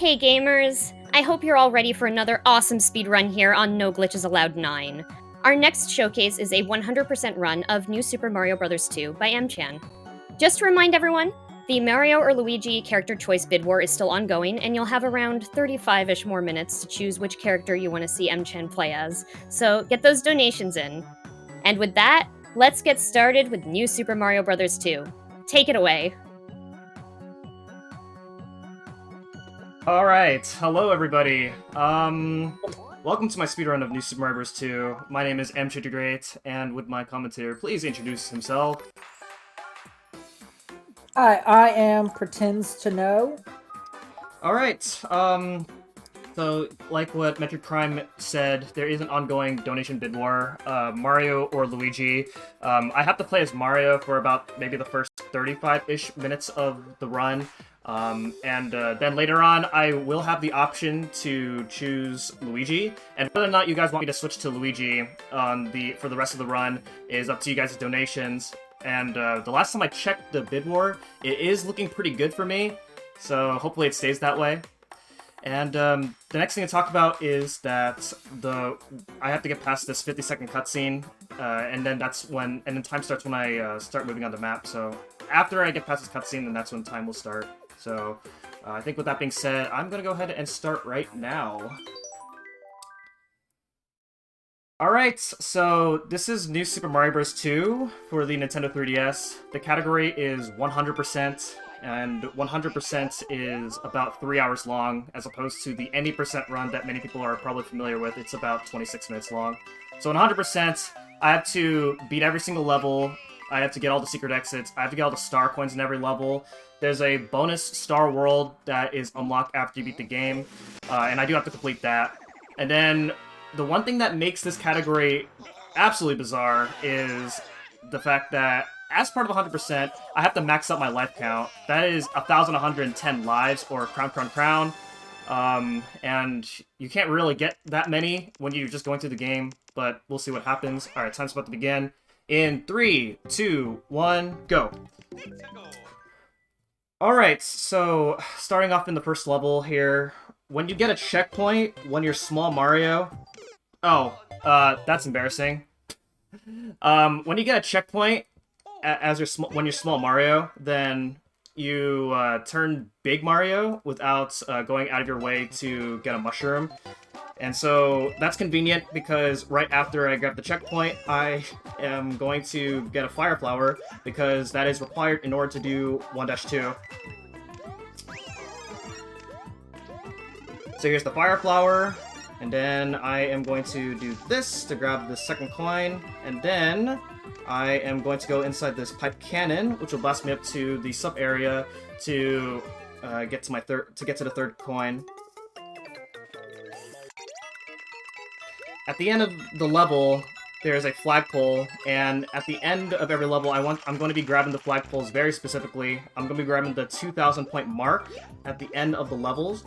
Hey gamers! I hope you're all ready for another awesome speedrun here on No Glitches Allowed 9. Our next showcase is a 100% run of New Super Mario Bros. 2 by M-Chan. Just to remind everyone, the Mario or Luigi character choice bid war is still ongoing, and you'll have around 35-ish more minutes to choose which character you want to see M-Chan play as, so get those donations in. And with that, let's get started with New Super Mario Bros. 2. Take it away. Alright, hello everybody. Welcome to my speedrun of New Super Mario Bros. 2. My name is M. and with my commentator, please introduce himself. Hi, I am Pretends to Know. Alright, so like what Metric Prime said, there is an ongoing donation bid war, Mario or Luigi. I have to play as Mario for about maybe the first 35-ish minutes of the run. Then later on, I will have the option to choose Luigi, and whether or not you guys want me to switch to Luigi for the rest of the run is up to you guys' donations. And the last time I checked the bid war, it is looking pretty good for me, so hopefully it stays that way. And the next thing to talk about is that I have to get past this 50-second cutscene, and then time starts when I start moving on the map. So after I get past this cutscene, then that's when time will start. So I think with that being said, I'm gonna go ahead and start right now. Alright, so this is New Super Mario Bros. 2 for the Nintendo 3DS. The category is 100%, and 100% is about 3 hours long, as opposed to the any percent run that many people are probably familiar with. It's about 26 minutes long. So in 100%, I have to beat every single level, I have to get all the secret exits, I have to get all the star coins in every level. There's a bonus star world that is unlocked after you beat the game, and I do have to complete that. And then the one thing that makes this category absolutely bizarre is the fact that as part of 100%, I have to max out my life count. That is 1,110 lives, or crown. And you can't really get that many when you're just going through the game, but we'll see what happens. Alright, time's about to begin. In 3, 2, 1, go! Alright, so starting off in the first level here, when you get a checkpoint when you're small Mario... Oh, that's embarrassing. When you get a checkpoint when you're small Mario, then you turn big Mario without going out of your way to get a mushroom. And so that's convenient because right after I grab the checkpoint, I am going to get a fire flower because that is required in order to do 1-2. So here's the fire flower, and then I am going to do this to grab the second coin, and then I am going to go inside this pipe cannon, which will blast me up to the sub area to get to the third coin. At the end of the level, there's a flagpole, and at the end of every level, I'm going to be grabbing the flagpoles very specifically. I'm going to be grabbing the 2,000 point mark at the end of the levels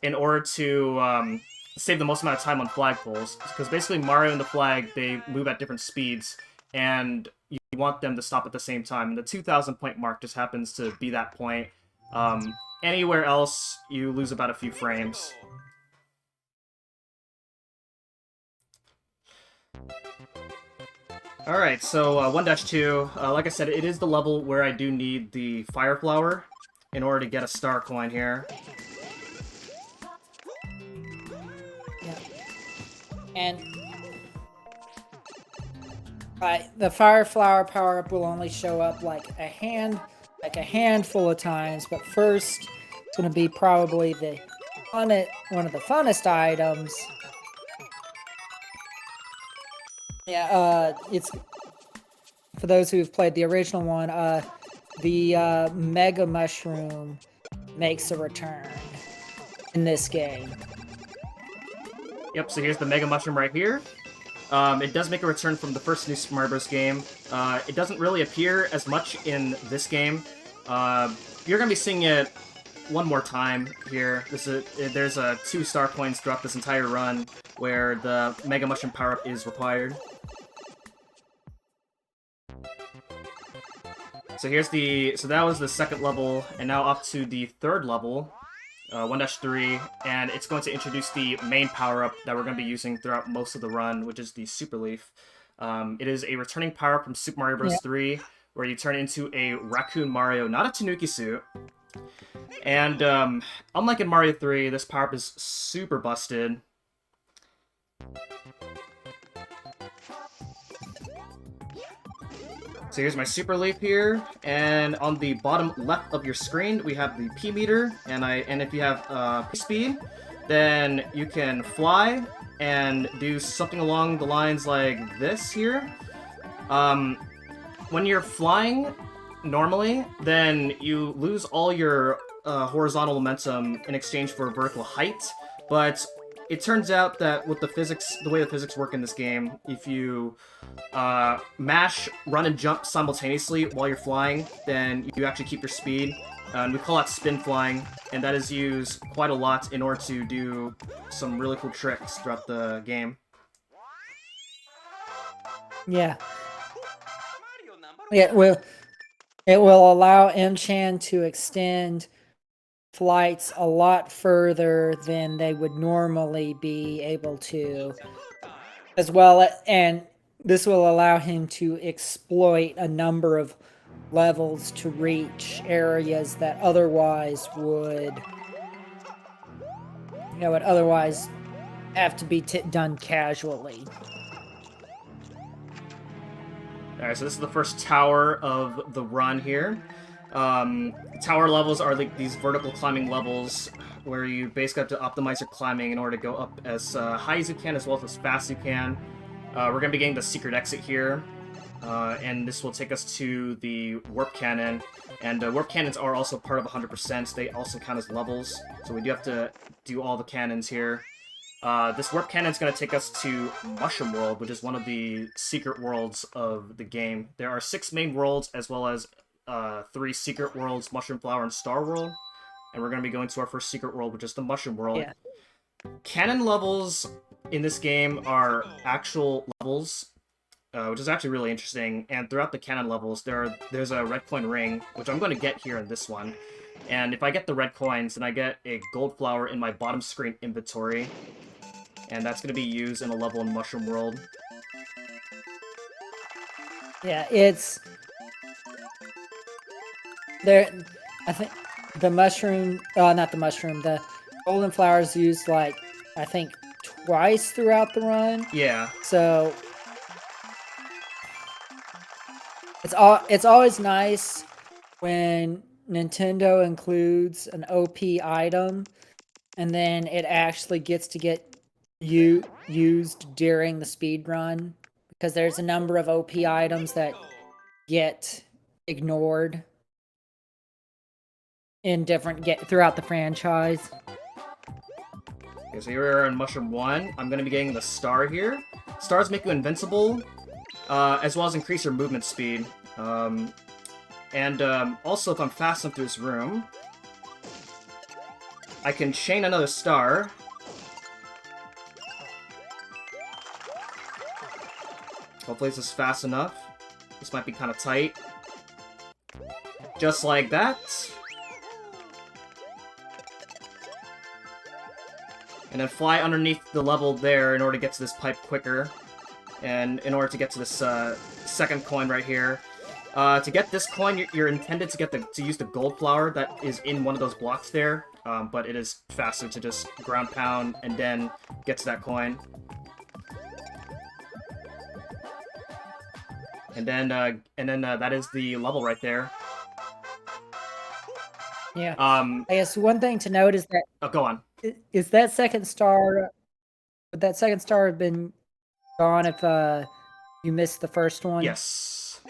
in order to save the most amount of time on flagpoles. Because basically Mario and the flag, they move at different speeds, and you want them to stop at the same time. And the 2,000 point mark just happens to be that point. Anywhere else, you lose about a few frames. Alright, so 1-2, like I said, it is the level where I do need the fire flower in order to get a star coin here. Yeah. And the fire flower power-up will only show up like a handful of times, but first it's going to be probably one of the funnest items. Yeah, it's for those who've played the original one, the Mega Mushroom makes a return in this game. Yep, so here's the Mega Mushroom right here. It does make a return from the first New Super Mario Bros. Game. It doesn't really appear as much in this game. You're going to be seeing it one more time here. There's 2 star coins throughout this entire run where the Mega Mushroom power-up is required. So that was the second level, and now up to the third level. 1-3, and it's going to introduce the main power-up that we're going to be using throughout most of the run, which is the Super Leaf. It is a returning power-up from Super Mario Bros. 3, where you turn into a Raccoon Mario, not a Tanuki suit. And unlike in Mario 3, this power-up is super busted. So here's my Super Leaf here, and on the bottom left of your screen, we have the P meter, and if you have P speed, then you can fly and do something along the lines like this here. When you're flying normally, then you lose all your horizontal momentum in exchange for vertical height, but it turns out that with the physics, the way the physics work in this game, if you mash, run, and jump simultaneously while you're flying, then you actually keep your speed. And we call that spin flying, and that is used quite a lot in order to do some really cool tricks throughout the game. Yeah. It will allow M-Chan to extend flights a lot further than they would normally be able to, as well, and this will allow him to exploit a number of levels to reach areas that otherwise would have to be done casually. Alright, so this is the first tower of the run here. Tower levels are like these vertical climbing levels where you basically have to optimize your climbing in order to go up as high as you can as well as fast as you can. We're going to be getting the secret exit here, and this will take us to the warp cannon. And warp cannons are also part of 100%. They also count as levels, so we do have to do all the cannons here. This warp cannon is going to take us to Mushroom World, which is one of the secret worlds of the game. There are 6 main worlds, as well as 3 secret worlds, Mushroom Flower and Star World. And we're going to be going to our first secret world, which is the Mushroom World. Yeah. Cannon levels in this game are actual levels, which is actually really interesting. And throughout the cannon levels, there's a red coin ring, which I'm going to get here in this one. And if I get the red coins, then I get a gold flower in my bottom screen inventory. And that's going to be used in a level in Mushroom World. Yeah, it's... There, I think the mushroom... not the mushroom, the golden flowers used, like, I think twice throughout the run. Yeah. So... It's always nice when Nintendo includes an OP item, and then it actually gets to get used during the speed run, because there's a number of OP items that get ignored in throughout the franchise. Okay, so here we are in Mushroom 1. I'm going to be getting the star here. Stars make you invincible, as well as increase your movement speed. Also, if I'm fast enough through this room, I can chain another star. Hopefully this is fast enough. This might be kind of tight. Just like that. And then fly underneath the level there in order to get to this pipe quicker. And in order to get to this second coin right here. To get this coin, you're intended to use the gold flower that is in one of those blocks there. But it is faster to just ground pound and then get to that coin. And then that is the level right there. Yeah. I guess one thing to note is that... Oh, go on. Is that second star... Would that second star have been gone if you missed the first one? Yes.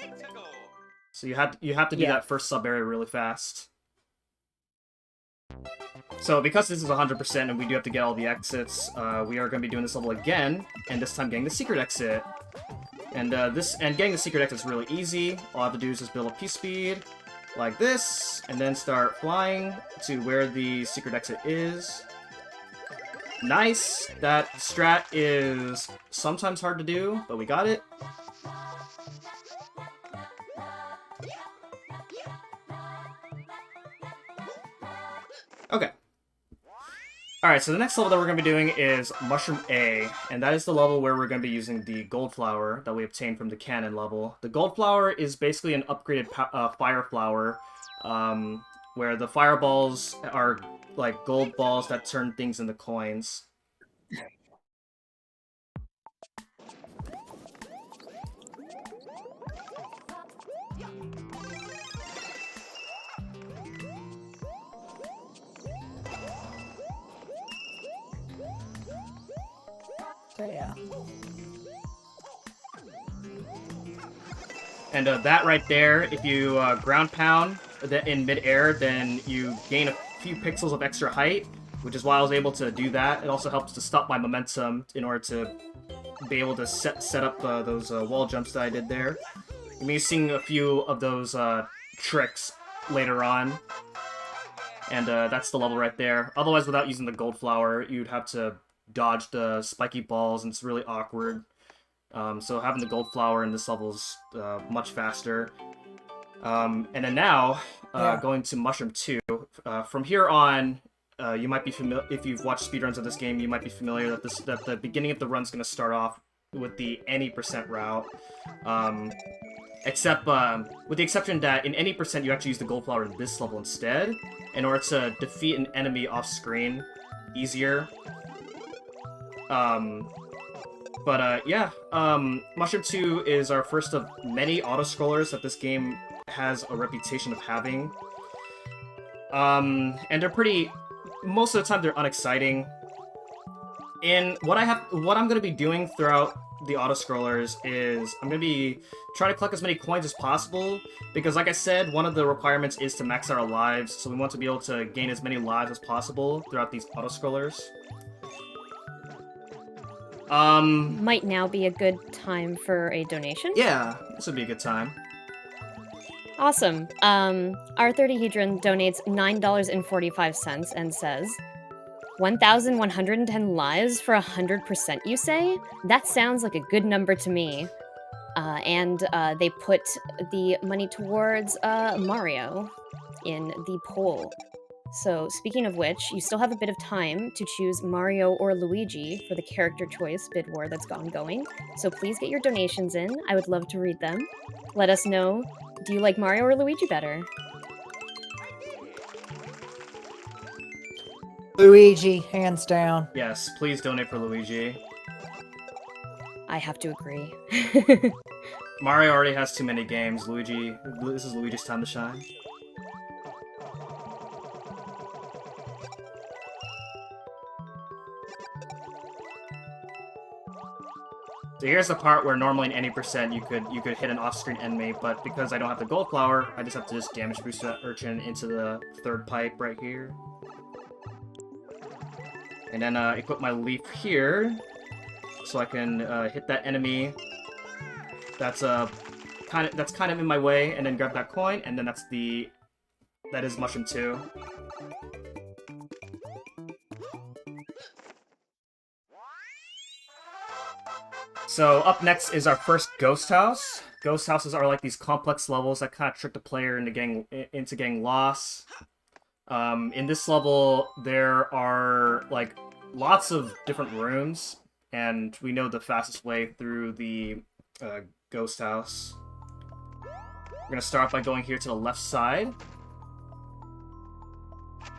So you have to do that first sub area really fast. So because this is 100% and we do have to get all the exits, we are going to be doing this level again, and this time getting the secret exit. And getting the secret exit is really easy. All I have to do is just build up P-speed, like this, and then start flying to where the secret exit is. Nice! That strat is sometimes hard to do, but we got it. Okay. Alright, so the next level that we're going to be doing is Mushroom A, and that is the level where we're going to be using the gold flower that we obtained from the cannon level. The gold flower is basically an upgraded fire flower, where the fireballs are like gold balls that turn things into coins. So yeah. And that right there, if you ground pound in midair, then you gain a few pixels of extra height, which is why I was able to do that. It also helps to stop my momentum in order to be able to set up those wall jumps that I did there. You may be seeing a few of those tricks later on. And that's the level right there. Otherwise, without using the gold flower, you'd have to dodge the spiky balls, and it's really awkward. So having the gold flower in this level is much faster. And then now, going to Mushroom 2. From here on, you might be familiar, if you've watched speedruns of this game, you might be familiar that the beginning of the run's going to start off with the any percent route. Except, with the exception that in any percent you actually use the gold flower in this level instead, in order to defeat an enemy off screen easier. Yeah, Mushroom 2 is our first of many auto-scrollers that this game has a reputation of having. And they're pretty... Most of the time they're unexciting. And what I'm gonna be doing throughout the auto-scrollers is I'm gonna be trying to collect as many coins as possible, because like I said, one of the requirements is to max out our lives, so we want to be able to gain as many lives as possible throughout these auto-scrollers. Might now be a good time for a donation? Yeah, this would be a good time. Awesome. Our 30 Hedron donates $9.45 and says, 1,110 lives for 100%, you say? That sounds like a good number to me. And they put the money towards Mario in the poll. So, speaking of which, you still have a bit of time to choose Mario or Luigi for the character choice bid war that's ongoing. So please get your donations in. I would love to read them. Let us know, do you like Mario or Luigi better? Luigi, hands down. Yes, please donate for Luigi. I have to agree. Mario already has too many games. This is Luigi's time to shine. So here's the part where normally in any percent you could hit an off-screen enemy, but because I don't have the gold flower, I just have to damage boost that urchin into the third pipe right here. And then equip my leaf here, so I can hit that enemy that's kind of in my way, and then grab that coin, and then that is Mushroom 2. So up next is our first ghost house. Ghost houses are like these complex levels that kind of trick the player into getting lost. In this level, there are like lots of different rooms, and we know the fastest way through the ghost house. We're gonna start by going here to the left side.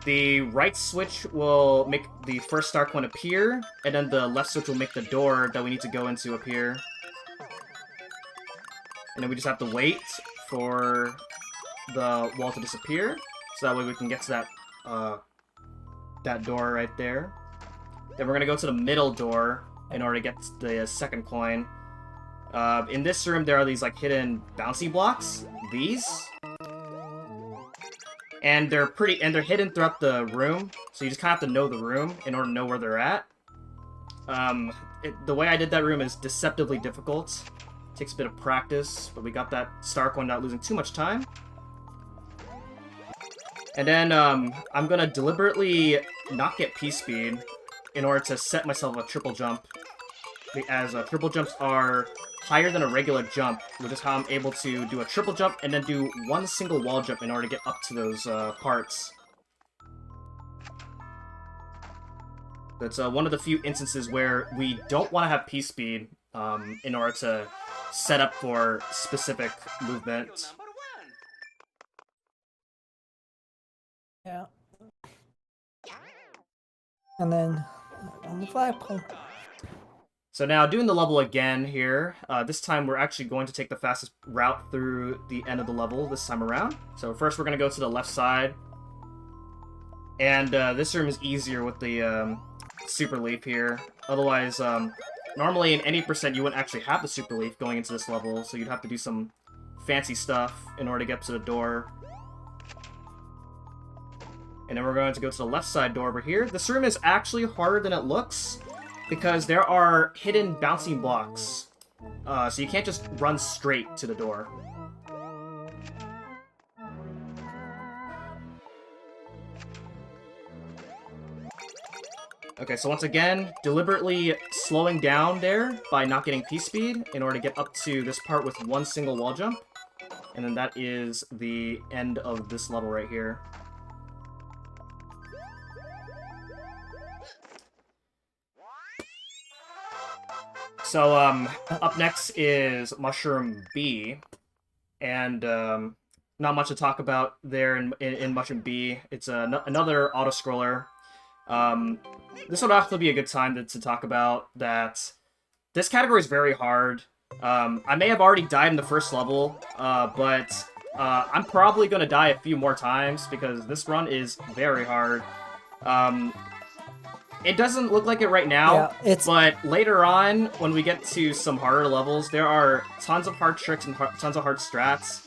The right switch will make the first star coin appear, and then the left switch will make the door that we need to go into appear. And then we just have to wait for the wall to disappear, so that way we can get to that door right there. Then we're gonna go to the middle door in order to get the second coin. In this room, there are these like hidden bouncy blocks. These. And they're hidden throughout the room, so you just kind of have to know the room in order to know where they're at. The way I did that room is deceptively difficult. It takes a bit of practice, but we got that star coin without losing too much time. And then I'm gonna deliberately not get P-speed in order to set myself a triple jump, as triple jumps are higher than a regular jump, which is how I'm able to do a triple jump and then do one single wall jump in order to get up to those parts. That's one of the few instances where we don't want to have P-speed in order to set up for specific movement. Yeah. And then on the flagpole. So now, doing the level again here, this time we're actually going to take the fastest route through the end of the level this time around. So first we're going to go to the left side. And this room is easier with the super leaf here. Otherwise, normally in any percent you wouldn't actually have the super leaf going into this level, so you'd have to do some fancy stuff in order to get to the door. And then we're going to go to the left side door over here. This room is actually harder than it looks, because there are hidden bouncing blocks. So you can't just run straight to the door. Okay, so once again, deliberately slowing down there by not getting P-speed in order to get up to this part with one single wall jump. And then that is the end of this level right here. So, up next is Mushroom B, and not much to talk about there in Mushroom B. It's another auto-scroller. This would also be a good time to talk about that this category is very hard. I may have already died in the first level, but I'm probably going to die a few more times because this run is very hard. It doesn't look like it right now, but later on, when we get to some harder levels, there are tons of hard tricks and tons of hard strats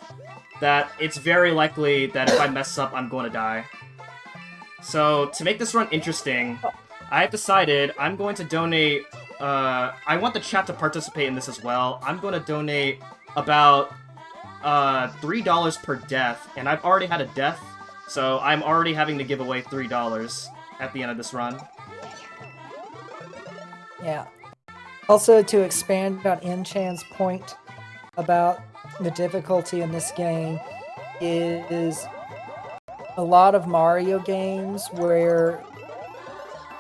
that it's very likely that if I mess up, I'm going to die. So, to make this run interesting, I've decided I'm going to donate... I want the chat to participate in this as well. I'm going to donate about $3 per death, and I've already had a death, so I'm already having to give away $3 at the end of this run. Yeah. Also, to expand on Enchan's point about the difficulty in this game, is a lot of Mario games where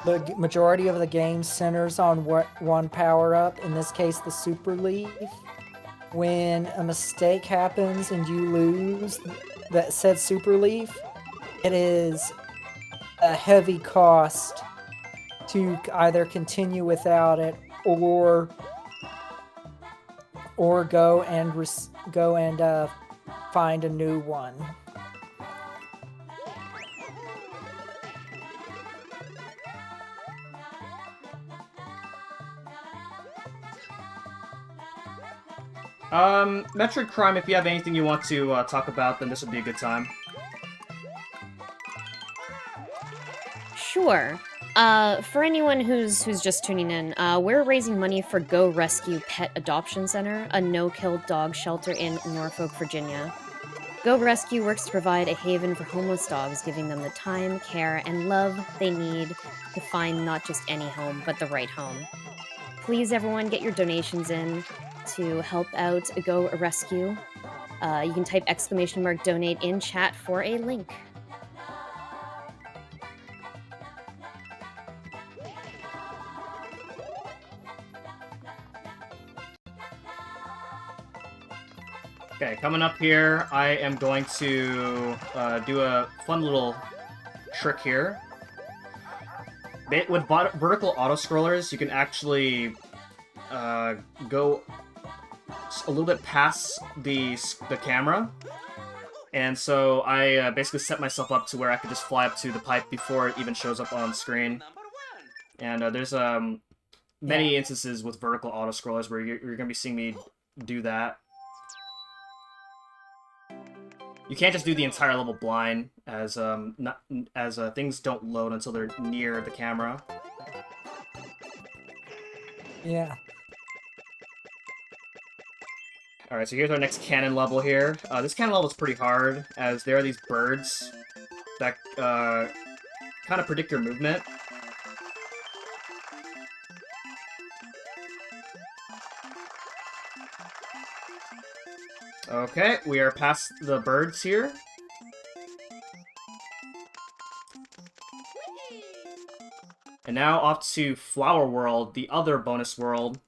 the majority of the game centers on one power-up, in this case the Super Leaf. When a mistake happens and you lose that said Super Leaf, it is a heavy cost to either continue without it or go and find a new one. Metric Crime, if you have anything you want to talk about, then this would be a good time. Sure. For anyone who's just tuning in, we're raising money for Go Rescue Pet Adoption Center, a no-kill dog shelter in Norfolk, Virginia. Go Rescue works to provide a haven for homeless dogs, giving them the time, care, and love they need to find not just any home, but the right home. Please, everyone, get your donations in to help out Go Rescue. You can type !donate in chat for a link. Okay, coming up here, I am going to do a fun little trick here. With vertical auto-scrollers, you can actually go a little bit past the camera. And so I basically set myself up to where I could just fly up to the pipe before it even shows up on screen. And there's many instances with vertical auto-scrollers where you're going to be seeing me do that. You can't just do the entire level blind, as things don't load until they're near the camera. Yeah. Alright, so here's our next cannon level here. This cannon level is pretty hard, as there are these birds that kind of predict your movement. Okay, we are past the birds here. And now off to Flower World, the other bonus world.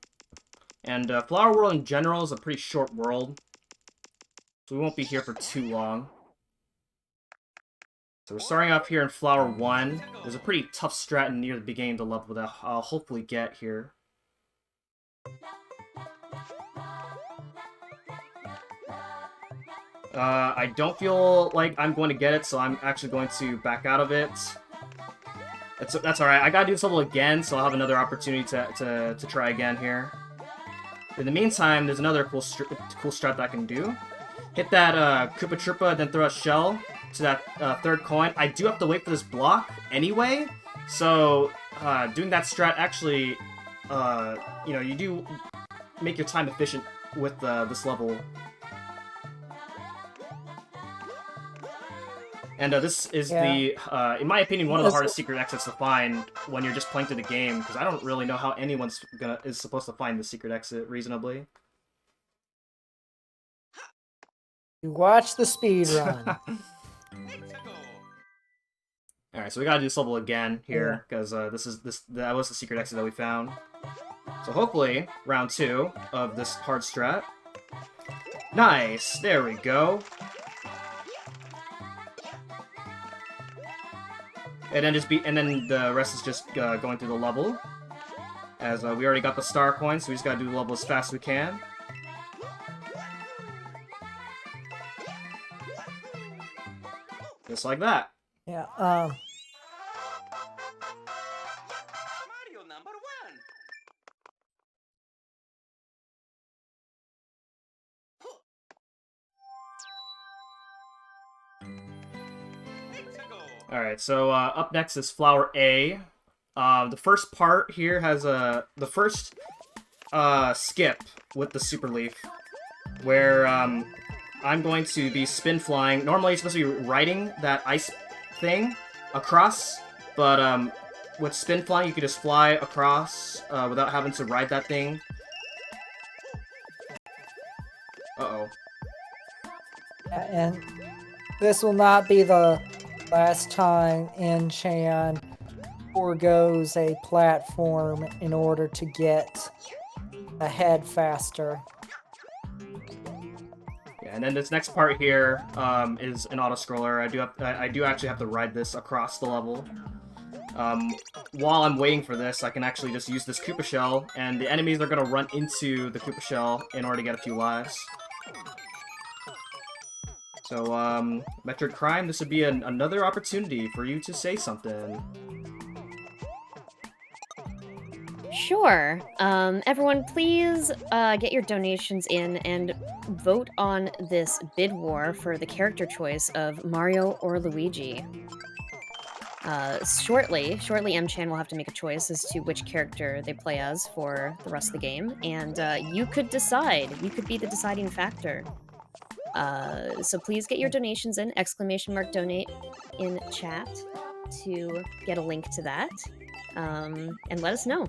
And Flower World in general is a pretty short world, so we won't be here for too long. So we're starting off here in Flower 1. There's a pretty tough strat near the beginning of the level that I'll hopefully get here. I don't feel like I'm going to get it, so I'm actually going to back out of it. That's alright. I gotta do this level again, so I'll have another opportunity to try again here. In the meantime, there's another cool strat that I can do. Hit that Koopa Troopa, then throw a shell to that third coin. I do have to wait for this block anyway, so doing that strat actually, you know, you do make your time efficient with this level. And this is the, in my opinion, one of the hardest secret exits to find when you're just playing through the game, because I don't really know how anyone's is supposed to find the secret exit reasonably. You watch the speedrun. Alright, so we gotta do this level again here, because that was the secret exit that we found. So hopefully, round 2 of this hard strat. Nice! There we go. And then the rest is just going through the level. As we already got the star coin, so we just gotta do the level as fast as we can. Just like that. Yeah, Mario number 1. Alright, so up next is Flower A. The first part here has the first skip with the Super Leaf, where I'm going to be spin flying. Normally you're supposed to be riding that ice thing across, but with spin flying you can just fly across without having to ride that thing. Uh-oh. and this will not be the last time Chan forgoes a platform in order to get ahead faster. Yeah, and then this next part here is an auto-scroller. I do actually have to ride this across the level. While I'm waiting for this, I can actually just use this Koopa Shell, and the enemies are going to run into the Koopa Shell in order to get a few lives. So, Metroid Crime, this would be another opportunity for you to say something. Sure. Everyone, please get your donations in and vote on this bid war for the character choice of Mario or Luigi. Shortly, M-Chan will have to make a choice as to which character they play as for the rest of the game, and you could decide. You could be the deciding factor. So please get your donations in, !donate in chat to get a link to that, and let us know.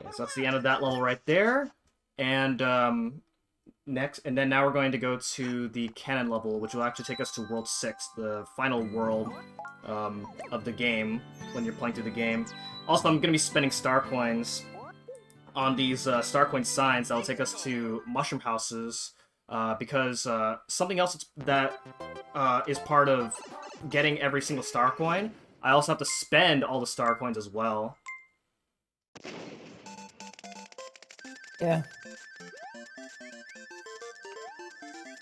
Okay, so that's the end of that level right there, and then now we're going to go to the cannon level, which will actually take us to World 6, the final world of the game, when you're playing through the game. Also, I'm going to be spending star coins on these star coin signs that will take us to mushroom houses, because something else that is part of getting every single star coin, I also have to spend all the star coins as well. Yeah.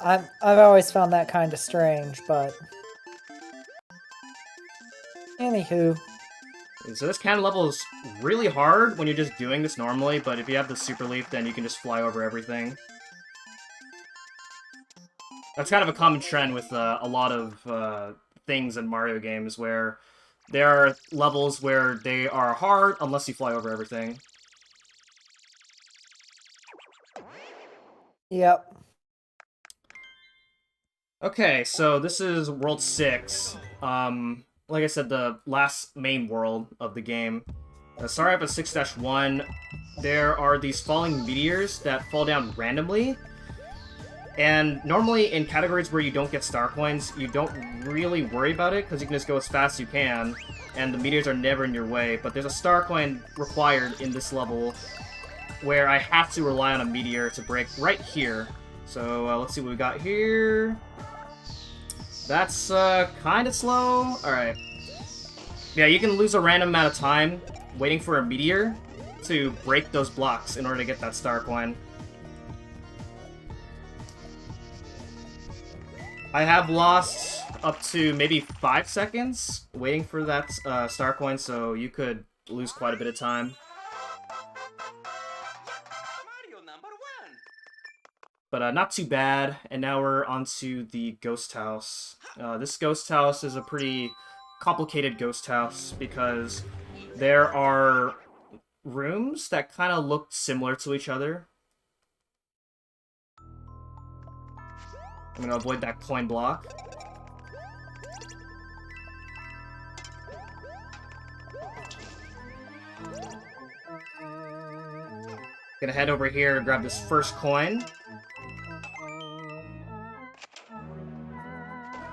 I've always found that kind of strange, but anywho. So this cannon level is really hard when you're just doing this normally, but if you have the Super Leaf, then you can just fly over everything. That's kind of a common trend with a lot of things in Mario games, where there are levels where they are hard unless you fly over everything. Yep. Okay, so this is World 6. Like I said, the last main world of the game. Starting off at 6-1, there are these falling meteors that fall down randomly. And normally in categories where you don't get star coins, you don't really worry about it, because you can just go as fast as you can, and the meteors are never in your way. But there's a star coin required in this level, where I have to rely on a meteor to break right here. So let's see what we got here. That's kind of slow. Alright. Yeah, you can lose a random amount of time waiting for a meteor to break those blocks in order to get that star coin. I have lost up to maybe 5 seconds waiting for that star coin, so you could lose quite a bit of time. Mario number 1. But not too bad, and now we're onto the ghost house. This ghost house is a pretty complicated ghost house because there are rooms that kind of look similar to each other. I'm gonna avoid that coin block. Gonna head over here and grab this first coin.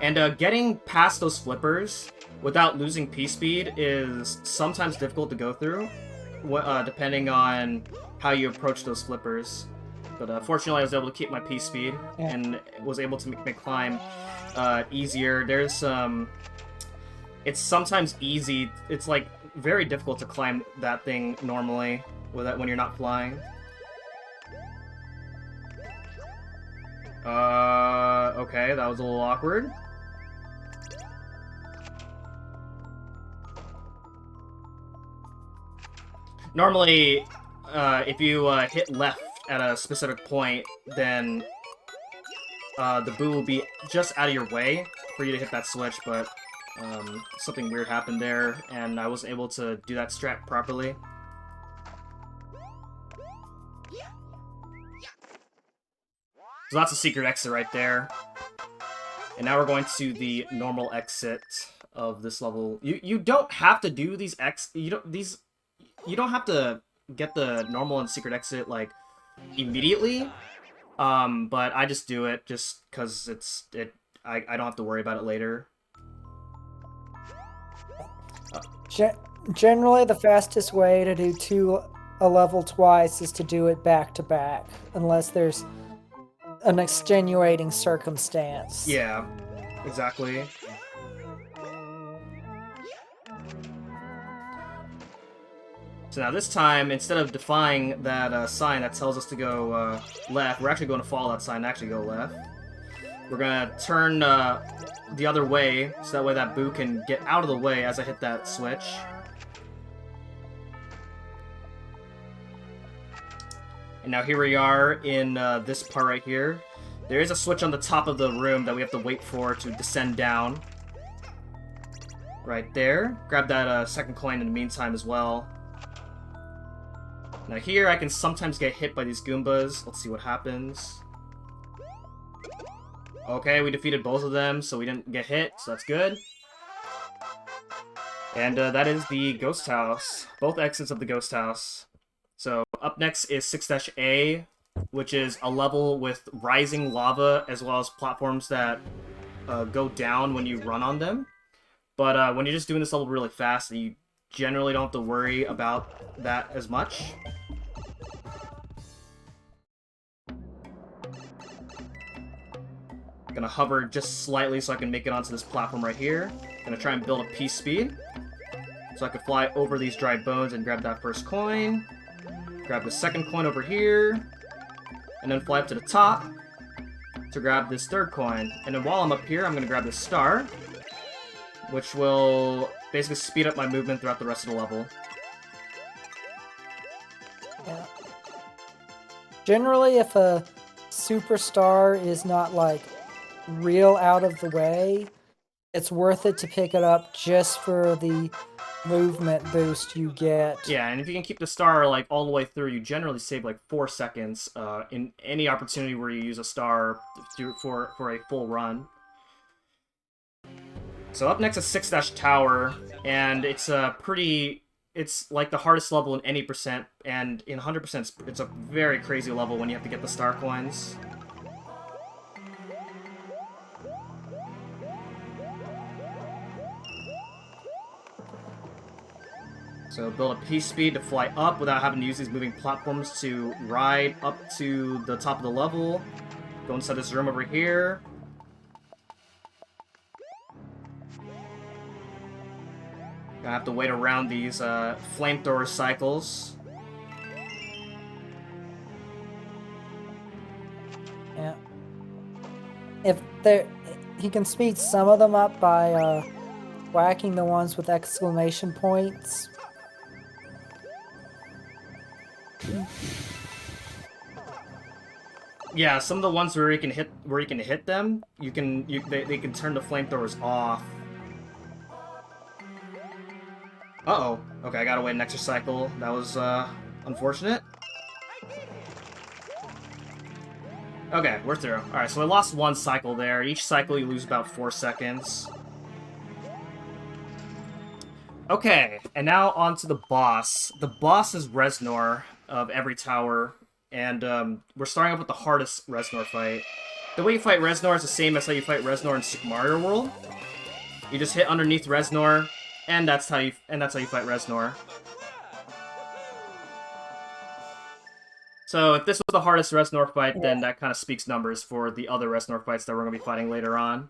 And getting past those flippers without losing P-speed is sometimes difficult to go through, depending on how you approach those flippers. But fortunately, I was able to keep my P-speed and was able to make my climb easier. There's it's sometimes easy. It's like very difficult to climb that thing normally when you're not flying. Okay, that was a little awkward. Normally, if you hit left at a specific point, then the boo will be just out of your way for you to hit that switch, but something weird happened there, and I wasn't able to do that strat properly. So that's a secret exit right there. And now we're going to the normal exit of this level. You don't have to do these you don't have to get the normal and secret exit like immediately. But I just do it just because I don't have to worry about it later. Generally, the fastest way to do a level twice is to do it back to back, unless there's an extenuating circumstance. Yeah, exactly. So now this time, instead of defying that sign that tells us to go left, we're actually going to follow that sign and actually go left. We're going to turn the other way, so that way that boo can get out of the way as I hit that switch. And now here we are in this part right here. There is a switch on the top of the room that we have to wait for to descend down. Right there. Grab that second coin in the meantime as well. Now here I can sometimes get hit by these Goombas. Let's see what happens. Okay, we defeated both of them, so we didn't get hit, so that's good. And that is the ghost house. Both exits of the ghost house. So up next is 6-A, which is a level with rising lava as well as platforms that go down when you run on them. But when you're just doing this level really fast, you generally don't have to worry about that as much. Gonna hover just slightly so I can make it onto this platform right here. Gonna try and build a P speed so I can fly over these dry bones and grab that first coin. Grab the second coin over here, and then fly up to the top to grab this third coin. And then while I'm up here, I'm gonna grab this star, which will basically speed up my movement throughout the rest of the level. Yeah. Generally, if a superstar is not like real out of the way, it's worth it to pick it up just for the movement boost you get. Yeah, and if you can keep the star like all the way through, you generally save like 4 seconds in any opportunity where you use a star for a full run. So up next is 6-Tower, and it's it's like the hardest level in any percent, and in 100% it's a very crazy level when you have to get the star coins. So build a P-speed to fly up without having to use these moving platforms to ride up to the top of the level. Go inside this room over here. Gonna have to wait around these flamethrower cycles. Yeah. If there, he can speed some of them up by whacking the ones with exclamation points. Yeah, some of the ones where you can hit them, they can turn the flamethrowers off. Uh-oh. Okay, I gotta wait an extra cycle. That was unfortunate. Okay, we're through. Alright, so I lost one cycle there. Each cycle you lose about 4 seconds. Okay, and now on to the boss. The boss is Reznor of every tower, and we're starting off with the hardest Reznor fight. The way you fight Reznor is the same as how you fight Reznor in Super Mario World. You just hit underneath Reznor, and that's how you fight Reznor. So if this was the hardest Reznor fight, then that kind of speaks numbers for the other Reznor fights that we're going to be fighting later on.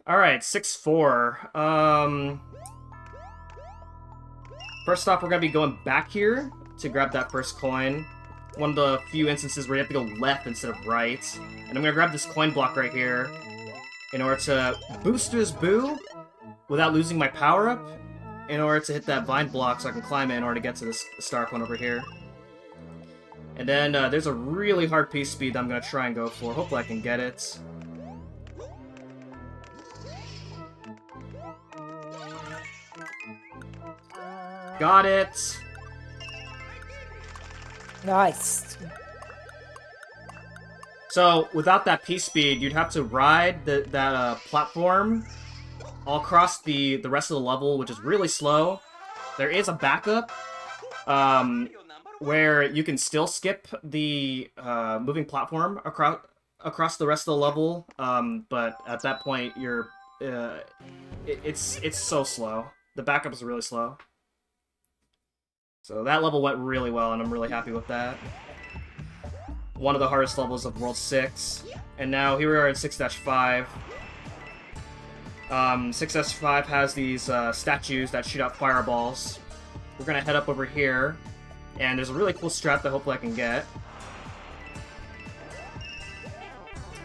Alright, 6-4. First off, we're going to be going back here to grab that first coin. One of the few instances where you have to go left instead of right. And I'm going to grab this coin block right here in order to boost this boo without losing my power-up, in order to hit that vine block so I can climb it in order to get to this star one over here. And then there's a really hard piece speed that I'm going to try and go for. Hopefully I can get it. Got it! Nice. So, without that P-speed, you'd have to ride that platform all across the rest of the level, which is really slow. There is a backup, where you can still skip the moving platform across the rest of the level, but at that point, it's so slow. The backup is really slow. So that level went really well, and I'm really happy with that. One of the hardest levels of World 6. And now here we are at 6-5. 6-5 has these statues that shoot out fireballs. We're gonna head up over here, and there's a really cool strat that hopefully I can get.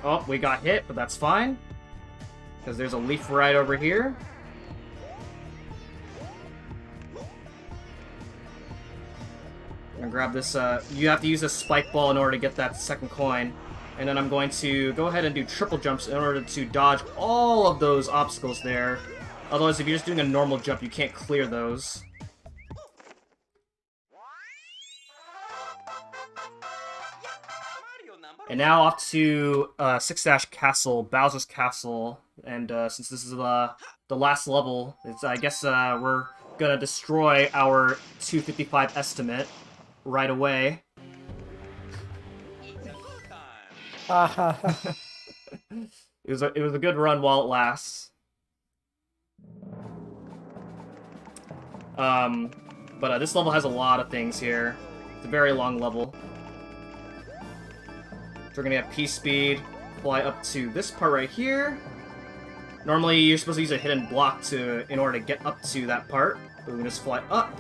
Oh, we got hit, but that's fine, because there's a leaf right over here. And grab this, you have to use a spike ball in order to get that second coin. And then I'm going to go ahead and do triple jumps in order to dodge all of those obstacles there. Otherwise, if you're just doing a normal jump, you can't clear those. And now off to 6-Castle, Bowser's Castle. And since this is the last level, I guess we're gonna destroy our 255 estimate right away. It was a good run while it lasts. But this level has a lot of things here. It's a very long level. So we're gonna have P-speed, fly up to this part right here. Normally you're supposed to use a hidden block in order to get up to that part, but we can just fly up.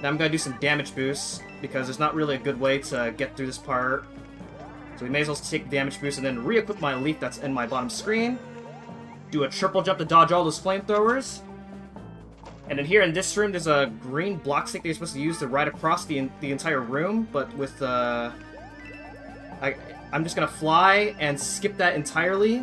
Now I'm gonna do some damage boosts, because there's not really a good way to get through this part. So we may as well take damage boost and then re-equip my leaf that's in my bottom screen. Do a triple jump to dodge all those flamethrowers. And then here in this room, there's a green block stick that you're supposed to use to ride across the entire room, but with I'm just gonna fly and skip that entirely.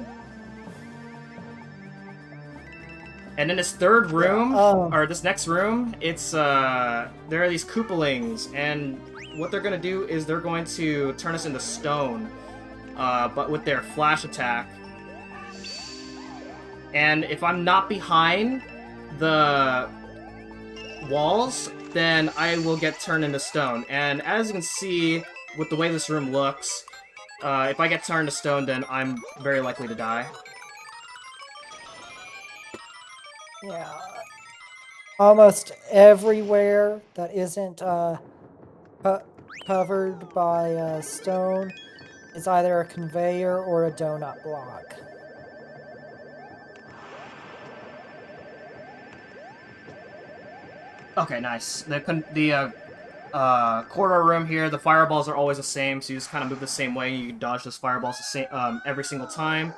And in this third room, or this next room, it's there are these Koopalings, and what they're gonna do is they're going to turn us into stone, but with their flash attack. And if I'm not behind the walls, then I will get turned into stone. And as you can see, with the way this room looks, if I get turned to stone, then I'm very likely to die. Yeah. Almost everywhere that isn't covered by stone is either a conveyor or a donut block. Okay, nice. The corridor room here, the fireballs are always the same, so you just kind of move the same way. You can dodge those fireballs the same every single time.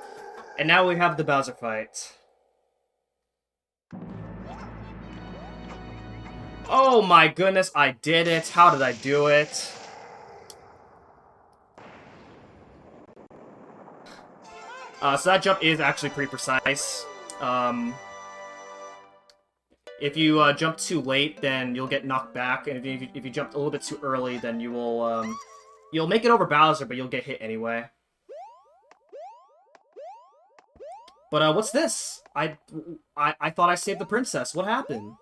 And now we have the Bowser fight. Oh my goodness, I did it! How did I do it? So that jump is actually pretty precise. If you jump too late, then you'll get knocked back, and if you jumped a little bit too early, then you will you'll make it over Bowser, but you'll get hit anyway. But what's this? I thought I saved the princess. What happened?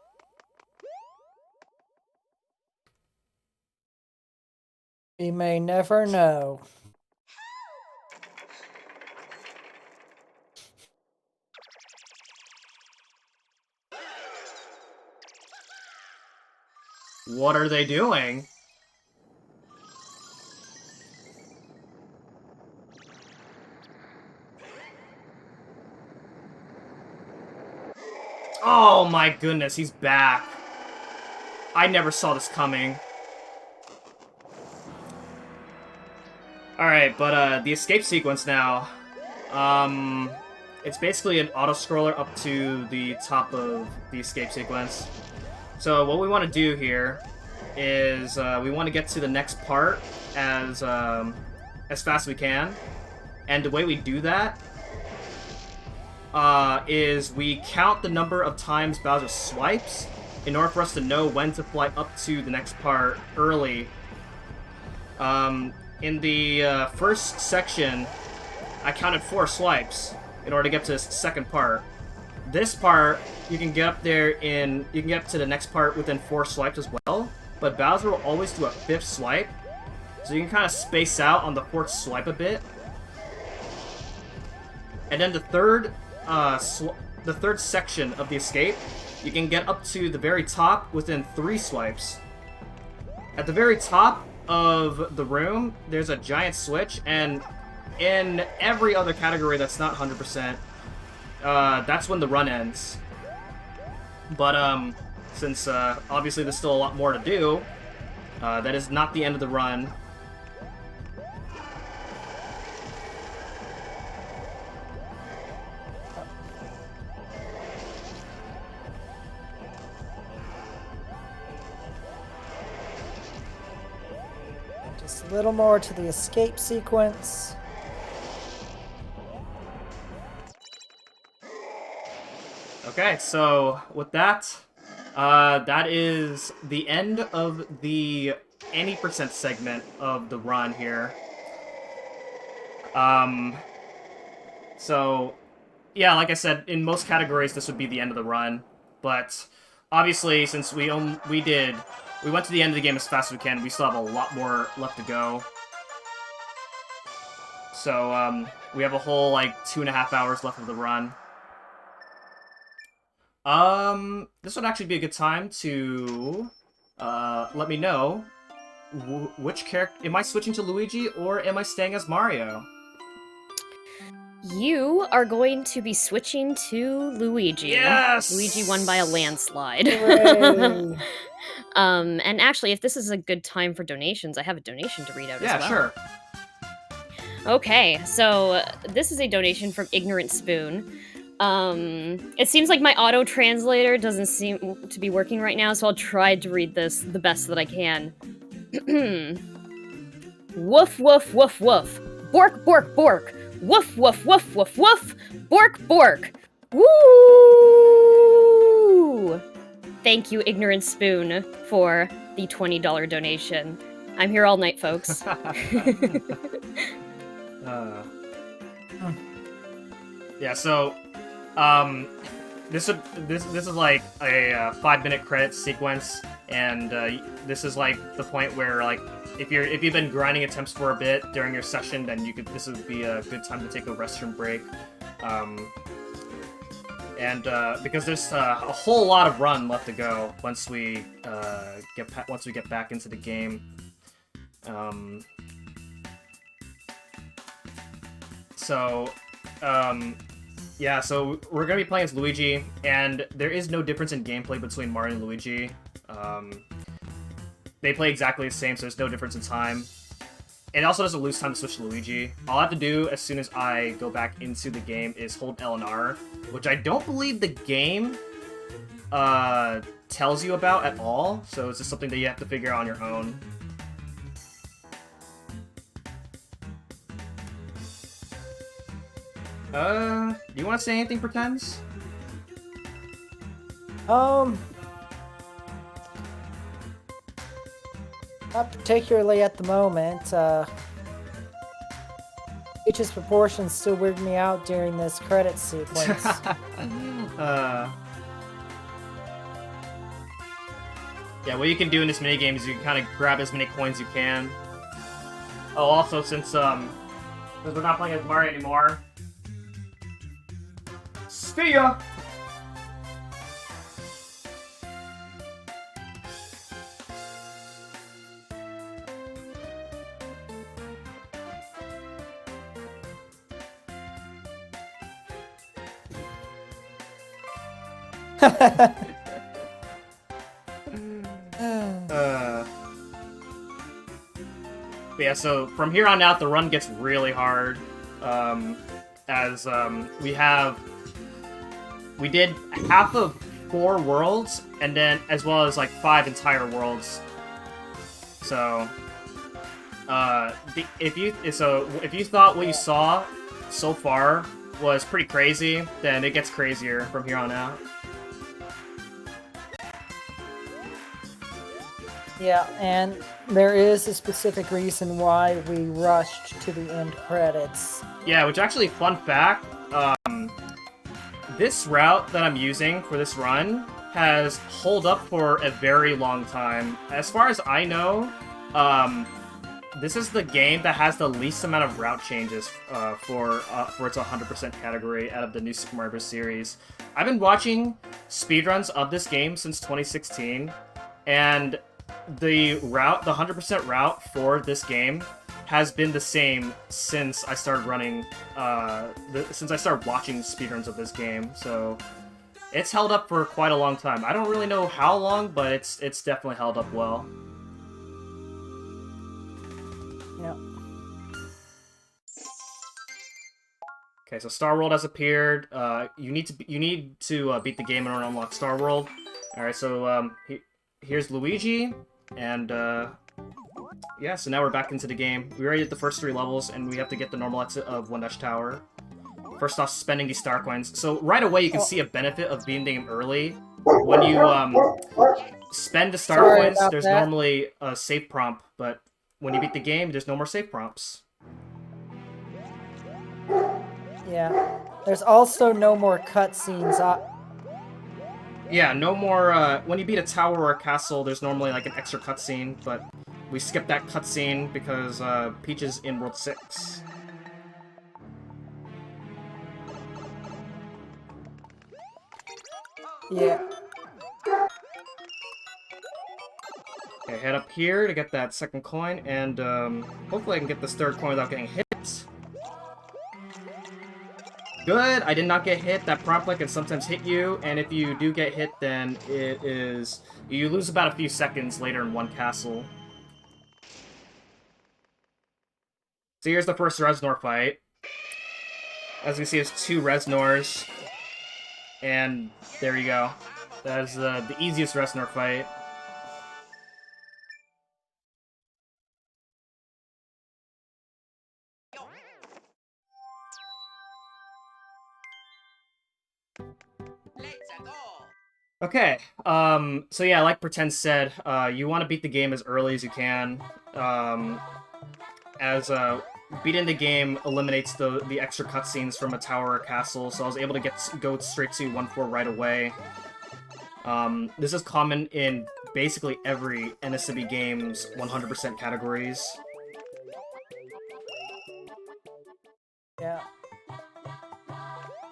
You may never know. What are they doing? Oh my goodness, he's back. I never saw this coming. Alright, but the escape sequence now. It's basically an auto-scroller up to the top of the escape sequence. So what we want to do here is we want to get to the next part as fast as we can. And the way we do that is we count the number of times Bowser swipes in order for us to know when to fly up to the next part early. In the first section, I counted 4 swipes in order to get to the second part. This part, you can get up to the next part within 4 swipes as well, but Bowser will always do a 5th swipe, so you can kind of space out on the 4th swipe a bit. And then the third section of the escape, you can get up to the very top within 3 swipes. At the very top of the room, there's a giant switch, and in every other category that's not 100%, that's when the run ends. But since obviously there's still a lot more to do, that is not the end of the run. Just a little more to the escape sequence. Okay, so with that, that is the end of the any percent segment of the run here. So yeah, like I said, in most categories this would be the end of the run, but obviously since we went to the end of the game as fast as we can, we still have a lot more left to go. So we have a whole like 2.5 hours left of the run. This would actually be a good time to let me know which character am I switching to Luigi or am I staying as Mario? You are going to be switching to Luigi. Yes! Luigi won by a landslide. Hooray. And actually, if this is a good time for donations, I have a donation to read out as well. Yeah, sure. Okay, so this is a donation from Ignorant Spoon. It seems like my auto translator doesn't seem to be working right now, so I'll try to read this the best that I can. Woof, woof, woof, woof. Bork, bork, bork. Woof, woof, woof, woof, woof. Bork, bork. Woo! Thank you, Ignorant Spoon, for the $20 donation. I'm here all night, folks. Yeah, so this is like a 5-minute credit sequence And this is like the point where like if you've been grinding attempts for a bit during your session, then this would be a good time to take a restroom break. Because there's a whole lot of run left to go once we get back into the game. Yeah, so we're gonna be playing as Luigi, and there is no difference in gameplay between Mario and Luigi. They play exactly the same, so there's no difference in time. It also doesn't lose time to switch to Luigi. All I have to do as soon as I go back into the game is hold L and R, which I don't believe the game tells you about at all, so it's just something that you have to figure out on your own. Do you want to say anything, Pretends? Not particularly at the moment. Peach's proportions still weird me out during this credit sequence. Yeah, what you can do in this minigame is you can kind of grab as many coins you can. Oh, also, since we're not playing as Mario anymore, see ya! But yeah, so from here on out, the run gets really hard. We did half of 4 worlds, and then as well as like 5 entire worlds. So, if you thought what you saw so far was pretty crazy, then it gets crazier from here on out. Yeah, and there is a specific reason why we rushed to the end credits. Yeah, which actually, fun fact, this route that I'm using for this run has held up for a very long time. As far as I know, this is the game that has the least amount of route changes for its 100% category out of the new Super Mario Bros. Series. I've been watching speedruns of this game since 2016, and the 100% route for this game has been the same since I started running, since I started watching speedruns of this game. So it's held up for quite a long time. I don't really know how long, but it's definitely held up well. Yeah. Okay, so Star World has appeared. You need to beat the game in order to unlock Star World. All right, so here's Luigi, and yeah, so now we're back into the game. We already did the first 3 levels, and we have to get the normal exit of One Dash Tower. First off, spending these star coins. So right away, you can see a benefit of beating the game early. When you spend the star coins, there's normally a save prompt, but when you beat the game, there's no more save prompts. Yeah. There's also no more cutscenes. Yeah, no more, when you beat a tower or a castle, there's normally like an extra cutscene, but we skipped that cutscene because Peach is in World 6. Yeah. Okay, head up here to get that second coin, and hopefully I can get this third coin without getting hit. Good, I did not get hit. That prompt can sometimes hit you, and if you do get hit, then you lose about a few seconds later in one castle. So here's the first Reznor fight. As we see, it's 2 Reznors, and there you go. That is the easiest Reznor fight. Okay, so yeah, like Pretend said, you want to beat the game as early as you can, beating the game eliminates the extra cutscenes from a tower or castle, so I was able to go straight to 1-4 right away. This is common in basically every NSB game's 100% categories. Yeah.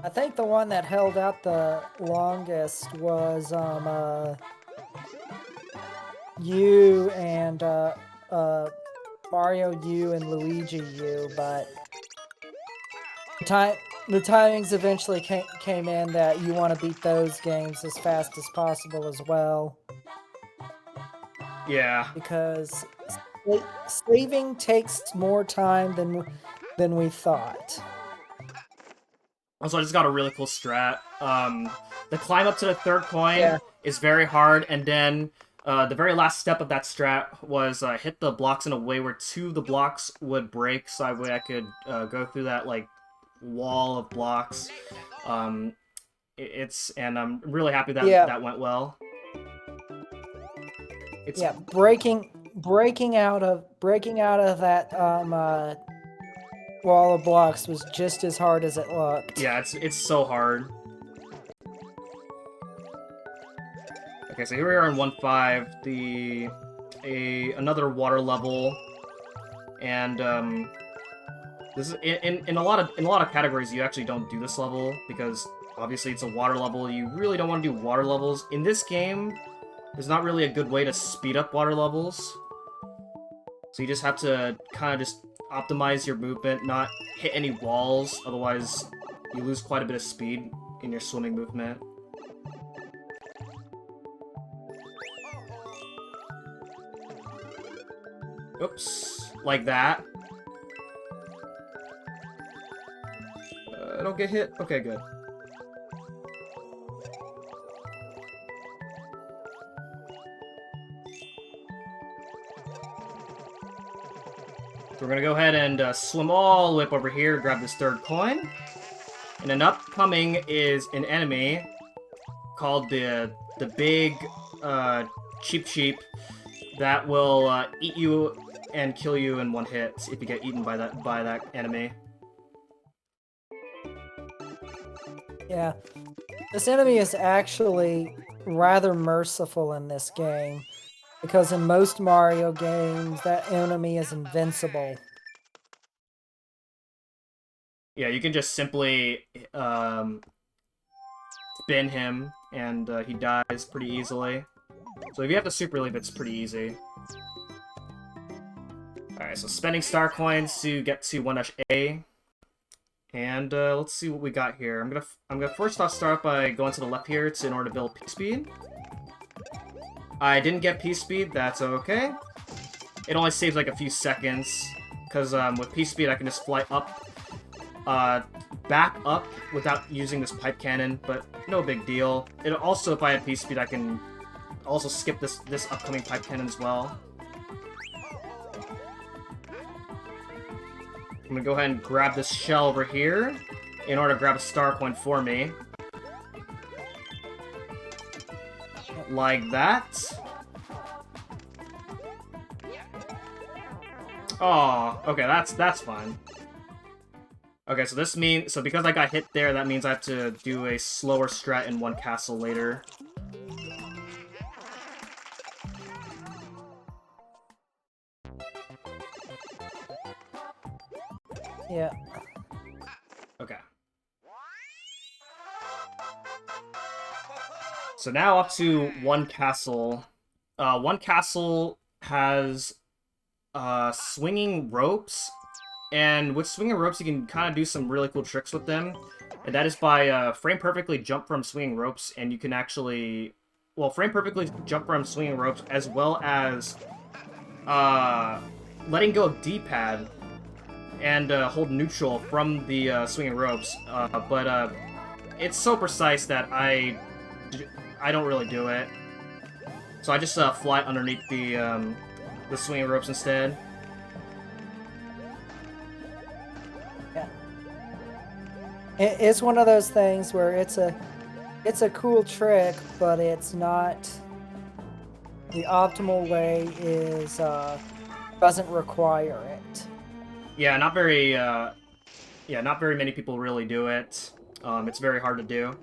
I think the one that held out the longest was U and Mario U and Luigi U, but the timings eventually came in that you want to beat those games as fast as possible as well. Yeah. Because saving takes more time than we thought. Also, I just got a really cool strat. The climb up to the third coin is very hard, and then the very last step of that strat was hit the blocks in a way where 2 of the blocks would break, so that way I could go through that like wall of blocks. And I'm really happy that that went well. Breaking out of that wall of blocks was just as hard as it looked. Yeah, it's so hard. Okay, so here we are in 1-5, another water level, and this is in a lot of categories you actually don't do this level because obviously it's a water level. You really don't want to do water levels in this game. There's not really a good way to speed up water levels, so you just have to kind of just optimize your movement, not hit any walls, otherwise you lose quite a bit of speed in your swimming movement. Oops, like that. Don't get hit? Okay, good. So we're gonna go ahead and swim all the way up over here, grab this third coin. And then upcoming is an enemy called the big Cheep that will eat you and kill you in one hit if you get eaten by that enemy. Yeah. This enemy is actually rather merciful in this game, because in most Mario games, that enemy is invincible. Yeah, you can just simply spin him, and he dies pretty easily. So if you have the super leap, it's pretty easy. Alright, so spending star coins to get to 1-A. And let's see what we got here. I'm gonna first off start by going to the left here in order to build P-Speed. I didn't get P-Speed, that's okay. It only saves like a few seconds, because with P-Speed I can just fly up, back up without using this pipe cannon, but no big deal. It also, if I had P-Speed, I can also skip this upcoming pipe cannon as well. I'm gonna go ahead and grab this shell over here in order to grab a star coin for me. Like that. Oh, okay, that's fine. Okay, so this means, because I got hit there, that means I have to do a slower strat in one castle later. Yeah. Okay. So now up to one castle. One castle has swinging ropes, and with swinging ropes you can kind of do some really cool tricks with them. And that is by frame perfectly jump from swinging ropes, and you can actually, well, frame perfectly jump from swinging ropes as well as letting go of D-pad and hold neutral from the swinging ropes, but it's so precise that I don't really do it. So I just fly underneath the swinging ropes instead. Yeah. It's one of those things where it's a cool trick, but it's not the optimal way. Is doesn't require it. Yeah, not very many people really do it. It's very hard to do.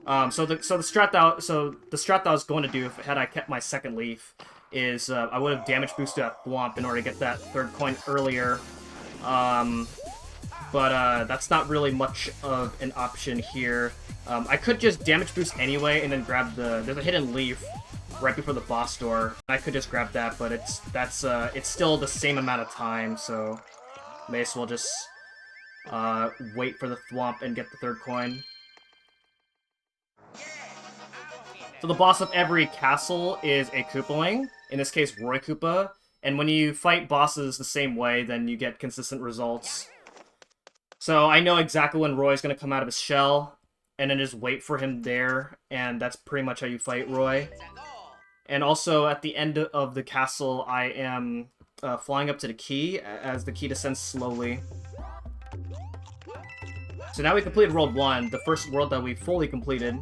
So the strat that I was going to do if had I kept my second leaf is I would have damage boosted that Thwomp in order to get that third coin earlier. But that's not really much of an option here. I could just damage boost anyway and then grab there's a hidden leaf right before the boss door. I could just grab that, but it's still the same amount of time, so may as well just wait for the Thwomp and get the third coin. So the boss of every castle is a Koopaling, in this case Roy Koopa, and when you fight bosses the same way, then you get consistent results. So I know exactly when Roy's going to come out of his shell, and then just wait for him there, and that's pretty much how you fight Roy. And also, at the end of the castle, I am flying up to the key, as the key descends slowly. So now we completed World 1, the first world that we fully completed.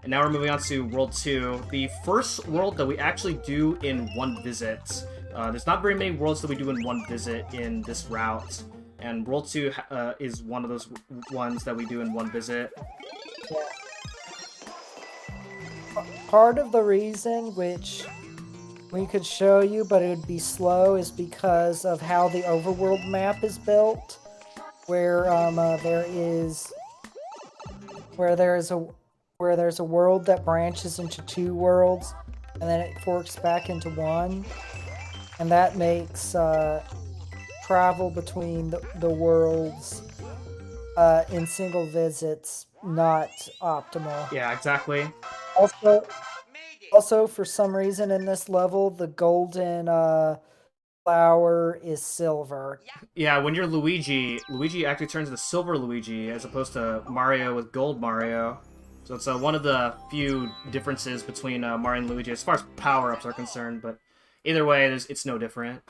And now we're moving on to World 2, the first world that we actually do in one visit. There's not very many worlds that we do in one visit in this route. And World 2 is one of those ones that we do in one visit. Part of the reason, which we could show you, but it would be slow, is because of how the overworld map is built, where there's a world that branches into two worlds, and then it forks back into one, and that makes travel between the worlds in single visits not optimal. Yeah, exactly. Also, for some reason in this level, the golden flower is silver. Yeah, when you're Luigi, Luigi actually turns into Silver Luigi as opposed to Mario with Gold Mario. So it's one of the few differences between Mario and Luigi as far as power-ups are concerned, but either way, it's no different.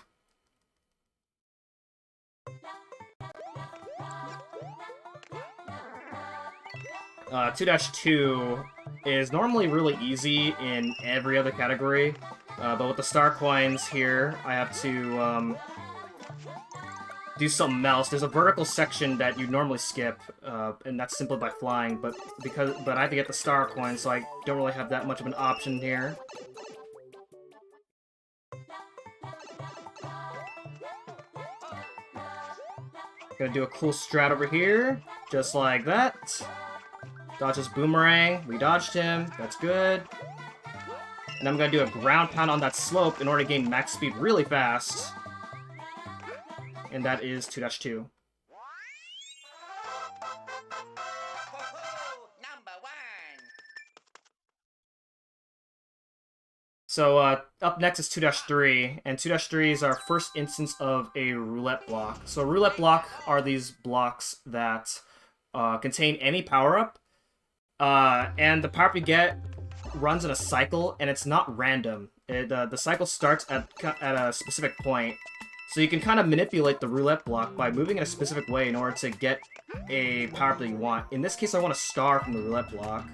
2-2 is normally really easy in every other category, but with the star coins here, I have to do something else. There's a vertical section that you normally skip, and that's simply by flying, but I have to get the star coins, so I don't really have that much of an option here. Gonna do a cool strat over here, just like that. Dodge his boomerang. We dodged him. That's good. And I'm gonna do a ground pound on that slope in order to gain max speed really fast. And that is 2-2. So, up next is 2-3, and 2-3 is our first instance of a roulette block. So, a roulette block are these blocks that contain any power-up, and the power-up you get runs in a cycle, and it's not random. The cycle starts at a specific point, so you can kind of manipulate the roulette block by moving in a specific way in order to get a power-up that you want. In this case, I want a star from the roulette block.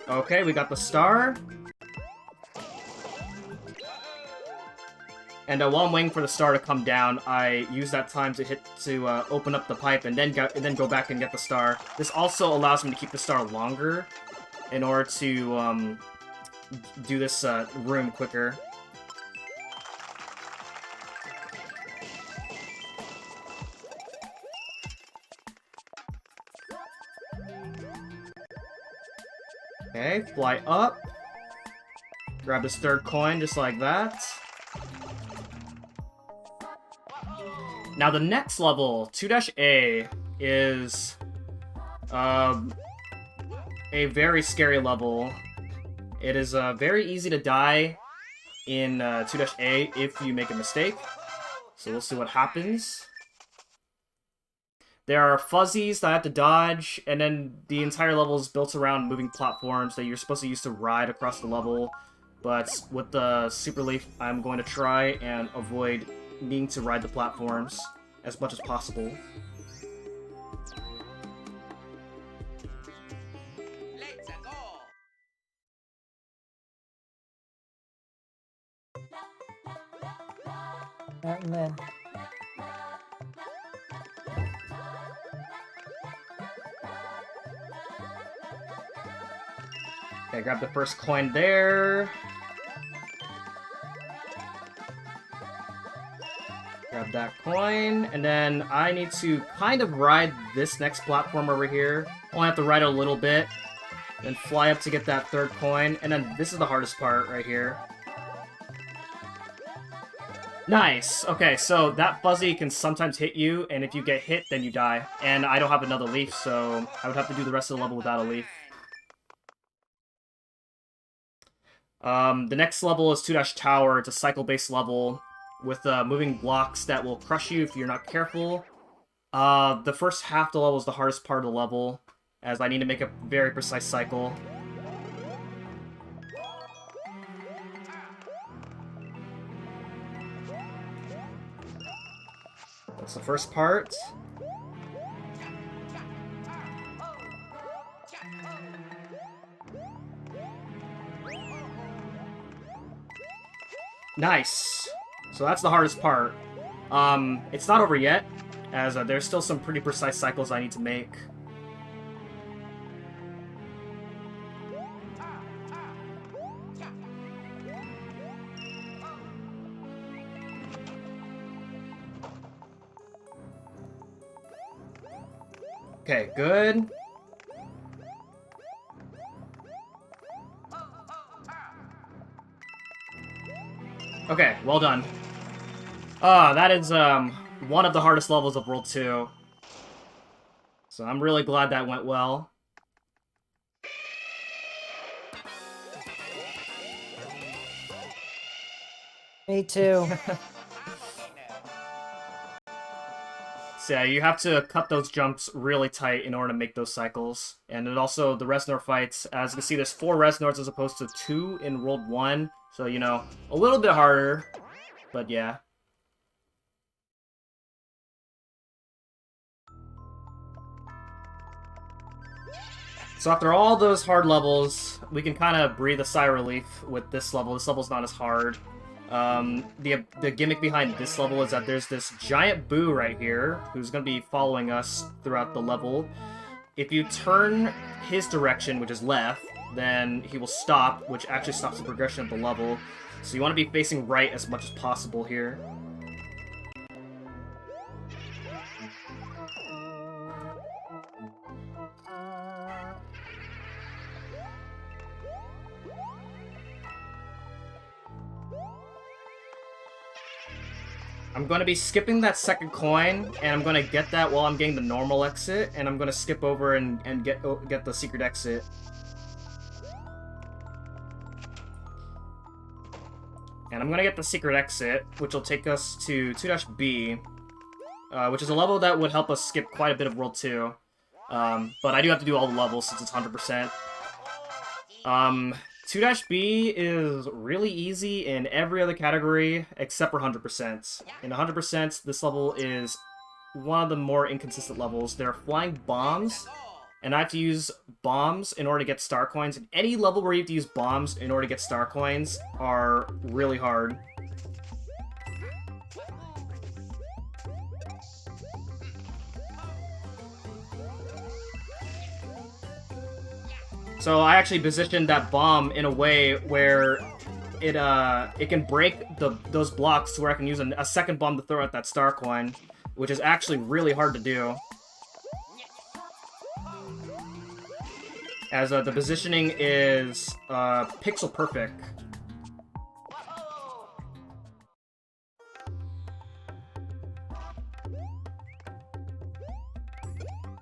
Okay, we got the star. And while I'm waiting for the star to come down, I use that time to open up the pipe and then go back and get the star. This also allows me to keep the star longer in order to do this room quicker. Okay, fly up. Grab this third coin just like that. Now the next level, 2-A, is a very scary level. It is very easy to die in 2-A if you make a mistake. So we'll see what happens. There are fuzzies that I have to dodge, and then the entire level is built around moving platforms that you're supposed to use to ride across the level. But with the Super Leaf, I'm going to try and avoid needing to ride the platforms as much as possible. Let's go. And then Okay, grab the first coin there. Grab that coin, and then I need to kind of ride this next platform over here. Only have to ride it a little bit, then fly up to get that third coin, and then this is the hardest part right here. Nice! Okay, so that fuzzy can sometimes hit you, and if you get hit, then you die. And I don't have another leaf, so I would have to do the rest of the level without a leaf. The next level is 2-Tower. It's a cycle-based level with moving blocks that will crush you if you're not careful. The first half of the level is the hardest part of the level, as I need to make a very precise cycle. That's the first part. Nice! So that's the hardest part. It's not over yet, as there's still some pretty precise cycles I need to make. Okay, good. Okay, well done. That is, one of the hardest levels of World 2. So I'm really glad that went well. Me too. So yeah, you have to cut those jumps really tight in order to make those cycles. And then also the Reznor fights. As you can see, there's 4 Reznors as opposed to 2 in World 1. So, you know, a little bit harder. But yeah. So after all those hard levels, we can kind of breathe a sigh of relief with this level. This level's not as hard. The gimmick behind this level is that there's this giant boo right here who's going to be following us throughout the level. If you turn his direction, which is left, then he will stop, which actually stops the progression of the level. So you want to be facing right as much as possible here. I'm going to be skipping that second coin, and I'm going to get that while I'm getting the normal exit, and I'm going to skip over and get the secret exit. And I'm going to get the secret exit, which will take us to 2-B, which is a level that would help us skip quite a bit of World 2. But I do have to do all the levels since it's 100%. 2-B is really easy in every other category except for 100%. In 100%, this level is one of the more inconsistent levels. There are flying bombs, and I have to use bombs in order to get star coins. And any level where you have to use bombs in order to get star coins are really hard. So I actually positioned that bomb in a way where it can break those blocks to where I can use a second bomb to throw at that star coin, which is actually really hard to do. As the positioning is pixel perfect.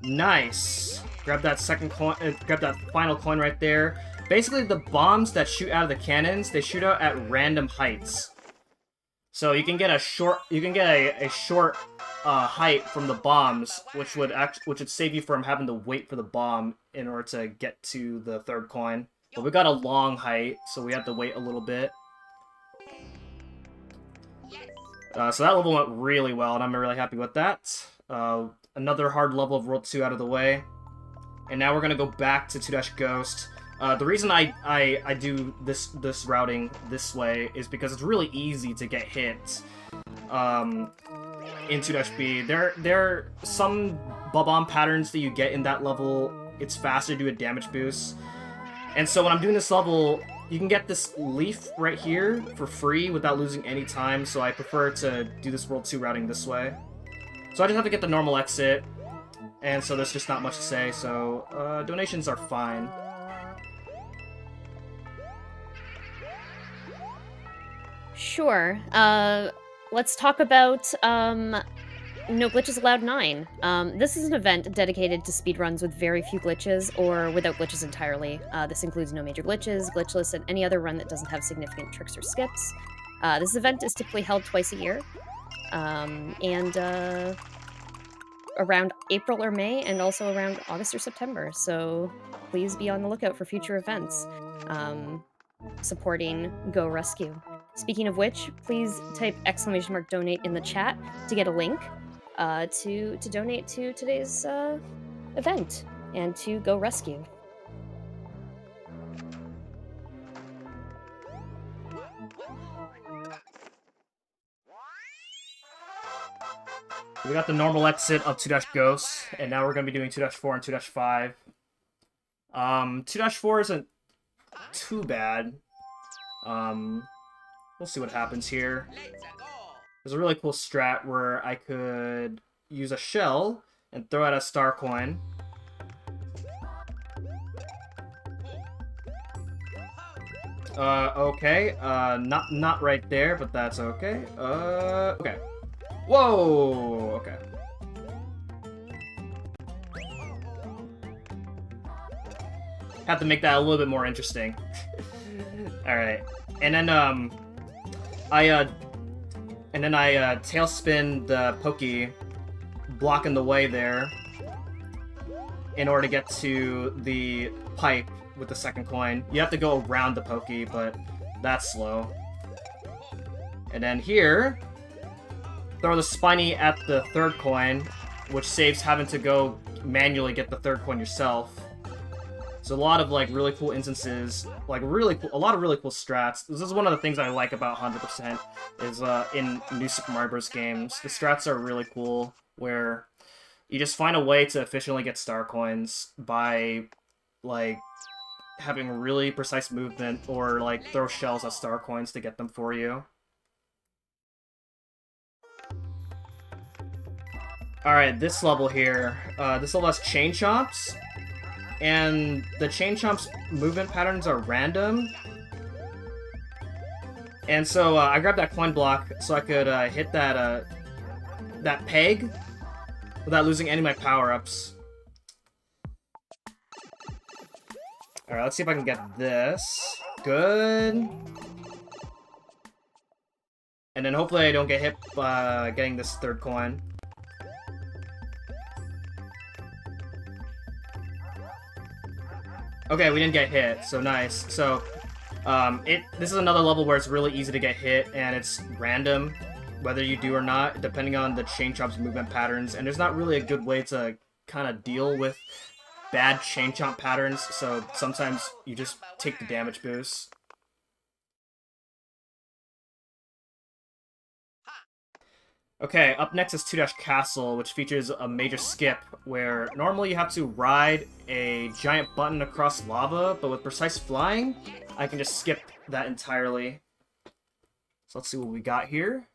Nice. Grab that second coin, grab that final coin right there. Basically, the bombs that shoot out of the cannons, they shoot out at random heights. So you can get a short, height from the bombs, which would save you from having to wait for the bomb in order to get to the third coin. But we got a long height, so we have to wait a little bit. So that level went really well, and I'm really happy with that. Another hard level of World 2 out of the way. And now we're gonna go back to 2-Ghost. The reason I do this routing this way is because it's really easy to get hit in 2-B. There are some bomb patterns that you get in that level. It's faster to do a damage boost. And so when I'm doing this level, you can get this leaf right here for free without losing any time, so I prefer to do this World 2 routing this way. So I just have to get the normal exit, and so there's just not much to say, so donations are fine. Sure. Let's talk about No Glitches Allowed 9. This is an event dedicated to speedruns with very few glitches, or without glitches entirely. This includes no major glitches, glitchless, and any other run that doesn't have significant tricks or skips. This event is typically held twice a year, and around April or May, and also around August or September, so please be on the lookout for future events supporting Go Rescue. Speaking of which, please type !donate in the chat to get a link to donate to today's event and to Go Rescue. We got the normal exit of 2-Ghosts, and now we're going to be doing 2-4 and 2-5. 2-4 isn't too bad. We'll see what happens here. There's a really cool strat where I could use a shell and throw out a star coin. Okay. Not right there, but that's okay. Okay. Whoa! Okay. Have to make that a little bit more interesting. Alright. And then, I tailspin the pokey, blocking the way there, in order to get to the pipe with the second coin. You have to go around the pokey, but that's slow. And then here, throw the spiny at the third coin, which saves having to go manually get the third coin yourself. So a lot of like really cool instances, like really cool, a lot of really cool strats. This is one of the things I like about 100% is in new Super Mario Bros. Games. The strats are really cool, where you just find a way to efficiently get star coins by like having really precise movement, or like throw shells at star coins to get them for you. Alright, this level here. This level has chain chomps. And the chain chomp's movement patterns are random. And so I grabbed that coin block so I could hit that that peg without losing any of my power-ups. Alright, let's see if I can get this. Good. And then hopefully I don't get hit by getting this third coin. Okay, we didn't get hit, so nice. So, this is another level where it's really easy to get hit, and it's random, whether you do or not, depending on the chain chomp's movement patterns, and there's not really a good way to kind of deal with bad chain chomp patterns, so sometimes you just take the damage boost. Okay, up next is 2-Castle, which features a major skip, where normally you have to ride a giant button across lava, but with precise flying, I can just skip that entirely. So let's see what we got here.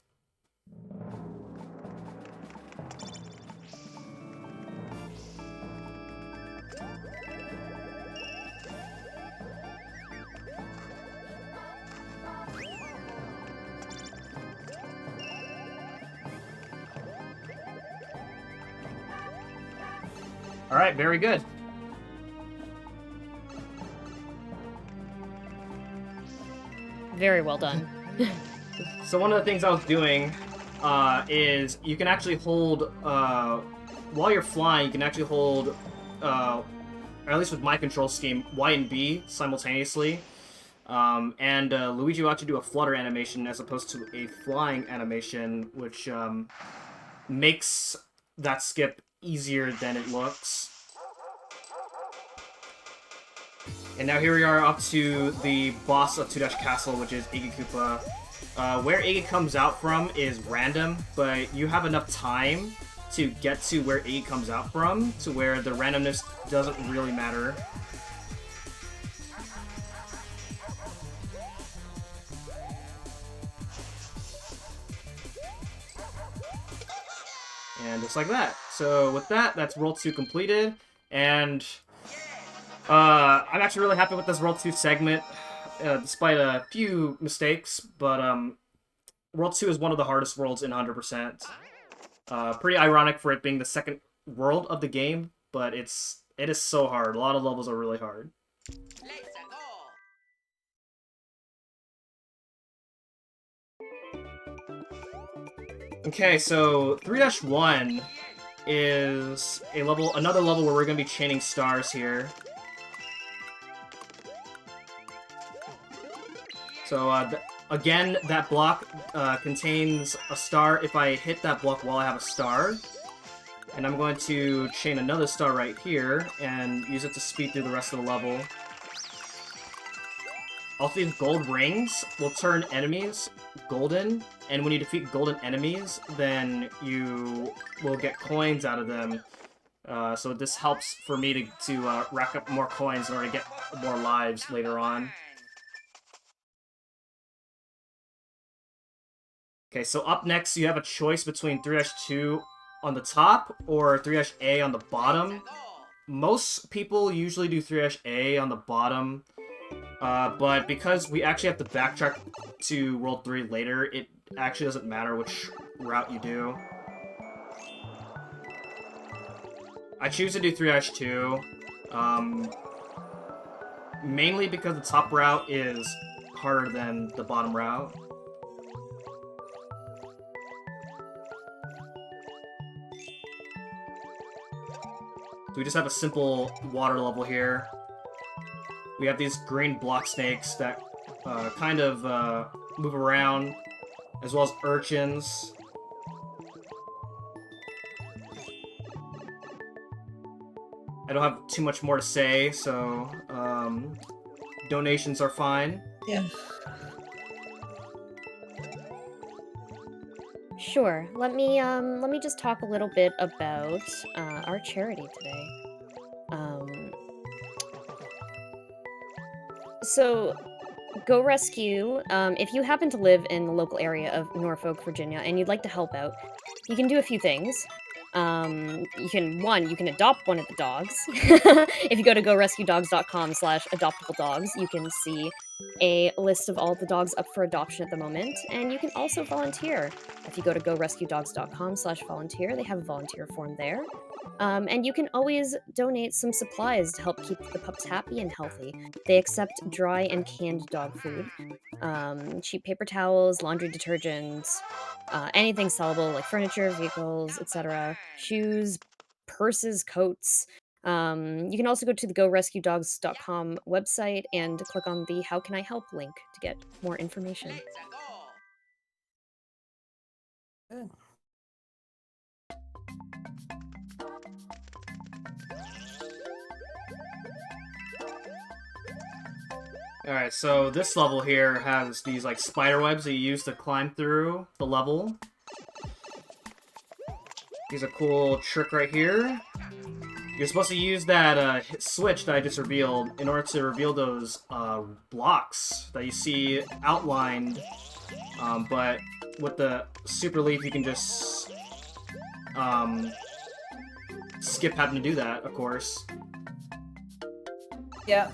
Alright, very good. Very well done. So one of the things I was doing is you can actually hold, while you're flying, you can actually hold, or at least with my control scheme, Y and B simultaneously. And Luigi will actually do a flutter animation as opposed to a flying animation, which makes that skip easier than it looks. And now here we are up to the boss of 2-Castle, which is Iggy Koopa. Where Iggy comes out from is random, but you have enough time to get to where Iggy comes out from, to where the randomness doesn't really matter. And just like that. So with that, that's World 2 completed. And I'm actually really happy with this World 2 segment, despite a few mistakes. But World 2 is one of the hardest worlds in 100%. Pretty ironic for it being the second world of the game, but it is so hard. A lot of levels are really hard. Let's go. Okay, so 3-1 is another level where we're gonna be chaining stars here. So again, that block contains a star if I hit that block while I have a star. And I'm going to chain another star right here and use it to speed through the rest of the level. Also, these gold rings will turn enemies golden, and when you defeat golden enemies, then you will get coins out of them. So this helps for me to rack up more coins in order to get more lives later on. Okay, so up next you have a choice between 3-2 on the top or 3-A on the bottom. Most people usually do 3-A on the bottom, but because we actually have to backtrack to World 3 later, it actually doesn't matter which route you do. I choose to do 3-2, mainly because the top route is harder than the bottom route. So we just have a simple water level here. We have these green block snakes that kind of move around, as well as urchins. I don't have too much more to say, so donations are fine. Yeah. Sure. Let me just talk a little bit about our charity today. So, Go Rescue, if you happen to live in the local area of Norfolk, Virginia, and you'd like to help out, you can do a few things. You can adopt one of the dogs. If you go to gorescuedogs.com/adoptabledogs, you can see a list of all the dogs up for adoption at the moment, and you can also volunteer. If you go to gorescuedogs.com/volunteer, they have a volunteer form there. And you can always donate some supplies to help keep the pups happy and healthy. They accept dry and canned dog food, cheap paper towels, laundry detergents, anything sellable like furniture, vehicles, etc., shoes, purses, coats. You can also go to the gorescuedogs.com website and click on the How Can I Help link to get more information. Let's go. Good. Alright, so this level here has these like spider webs that you use to climb through the level. Here's a cool trick right here. You're supposed to use that switch that I just revealed in order to reveal those blocks that you see outlined. But with the super leaf, you can just skip having to do that, of course. Yeah.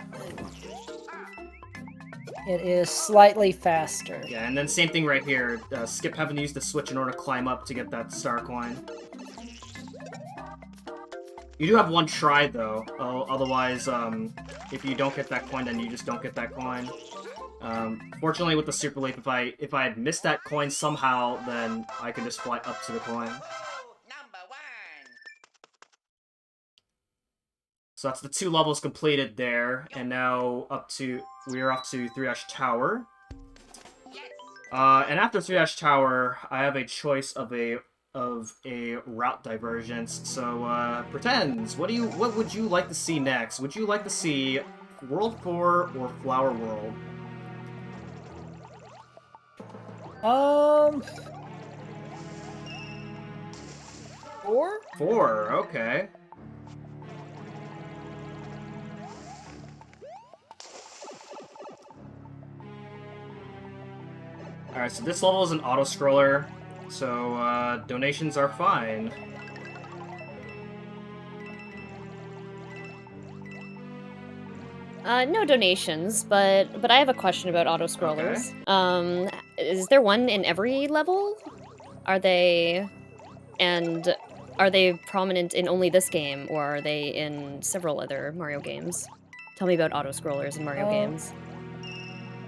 It is slightly faster. Yeah, and then same thing right here. Skip having to use the switch in order to climb up to get that star coin. You do have one try, though. Otherwise, if you don't get that coin, then you just don't get that coin. Fortunately, with the Super Leaf, if I had missed that coin somehow, then I could just fly up to the coin. Number 1. So that's the 2 levels completed there, and now we are up to 3-Ash Tower. Yes. And after 3-Ash Tower, I have a choice of a route divergence. So, Pretends, what would you like to see next? Would you like to see World 4 or Flower World? 4? 4, okay. Alright, so this level is an auto-scroller. So, donations are fine. No donations, but I have a question about auto-scrollers. Is there one in every level? Are they prominent in only this game, or are they in several other Mario games? Tell me about auto-scrollers in Mario games.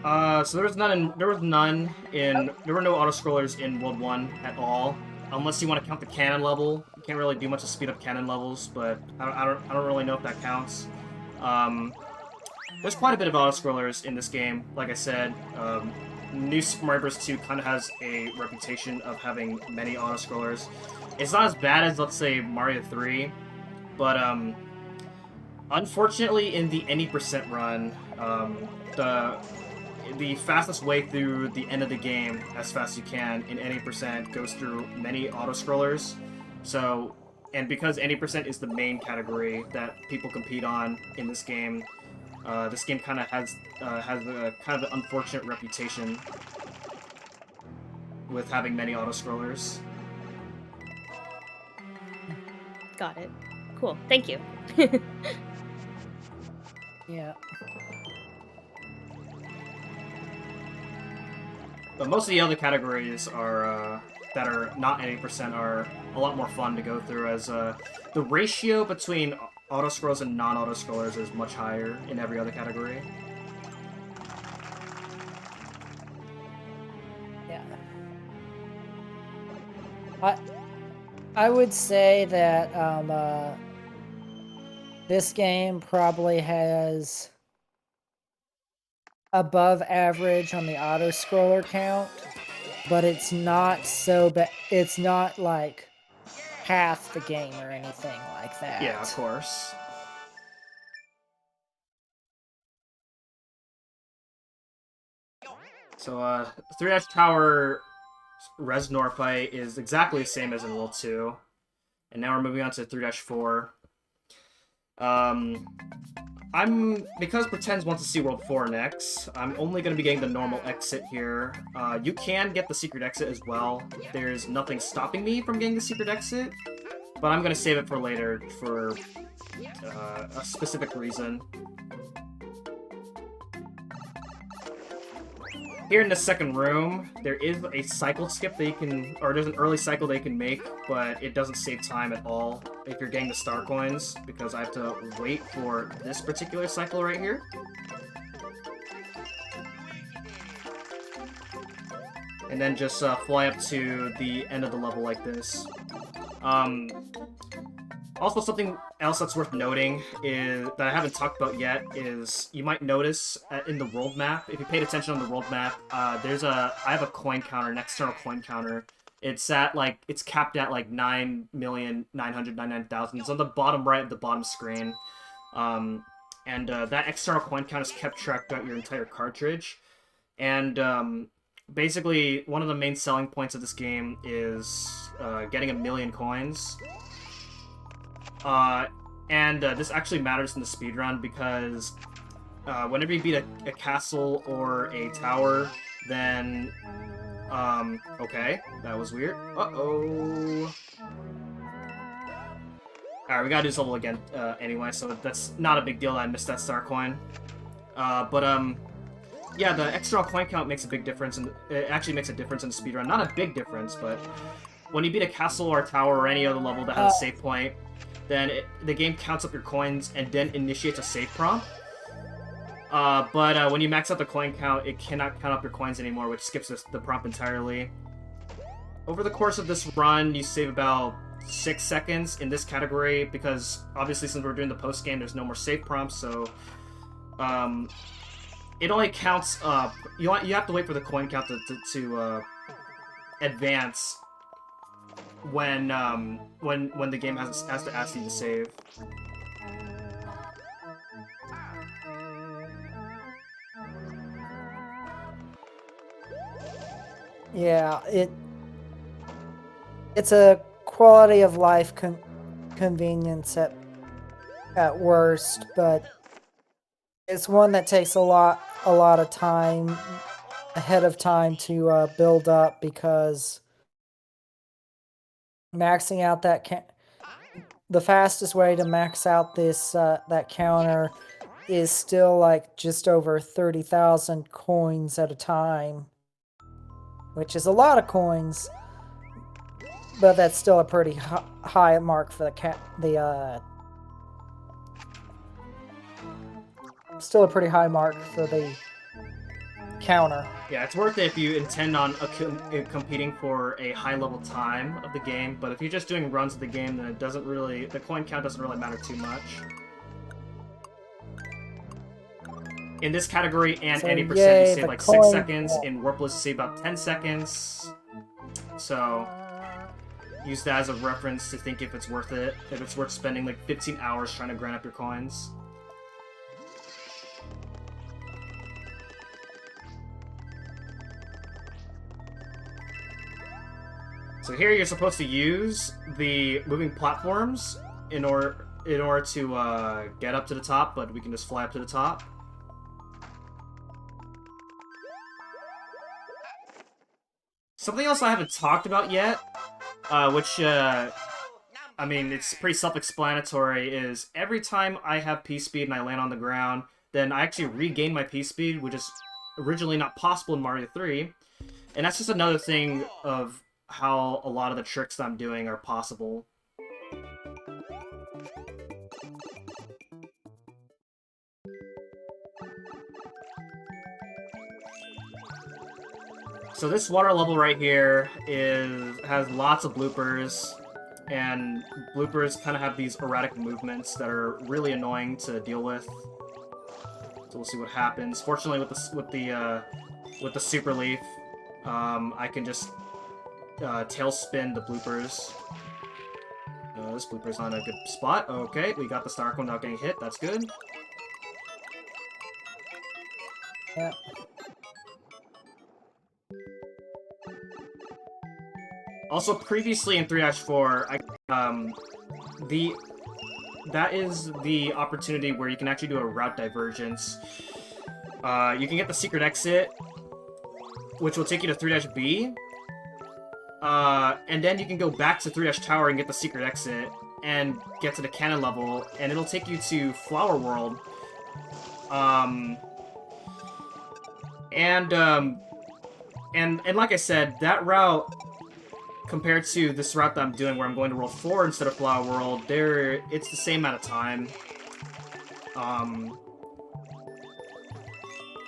So there was no auto-scrollers in World 1 at all. Unless you want to count the cannon level. You can't really do much to speed up cannon levels, but I don't really know if that counts. There's quite a bit of auto-scrollers in this game, like I said. New Super Mario Bros. 2 kind of has a reputation of having many auto-scrollers. It's not as bad as, let's say, Mario 3, but unfortunately in the any percent run, the fastest way through the end of the game, as fast as you can, in any percent, goes through many auto-scrollers. So, and because any percent is the main category that people compete on in this game kind of has a kind of an unfortunate reputation with having many auto-scrollers. Got it. Cool. Thank you. Yeah. But most of the other categories are that are not 80% are a lot more fun to go through, as the ratio between auto-scrollers and non-auto-scrollers is much higher in every other category. Yeah. I would say that this game probably has above average on the auto scroller count, but it's not so bad. It's not like half the game or anything like that. Yeah, of course. So, 3-Dash Tower Reznor fight is exactly the same as in World 2. And now we're moving on to 3-4. Because Pretends wants to see World 4 next, I'm only going to be getting the normal exit here. You can get the secret exit as well. There's nothing stopping me from getting the secret exit, but I'm going to save it for later for a specific reason. Here in the second room, there is a cycle skip that you can, or there's an early cycle that you can make, but it doesn't save time at all if you're getting the star coins, because I have to wait for this particular cycle right here. And then just fly up to the end of the level like this. Also, something else that's worth noting is that I haven't talked about yet is you might notice in the world map, if you paid attention on the world map, I have a coin counter, an external coin counter. It's capped at like 9,999,000. It's on the bottom right of the bottom screen. That external coin count is kept track throughout your entire cartridge. And basically, one of the main selling points of this game is getting 1,000,000 coins. This actually matters in the speedrun because whenever you beat a castle or a tower, then... okay, that was weird. Uh-oh. Alright, we gotta do this level again anyway, so that's not a big deal that I missed that star coin. Yeah, the external coin count makes a big difference, and it actually makes a difference in the speedrun. Not a big difference, but when you beat a castle or a tower or any other level that has a save point, then the game counts up your coins and then initiates a save prompt. But when you max out the coin count, it cannot count up your coins anymore, which skips the prompt entirely. Over the course of this run, you save about 6 seconds in this category, because obviously since we're doing the post-game, there's no more save prompts, so... it only counts up... You have to wait for the coin count to advance when the game has to ask you to save. Yeah, it's a quality of life convenience at worst, but it's one that takes a lot of time ahead of time to build up, because maxing out the fastest way to max out this that counter is still like just over 30,000 coins at a time, which is a lot of coins, but that's still a pretty high mark for still a pretty high mark for the counter. Yeah, it's worth it if you intend on competing for a high level time of the game, but if you're just doing runs of the game, then the coin count doesn't really matter too much. In this category and So, any percent, yay, you save the like coin 6 seconds. In Warpless, you save about 10 seconds. So, use that as a reference to think if it's worth it. If it's worth spending like 15 hours trying to grind up your coins. So here you're supposed to use the moving platforms in order to get up to the top, but we can just fly up to the top. Something else I haven't talked about yet, which, I mean, it's pretty self-explanatory, is every time I have P-Speed and I land on the ground, then I actually regain my P-Speed, which is originally not possible in Mario 3. And that's just another thing of how a lot of the tricks that I'm doing are possible. So this water level right here has lots of bloopers, and bloopers kind of have these erratic movements that are really annoying to deal with. So we'll see what happens. Fortunately, with the super leaf, I can just tail spin the bloopers. This blooper's not a good spot. Okay, we got the star cone without getting hit. That's good. Yeah. Also, previously in 3-4, that is the opportunity where you can actually do a route divergence. You can get the secret exit, which will take you to 3-B. And then you can go back to 3-Tower and get the secret exit and get to the cannon level, and it'll take you to Flower World. And like I said, that route, compared to this route that I'm doing where I'm going to World 4 instead of Flower World, it's the same amount of time.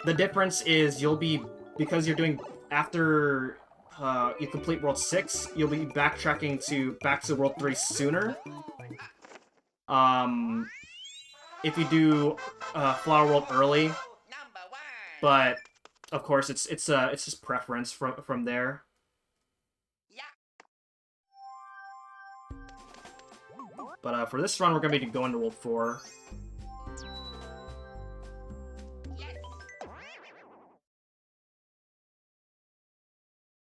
The difference is because you're doing after you complete World 6, you'll be backtracking back to World 3 sooner. If you do Flower World early, but of course it's just preference from there. But for this run, we're gonna be going to World 4.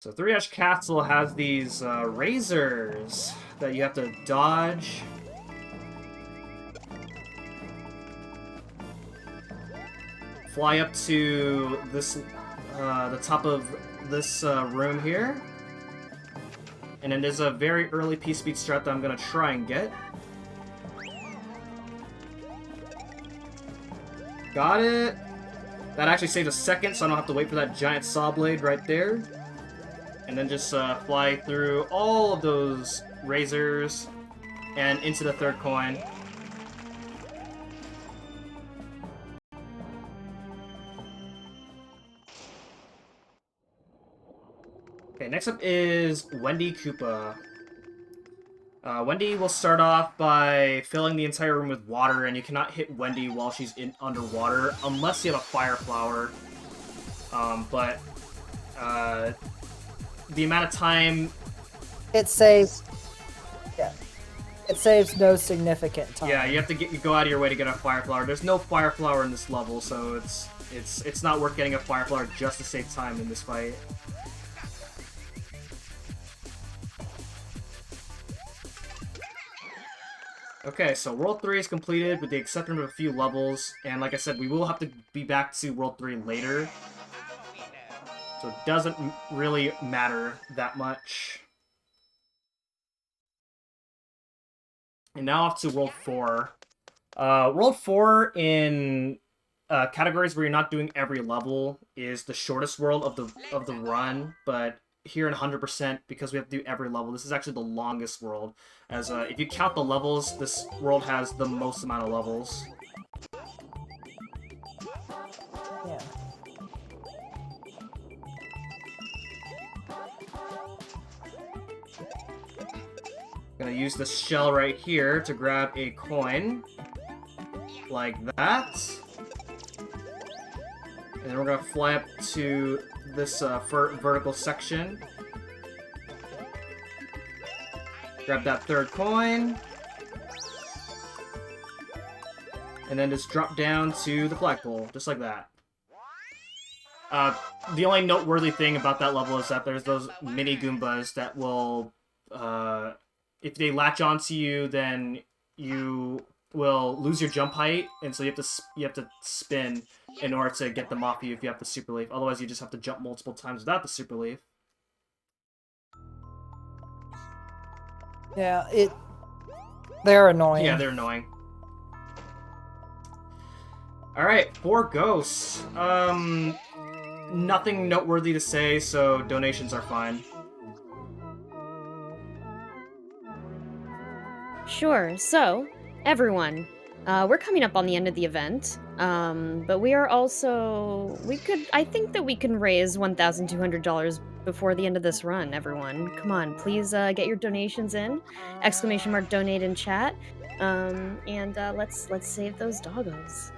So 3-Dash Castle has these razors that you have to dodge. Fly up to this, the top of this room here. And then there's a very early P-Speed strat that I'm gonna try and get. Got it! That actually saves a second, so I don't have to wait for that giant saw blade right there. And then just fly through all of those razors and into the third coin. Okay, next up is Wendy Koopa. Wendy will start off by filling the entire room with water, and you cannot hit Wendy while she's underwater unless you have a fire flower. The amount of time It saves. Yeah. It saves no significant time. Yeah, you have to go out of your way to get a fire flower. There's no fire flower in this level, so it's not worth getting a fire flower just to save time in this fight. Okay, so World 3 is completed with the exception of a few levels, and like I said, we will have to be back to World 3 later. So it doesn't really matter that much. And now off to World 4. World 4 in categories where you're not doing every level is the shortest world of the run, but here in 100%, because we have to do every level, this is actually the longest world. As if you count the levels, this world has the most amount of levels. Yeah. Gonna use the shell right here to grab a coin. Like that. And then we're gonna fly up to this vertical section. Grab that third coin. And then just drop down to the flagpole, just like that. The only noteworthy thing about that level is that there's those mini Goombas that will, if they latch onto you, then you will lose your jump height, and so you have to spin in order to get them off you if you have the super leaf. Otherwise, you just have to jump multiple times without the super leaf. Yeah, they're annoying. Yeah, they're annoying. Alright, 4 ghosts. Nothing noteworthy to say, so donations are fine. Sure, so, everyone, we're coming up on the end of the event, but we are also, I think that we can raise $1,200 before the end of this run, everyone. Come on, please get your donations in, !donate in chat, and let's save those doggos.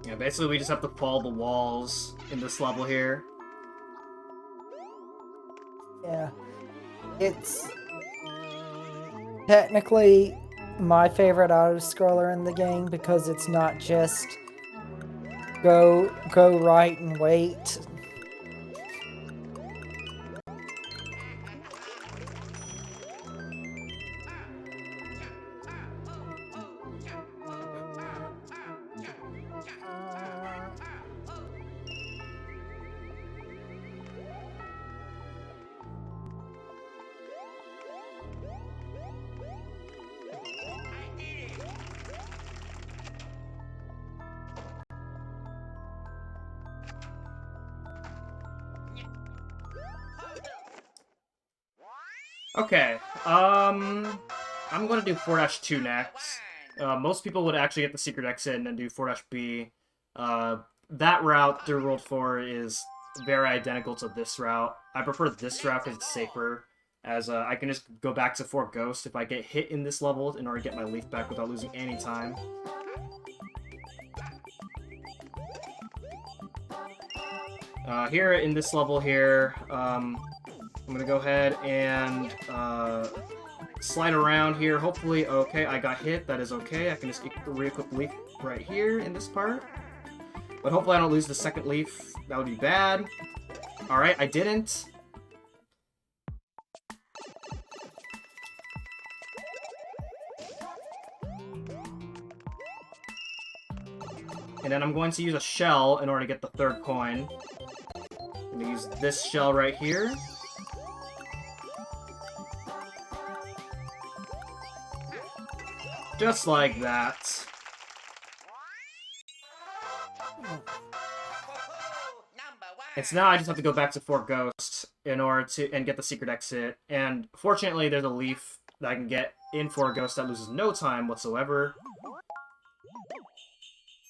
Yeah, basically we just have to follow the walls in this level here. Yeah. It's technically my favorite auto-scroller in the game because it's not just go right and wait. Okay, I'm gonna do 4-2 next. Most people would actually get the secret exit and then do 4-B. That route through World 4 is very identical to this route. I prefer this route because it's safer, as I can just go back to 4 Ghost if I get hit in this level in order to get my leaf back without losing any time. Here in this level here, I'm gonna go ahead and slide around here. Hopefully, okay, I got hit. That is okay. I can just re-equip leaf right here in this part. But hopefully I don't lose the second leaf. That would be bad. Alright, I didn't. And then I'm going to use a shell in order to get the third coin. I'm gonna use this shell right here. Just like that. And so now I just have to go back to 4 Ghosts in order to get the secret exit. And fortunately, there's a leaf that I can get in 4 Ghosts that loses no time whatsoever.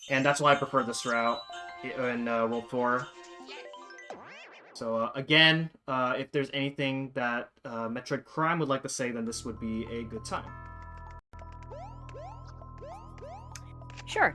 And that's why I prefer this route in World 4. So again, if there's anything that Metroid Prime would like to say, then this would be a good time. Sure.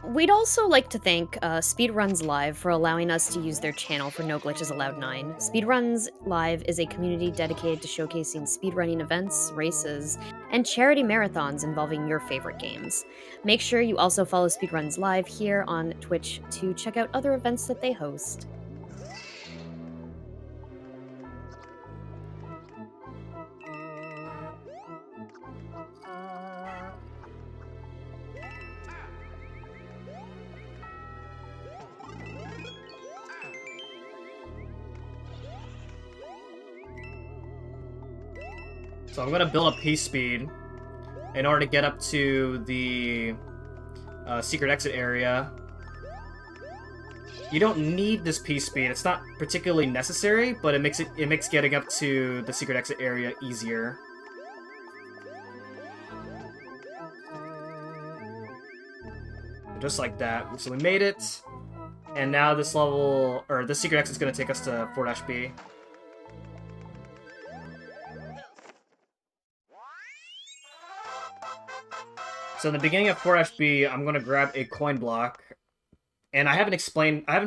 We'd also like to thank Speedruns Live for allowing us to use their channel for No Glitches Allowed 9. Speedruns Live is a community dedicated to showcasing speedrunning events, races, and charity marathons involving your favorite games. Make sure you also follow Speedruns Live here on Twitch to check out other events that they host. So I'm gonna build up P speed in order to get up to the secret exit area. You don't need this P speed. It's not particularly necessary, but it makes getting up to the secret exit area easier. Just like that. So we made it, and now this level, or this secret exit is going to take us to 4-B. So in the beginning of 4-B, I'm going to grab a coin block, and I haven't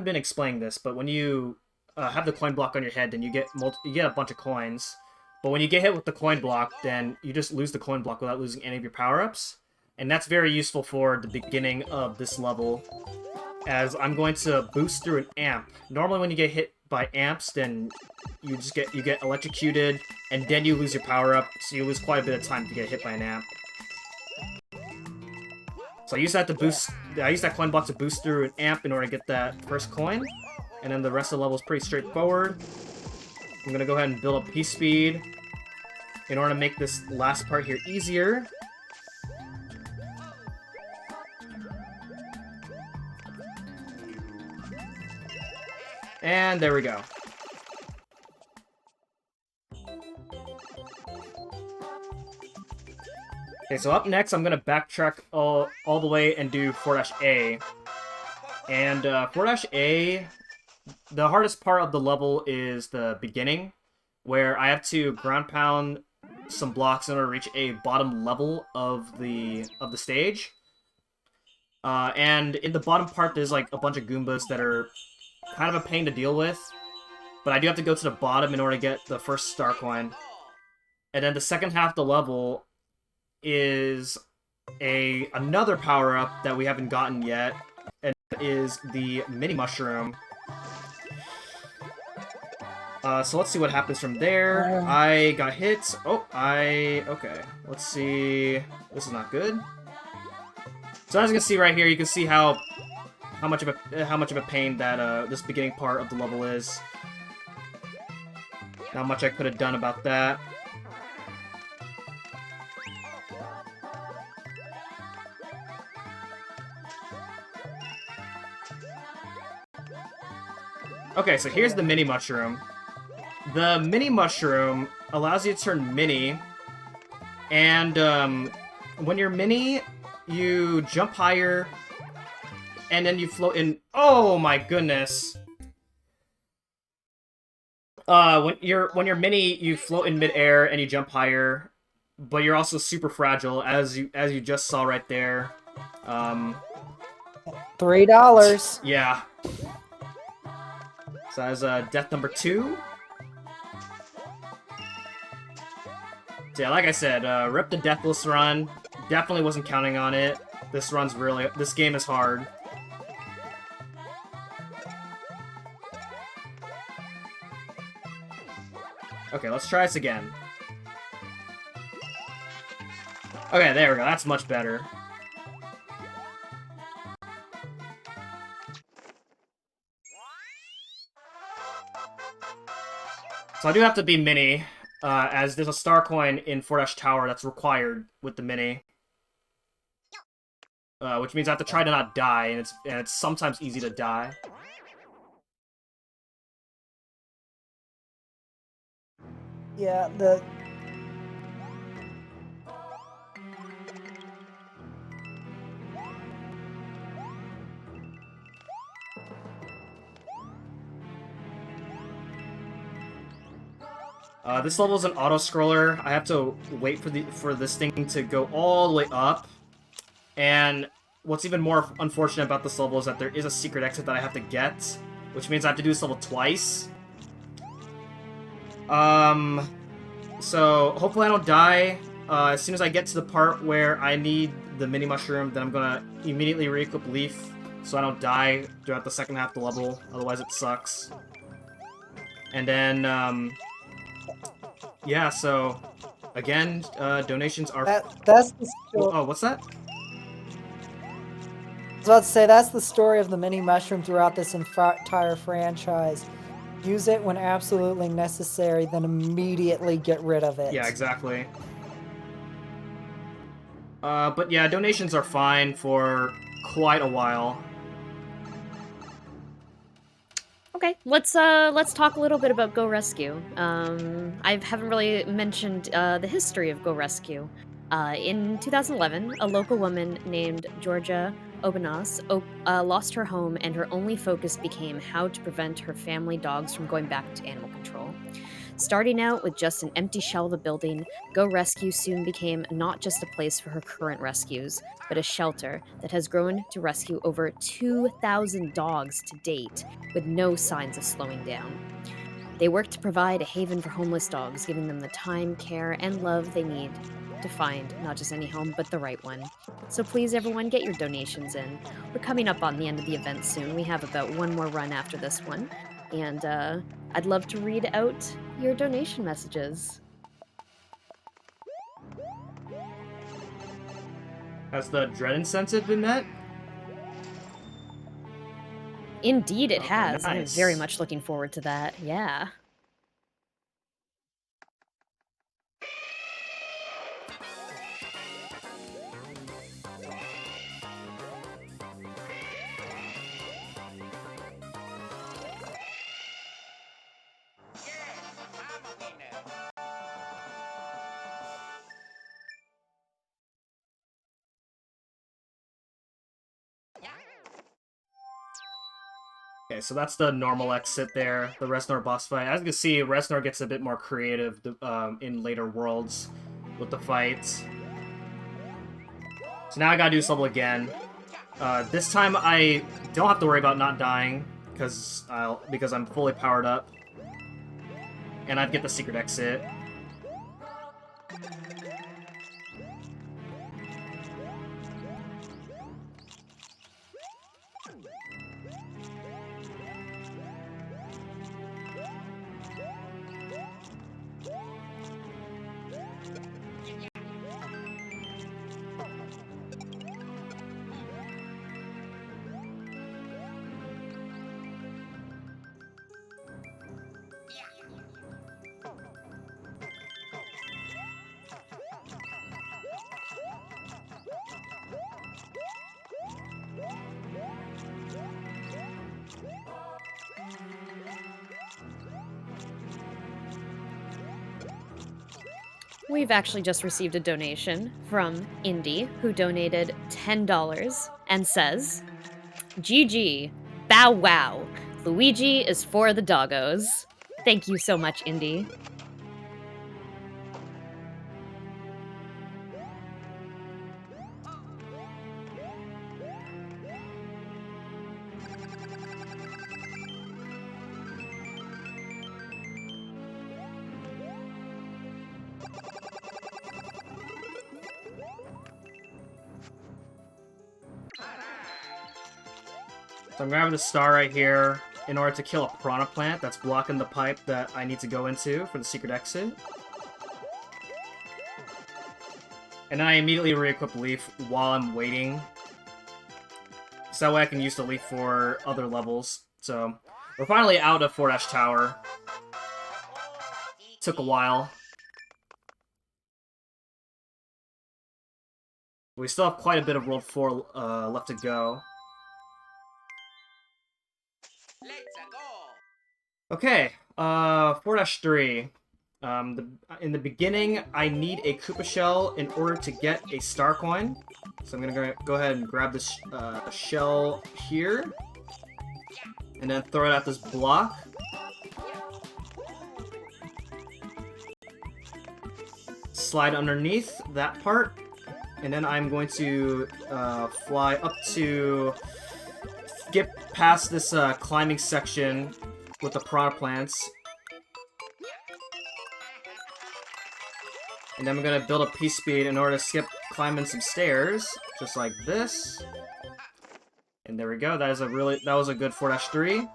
been explaining this, but when you have the coin block on your head, then you get a bunch of coins. But when you get hit with the coin block, then you just lose the coin block without losing any of your power-ups. And that's very useful for the beginning of this level, as I'm going to boost through an amp. Normally when you get hit by amps, then you get electrocuted, and then you lose your power-up, so you lose quite a bit of time to get hit by an amp. So I use that coin block to boost through an amp in order to get that first coin, and then the rest of the level is pretty straightforward. I'm gonna go ahead and build up P speed in order to make this last part here easier. And there we go. Okay, so up next, I'm gonna backtrack all the way and do 4-A. And 4-A, the hardest part of the level is the beginning, where I have to ground pound some blocks in order to reach a bottom level of the stage. And in the bottom part, there's like a bunch of Goombas that are kind of a pain to deal with, but I do have to go to the bottom in order to get the first star coin. And then the second half of the level is another power-up that we haven't gotten yet, and that is the mini mushroom. So let's see what happens from there. I got hit. Okay. Let's see. This is not good. So as you can see right here, you can see how much of a pain that this beginning part of the level is. Not much I could have done about that. Okay, so here's the mini mushroom. The mini mushroom allows you to turn mini, and when you're mini, you jump higher, and then you float in. Oh my goodness! When you're mini, you float in midair and you jump higher, but you're also super fragile, as you just saw right there. $3. Yeah. So that was death number 2. So yeah, like I said, rip the Deathless run. Definitely wasn't counting on it. This game is hard. Okay, let's try this again. Okay, there we go. That's much better. So I do have to be mini, as there's a star coin in 4-Dash Tower that's required with the mini. Which means I have to try to not die, and it's sometimes easy to die. Yeah, this level is an auto-scroller. I have to wait for this thing to go all the way up. And what's even more unfortunate about this level is that there is a secret exit that I have to get, which means I have to do this level twice. So hopefully I don't die. As soon as I get to the part where I need the mini mushroom, then I'm gonna immediately re-equip Leaf so I don't die throughout the second half of the level. Otherwise it sucks. And then, yeah, so again, donations are... that's the story. Oh, what's that? I was about to say, that's the story of the mini mushroom throughout this entire franchise. Use it when absolutely necessary, then immediately get rid of it. Yeah, exactly. But yeah, donations are fine for quite a while. Okay, let's talk a little bit about Go Rescue. I haven't really mentioned the history of Go Rescue. In 2011, a local woman named Georgia Obenaus lost her home, and her only focus became how to prevent her family dogs from going back to animal control. Starting out with just an empty shell of a building, Go Rescue soon became not just a place for her current rescues, but a shelter that has grown to rescue over 2,000 dogs to date, with no signs of slowing down. They work to provide a haven for homeless dogs, giving them the time, care, and love they need to find not just any home, but the right one. So please, everyone, get your donations in. We're coming up on the end of the event soon. We have about one more run after this one. And I'd love to read out your donation messages. Has the dread incentive been met? Indeed, it Okay, has. I'm very nice. much looking forward to that. Yeah. Yes, I'm a winner. Yeah. Okay, so that's the normal exit there, the Reznor boss fight. As you can see, Reznor gets a bit more creative in later worlds with the fights. So now I gotta do this level again. This time I don't have to worry about not dying, because I'm fully powered up. And I get the secret exit. We've actually just received a donation from Indy, who donated $10 and says, GG, bow wow, Luigi is for the doggos. Thank you so much, Indy. So I'm grabbing the star right here in order to kill a piranha plant that's blocking the pipe that I need to go into for the secret exit. And then I immediately re-equip Leaf while I'm waiting. So that way I can use the Leaf for other levels. So, we're finally out of 4 Tower. Took a while. We still have quite a bit of World 4 left to go. Let's go. Okay, 4-3. In the beginning, I need a Koopa Shell in order to get a Star Coin. So I'm gonna go ahead and grab this shell here. And then throw it at this block. Slide underneath that part. And then I'm going to fly up to... skip past this climbing section with the piranha plants. And then I'm gonna build up P speed in order to skip climbing some stairs, just like this. And there we go. That was a good 4-3.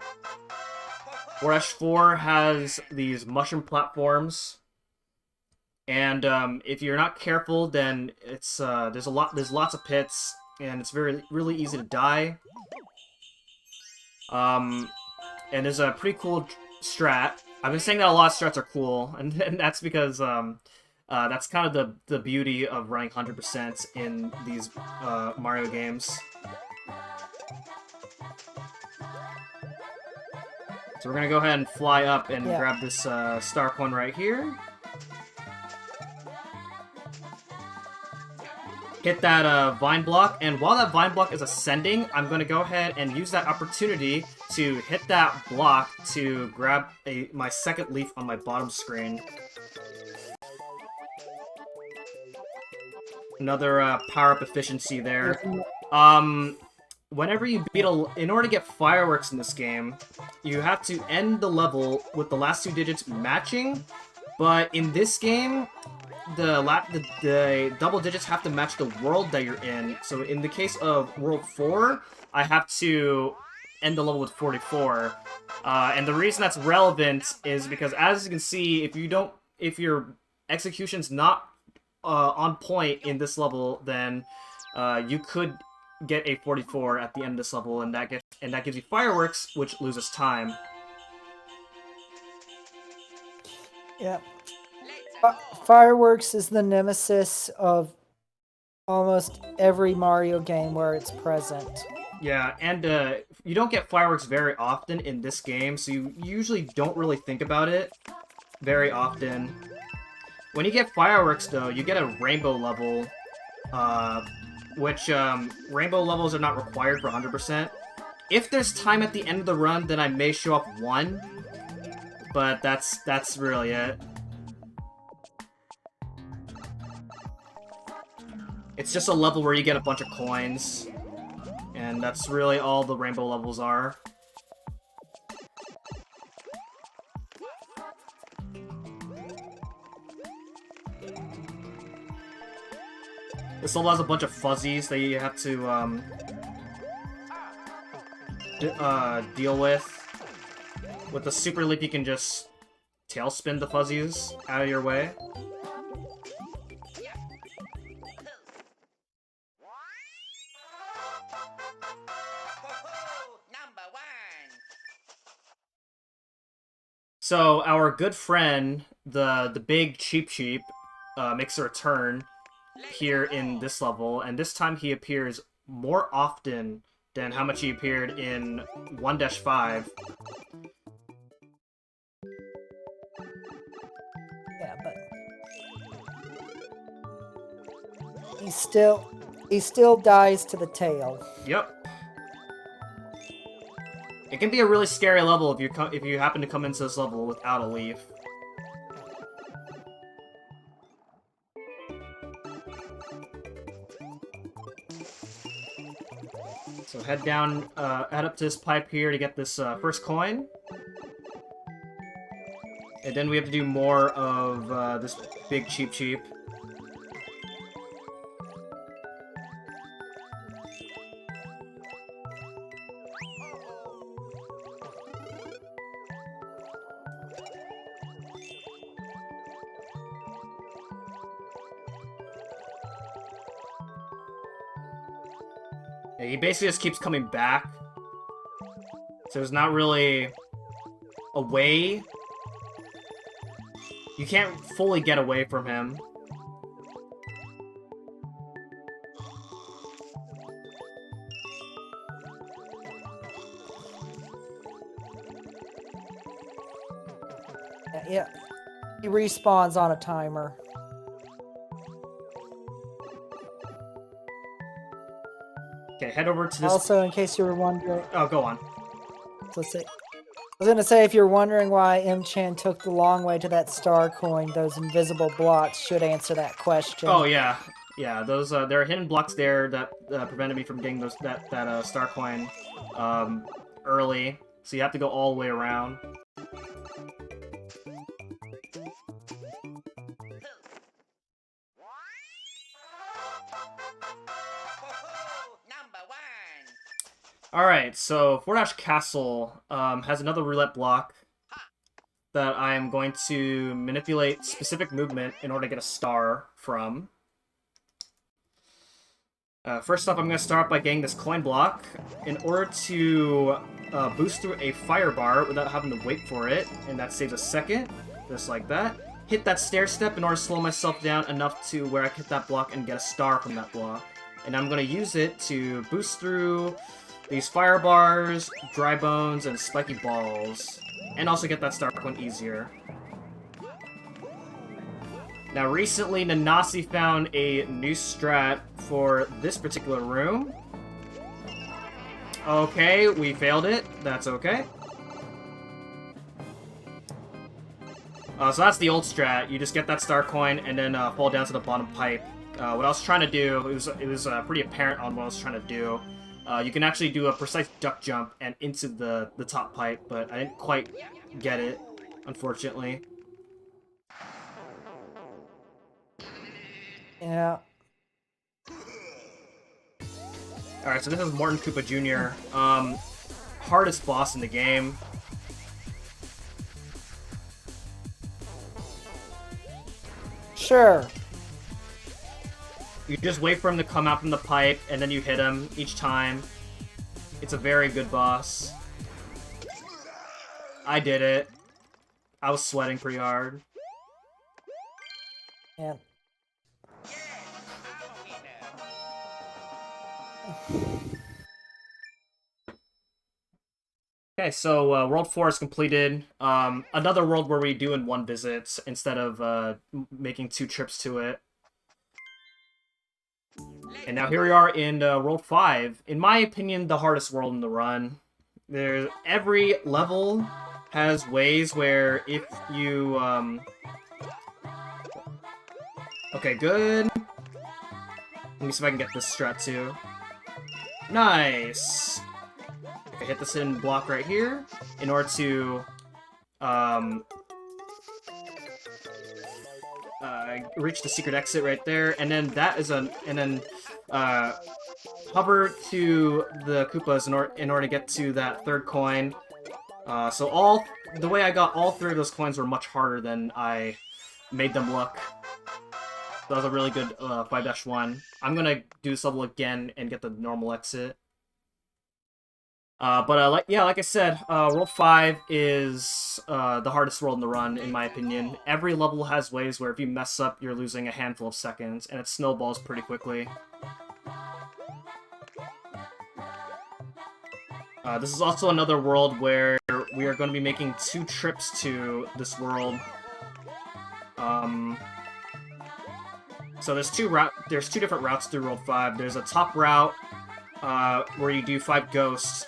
4-4 has these mushroom platforms, and if you're not careful, then it's there's lots of pits, and it's really easy to die. And there's a pretty cool strat. I've been saying that a lot of strats are cool, and that's because that's kind of the beauty of running 100% in these Mario games. So we're gonna go ahead and fly up and grab this star coin right here. Hit that vine block, and while that vine block is ascending, I'm going to go ahead and use that opportunity to hit that block to grab my second leaf on my bottom screen. Another power-up efficiency there. Whenever you beat in order to get fireworks in this game, you have to end the level with the last 2 digits matching, but in this game, the double digits have to match the world that you're in. So in the case of World 4, I have to end the level with 44. And the reason that's relevant is because, as you can see, if your execution's not on point in this level, then you could get a 44 at the end of this level, and that gives you fireworks, which loses time. Yeah. Fireworks is the nemesis of almost every Mario game where it's present. Yeah, and you don't get fireworks very often in this game, so you usually don't really think about it very often. When you get fireworks, though, you get a rainbow level, which rainbow levels are not required for 100%. If there's time at the end of the run, then I may show up 1, but that's really it. It's just a level where you get a bunch of coins, and that's really all the rainbow levels are. This level has a bunch of fuzzies that you have to deal with. With the super leap, you can just tailspin the fuzzies out of your way. So our good friend, the big Cheep Cheep, makes a return here in this level, and this time he appears more often than how much he appeared in 1-5. Yeah, but he still dies to the tail. Yep. It can be a really scary level if you happen to come into this level without a leaf. So head up to this pipe here to get this first coin. And then we have to do more of this big Cheep Cheep. Yeah, he basically just keeps coming back. So there's not really a way. You can't fully get away from him. Yeah, he respawns on a timer. Okay, head over to this. Also, in case you were wondering, Oh, go on. let's see. I was gonna say, if you're wondering why M-Chan took the long way to that star coin, those invisible blocks should answer that question. Oh yeah, yeah. Those there are hidden blocks there that prevented me from getting that star coin early. So you have to go all the way around. Alright, so Fordash Castle has another roulette block that I am going to manipulate specific movement in order to get a star from. First off, I'm going to start by getting this coin block in order to boost through a fire bar without having to wait for it, and that saves a second, just like that. Hit that stair step in order to slow myself down enough to where I can hit that block and get a star from that block. And I'm going to use it to boost through these fire bars, dry bones, and spiky balls, and also get that star coin easier. Now, recently, Nanasi found a new strat for this particular room. Okay, we failed it. That's okay. So that's the old strat. You just get that star coin and then fall down to the bottom pipe. What I was trying to do, it was pretty apparent on what I was trying to do. You can actually do a precise duck jump and into the top pipe, but I didn't quite get it, unfortunately. Yeah. Alright, so this is Morton Koopa Jr. Hardest boss in the game. Sure. You just wait for him to come out from the pipe, and then you hit him each time. It's a very good boss. I did it. I was sweating pretty hard. Yeah. Okay, so World 4 is completed. Another world where we do in one visit instead of making 2 trips to it. And now here we are in World 5. In my opinion, the hardest world in the run. Every level has ways where if you... Okay, good. Let me see if I can get this strat too. Nice! Okay, hit this hidden block right here in order to reach the secret exit right there, and then that is hover to the Koopas in order to get to that third coin. So the way I got all 3 of those coins were much harder than I made them look. So that was a really good 5-1. I'm gonna do this level again and get the normal exit. Like I said, World 5 is the hardest world in the run, in my opinion. Every level has ways where if you mess up, you're losing a handful of seconds, and it snowballs pretty quickly. This is also another world where we are going to be making 2 trips to this world. So there's 2 different routes through World 5. There's a top route where you do 5 ghosts.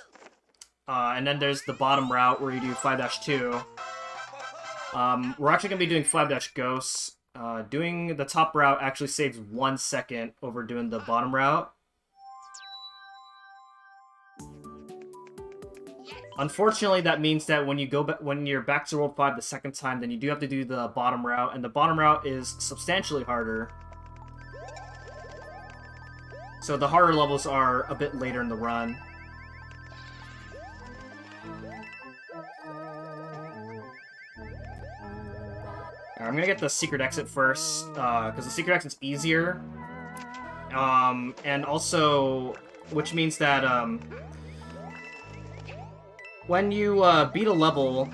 And then there's the bottom route where you do 5-2. We're actually going to be doing 5-ghosts. Doing the top route actually saves 1 second over doing the bottom route. Unfortunately, that means that when you're back to World 5 the second time, then you do have to do the bottom route, and the bottom route is substantially harder. So the harder levels are a bit later in the run. I'm gonna get the secret exit first, because the secret exit's easier. And also, which means that, when you beat a level,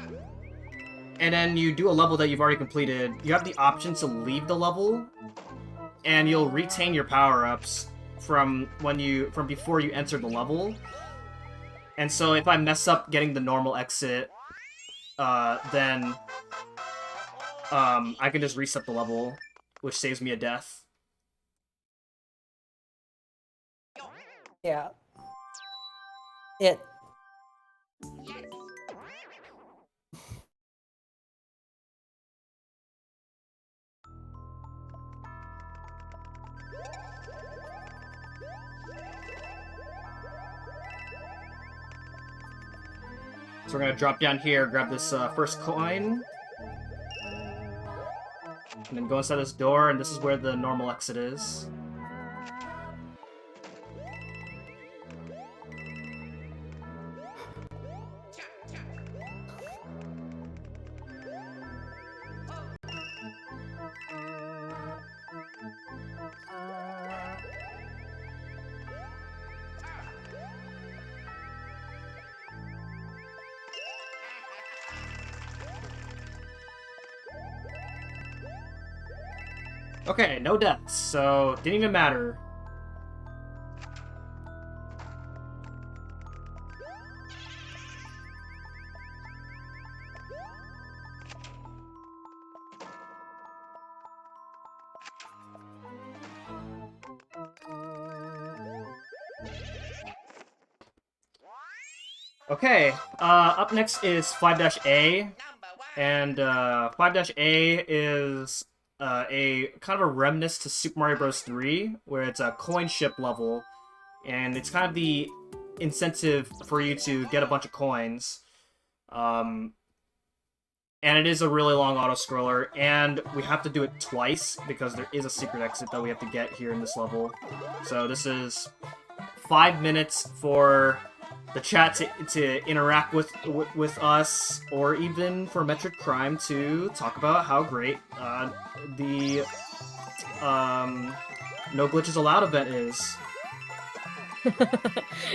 and then you do a level that you've already completed, you have the option to leave the level, and you'll retain your power-ups from before you enter the level. And so if I mess up getting the normal exit, then I can just reset the level, which saves me a death. Yeah. So we're gonna drop down here, grab this first coin, and then go inside this door, and this is where the normal exit is. Okay, no deaths, so didn't even matter. Okay, up next is 5-A, Number 1. and 5-A is a kind of a remnant to Super Mario Bros. 3, where it's a coin ship level, and it's kind of the incentive for you to get a bunch of coins. And it is a really long auto-scroller, and we have to do it twice, because there is a secret exit that we have to get here in this level. So this is 5 minutes for the chat to interact with us, or even for Metric Crime to talk about how great the No Glitches Allowed event is.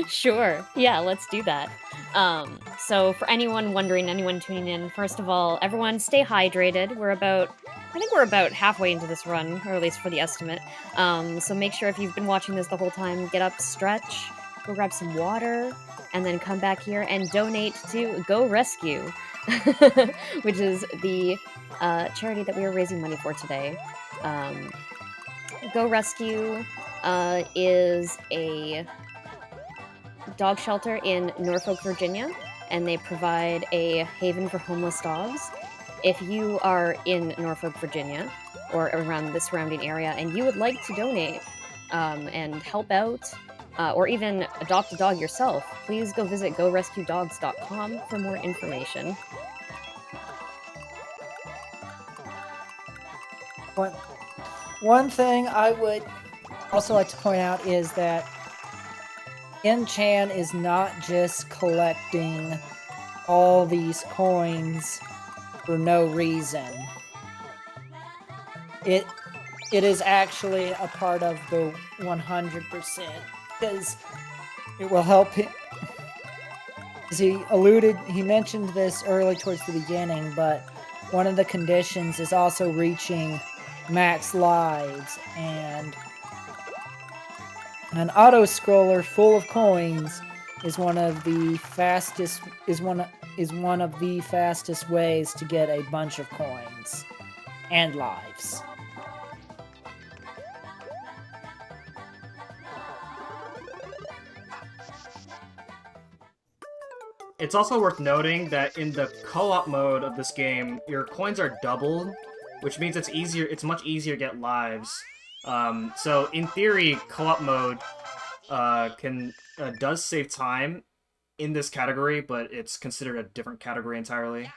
Sure. Yeah, let's do that. So for anyone wondering, anyone tuning in, first of all, everyone stay hydrated. I think we're about halfway into this run, or at least for the estimate. So make sure if you've been watching this the whole time, get up, stretch, go grab some water, and then come back here and donate to Go Rescue, which is the charity that we are raising money for today. Go Rescue is a dog shelter in Norfolk, Virginia, and they provide a haven for homeless dogs. If you are in Norfolk, Virginia, or around the surrounding area, and you would like to donate and help out, or even adopt a dog yourself, please go visit gorescuedogs.com for more information. One thing I would also like to point out is that M-Chan is not just collecting all these coins for no reason. It is actually a part of the 100%, because it will help him. As he mentioned this early towards the beginning, but one of the conditions is also reaching max lives, and an auto scroller full of coins is one of the fastest ways to get a bunch of coins and lives. It's also worth noting that in the co-op mode of this game, your coins are doubled, which means it's much easier to get lives. So in theory, co-op mode does save time in this category, but it's considered a different category entirely.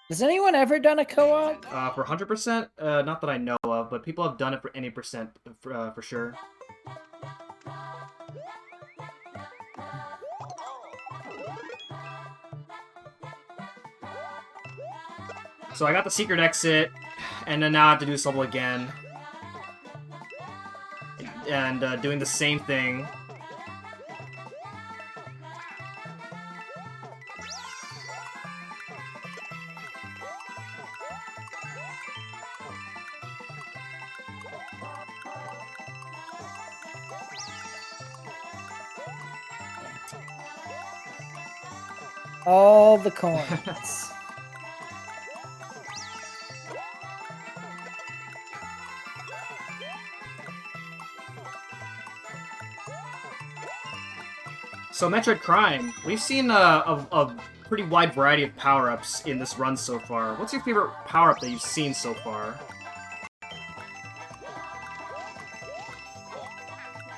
Has anyone ever done a co-op? For 100%, not that I know of, but people have done it for any percent for sure. So I got the secret exit, and then now I have to do this level again. And doing the same thing. All the coins. So Metroid Crime, we've seen a pretty wide variety of power-ups in this run so far. What's your favorite power-up that you've seen so far?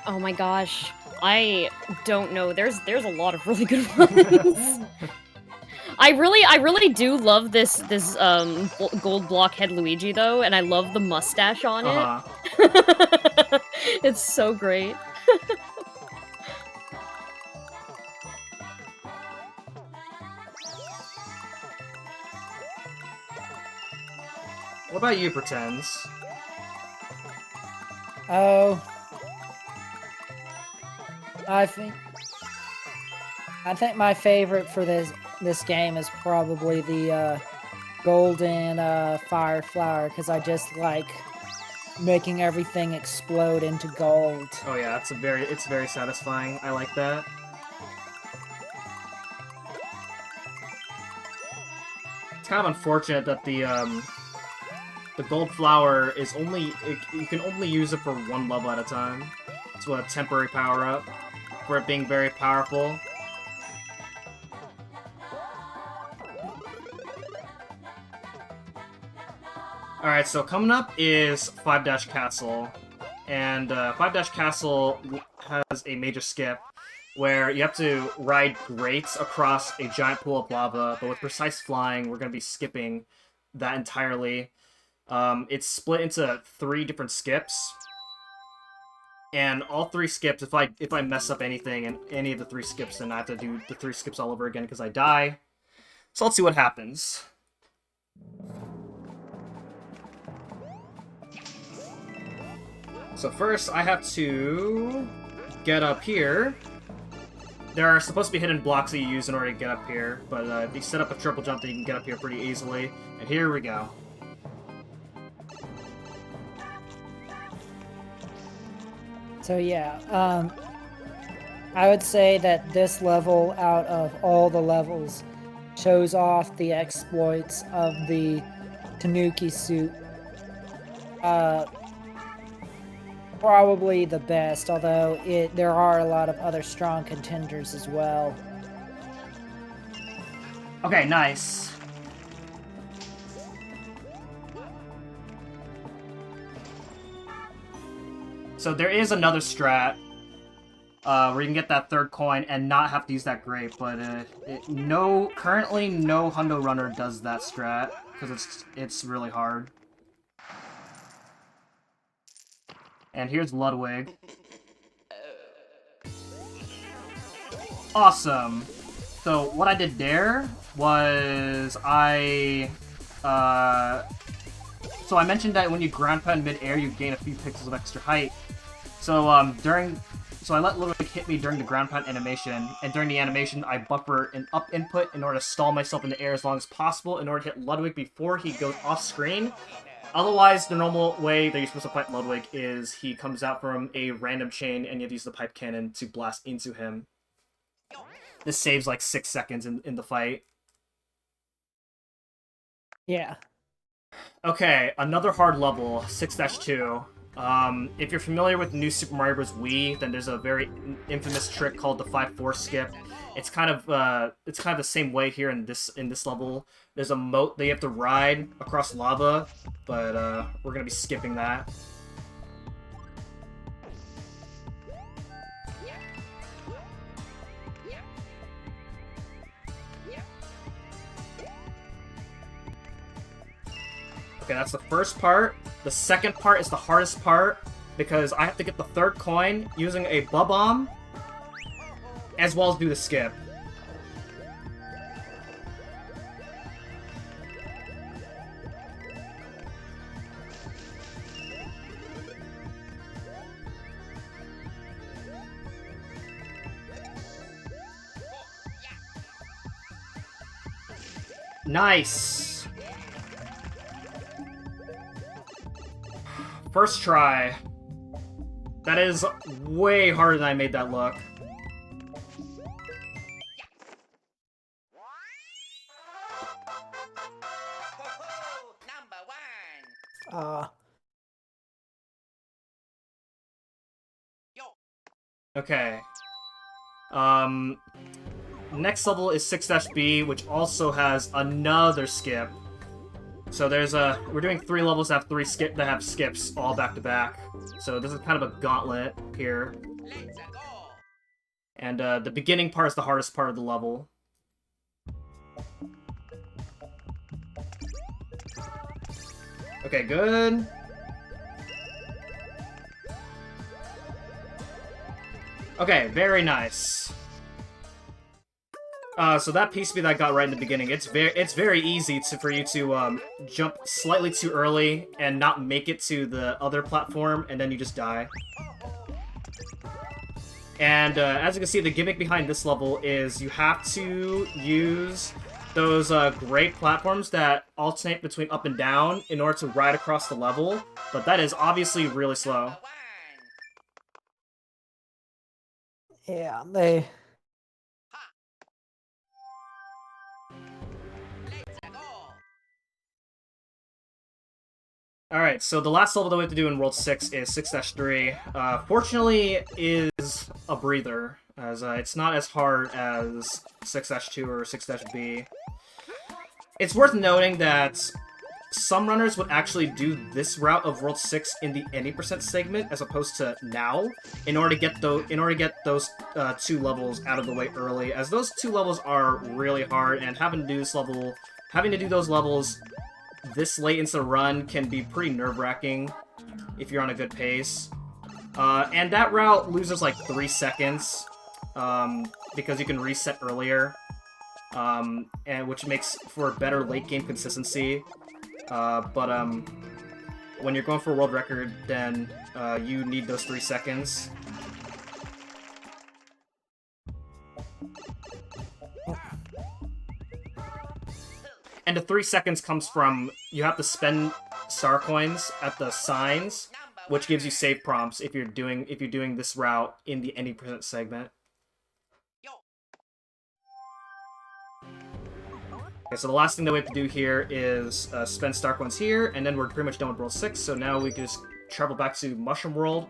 Oh my gosh, I don't know. There's a lot of really good ones. I really do love this gold block head Luigi though, and I love the mustache on it. It's so great. What about you, Pretends? Oh, I think my favorite for this game is probably the golden fire flower because I just like making everything explode into gold. Oh yeah, it's very satisfying. I like that. It's kind of unfortunate that the gold flower is you can only use it for one level at a time. It's a temporary power-up for it being very powerful. Alright, so coming up is 5 Castle. And 5 Castle has a major skip where you have to ride grates across a giant pool of lava, but with precise flying, we're going to be skipping that entirely. It's split into 3 different skips. And all 3 skips, if I mess up anything in any of the 3 skips, then I have to do the 3 skips all over again because I die. So let's see what happens. So first, I have to get up here. There are supposed to be hidden blocks that you use in order to get up here, but if you set up a triple jump, then you can get up here pretty easily. And here we go. So yeah, I would say that this level, out of all the levels, shows off the exploits of the Tanuki suit. Probably the best, although there are a lot of other strong contenders as well. Okay, nice. So there is another strat where you can get that 3rd coin and not have to use that grape, but currently no Hundo runner does that strat because it's really hard. And here's Ludwig. Awesome. So what I did there was so I mentioned that when you ground pound mid-air, you gain a few pixels of extra height. So I let Ludwig hit me during the ground pound animation, and during the animation, I buffer an up input in order to stall myself in the air as long as possible in order to hit Ludwig before he goes off screen. Otherwise, the normal way that you're supposed to fight Ludwig is he comes out from a random chain and you have to use the pipe cannon to blast into him. This saves like 6 seconds in the fight. Yeah. Okay, another hard level, 6-2. If you're familiar with New Super Mario Bros. Wii, then there's a very infamous trick called the 5-4 skip. It's kind of the same way here in this level. There's a moat that you have to ride across lava, but we're gonna be skipping that. Okay, that's the first part. The second part is the hardest part because I have to get the 3rd coin using a Bob-omb as well as do the skip. Nice! First try. That is way harder than I made that look. Number 1. Okay. Next level is 6-B, which also has another skip. So we're doing 3 levels that have skips all back to back. So this is kind of a gauntlet here. Let's go. And the beginning part is the hardest part of the level. Okay, good. Okay, very nice. So that piece that I got right in the beginning, it's very easy for you to jump slightly too early and not make it to the other platform, and then you just die. And as you can see, the gimmick behind this level is you have to use those great platforms that alternate between up and down in order to ride across the level, but that is obviously really slow. Yeah, they... Alright, so the last level that we have to do in World 6 is 6-3. Fortunately, is a breather, as it's not as hard as 6-2 or 6-B. It's worth noting that some runners would actually do this route of World 6 in the any percent segment as opposed to now, in order to get those 2 levels out of the way early, as those 2 levels are really hard, and having to do those levels this late into the run can be pretty nerve-wracking if you're on a good pace. And that route loses like 3 seconds because you can reset earlier, and which makes for better late-game consistency. But when you're going for a world record, then you need those 3 seconds. And the 3 seconds comes from you have to spend star coins at the signs, which gives you save prompts if you're doing this route in the any percent segment. Okay, so the last thing that we have to do here is spend star coins here, and then we're pretty much done with World 6, so now we can just travel back to Mushroom World.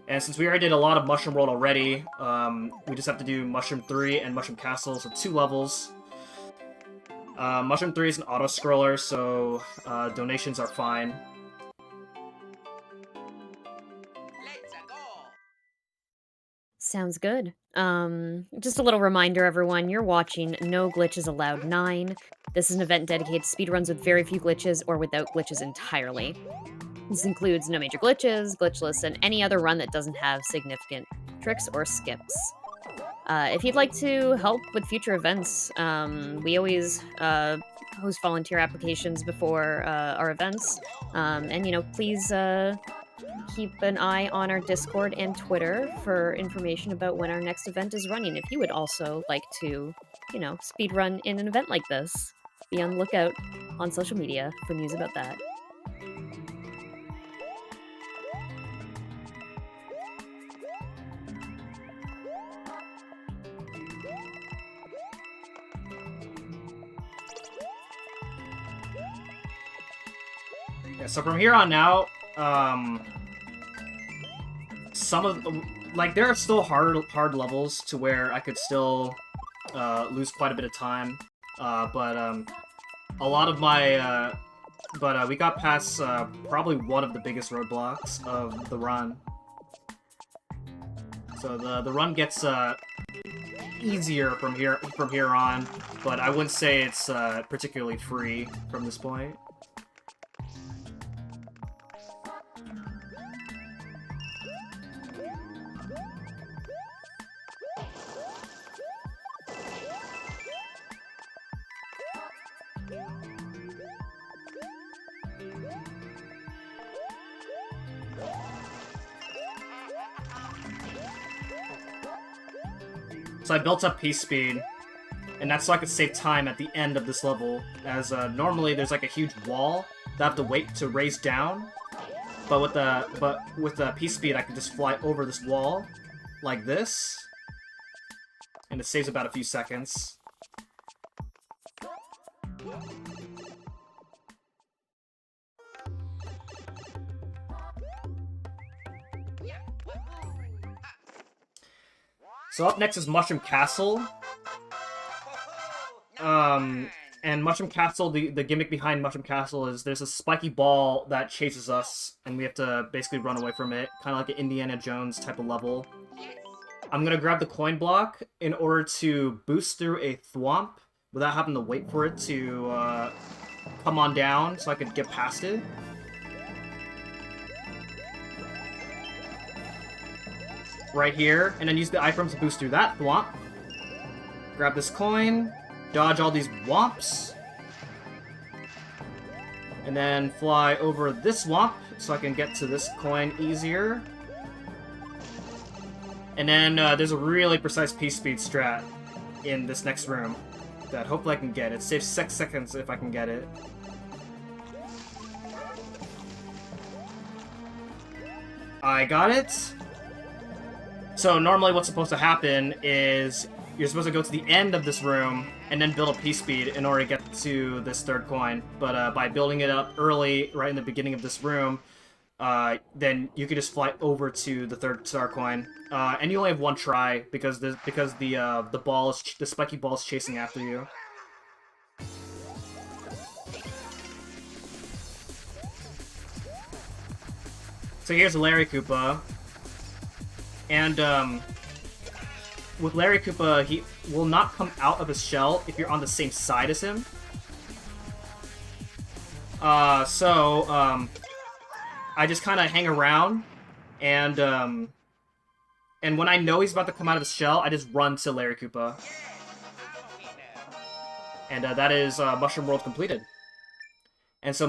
And since we already did a lot of Mushroom World already, we just have to do Mushroom 3 and Mushroom Castle, so 2 levels. Mushroom 3 is an auto-scroller, so donations are fine. Sounds good. Just a little reminder, everyone, you're watching No Glitches Allowed 9. This is an event dedicated to speedruns with very few glitches or without glitches entirely. This includes no major glitches, glitchless, and any other run that doesn't have significant tricks or skips. If you'd like to help with future events, we always host volunteer applications before our events. And, you know, please keep an eye on our Discord and Twitter for information about when our next event is running. If you would also like to, you know, speedrun in an event like this, be on the lookout on social media for news about that. So from here on out, some of like there are still hard levels to where I could still lose quite a bit of time, but a lot of my we got past probably one of the biggest roadblocks of the run. So the run gets easier from here on, but I wouldn't say it's particularly free from this point. So I built up piece speed, and that's so I could save time at the end of this level, as normally there's like a huge wall that I have to wait to raise down, but with the piece speed I can just fly over this wall like this, and it saves about a few seconds. So up next is Mushroom Castle. And Mushroom Castle, the gimmick behind Mushroom Castle is there's a spiky ball that chases us, and we have to basically run away from it, kind of like an Indiana Jones type of level. I'm gonna grab the coin block in order to boost through a thwomp without having to wait for it to come on down so I could get past it. Right here, and then use the items to boost through that thwomp. Grab this coin, dodge all these whomps, and then fly over this whomp so I can get to this coin easier. And then there's a really precise piece speed strat in this next room. that hopefully I can get. It saves 6 seconds if I can get it. I got it. So normally what's supposed to happen is you're supposed to go to the end of this room and then build a P-speed in order to get to this third coin. But by building it up early, right in the beginning of this room, then you can just fly over to the third star coin. And you only have one try because the spiky ball is chasing after you. So here's Larry Koopa. And, with Larry Koopa, he will not come out of his shell if you're on the same side as him. I just kind of hang around, and when I know he's about to come out of his shell, I just run to Larry Koopa. And that is Mushroom World completed. And so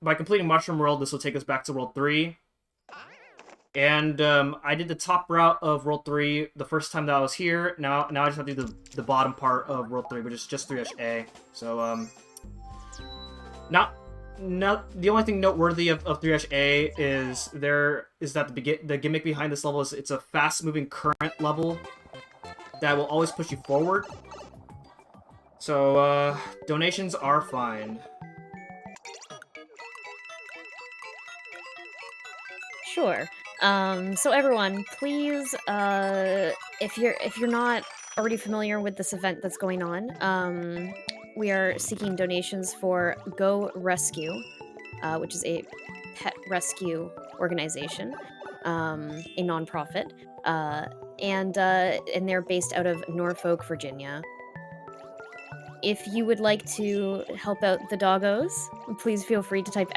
by completing Mushroom World, this will take us back to World 3. And I did the top route of World 3 the first time that I was here. Now I just have to do the bottom part of World 3, which is just 3-A. So, the only thing noteworthy of 3-A is that the gimmick behind this level is it's a fast-moving current level that will always push you forward. So, donations are fine. Sure. So everyone, please, if you're not already familiar with this event that's going on, we are seeking donations for Go Rescue, which is a pet rescue organization, a nonprofit, and they're based out of Norfolk, Virginia. If you would like to help out the doggos, please feel free to type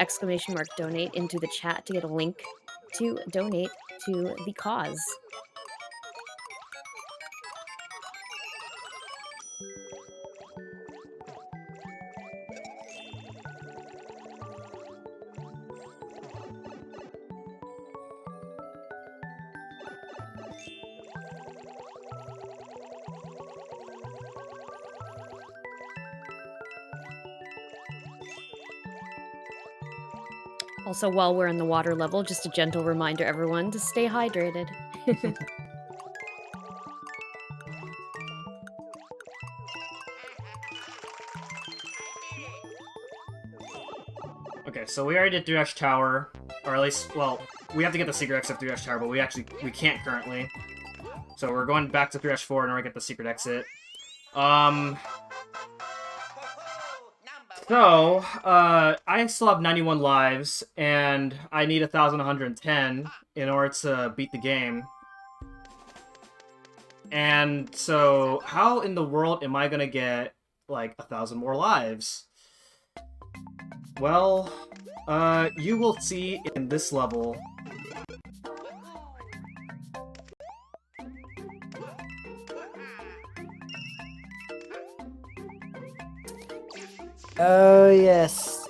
!donate into the chat to get a link to donate to the cause. Also, while we're in the water level, just a gentle reminder, everyone, to stay hydrated. Okay, so we already did 3-Dash Tower, or at least, well, we have to get the secret exit of 3-Dash Tower, but we can't currently. So we're going back to 3-4 in order to get the secret exit. So, I still have 91 lives, and I need 1,110 in order to beat the game. And so, how in the world am I gonna get, like, 1,000 more lives? Well, you will see in this level. Oh, yes.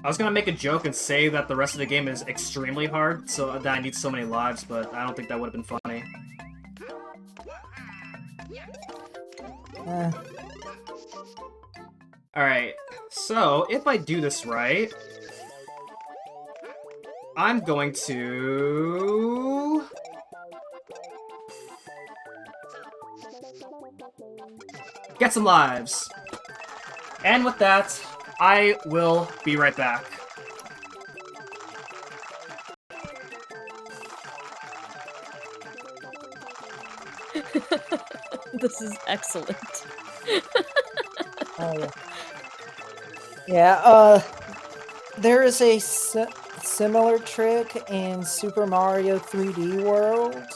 I was gonna make a joke and say that the rest of the game is extremely hard, so that I need so many lives, but I don't think that would have been funny. Alright, so if I do this right, I'm going to... get some lives. And with that, I will be right back. This is excellent. Oh, yeah. Yeah, there is a similar trick in Super Mario 3D World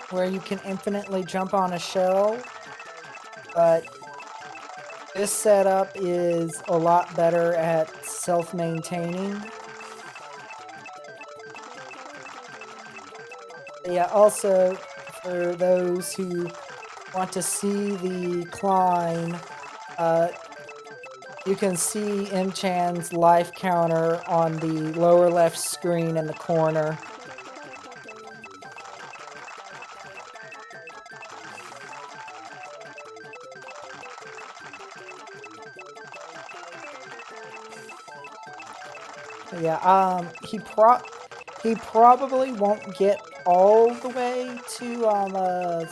where you can infinitely jump on a shell, but this setup is a lot better at self-maintaining. Yeah, also, for those who want to see the climb, you can see M-Chan's life counter on the lower left screen in the corner. Yeah, he probably won't get all the way to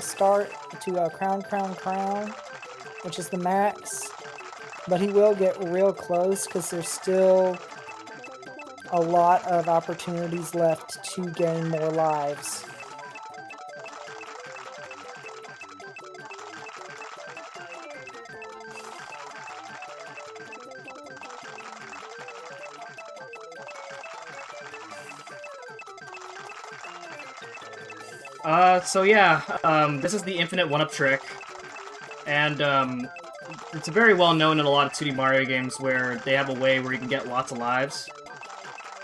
start to crown, which is the max, but he will get real close because there's still a lot of opportunities left to gain more lives. So yeah, this is the infinite one-up trick, and it's very well known in a lot of 2D Mario games where they have a way where you can get lots of lives.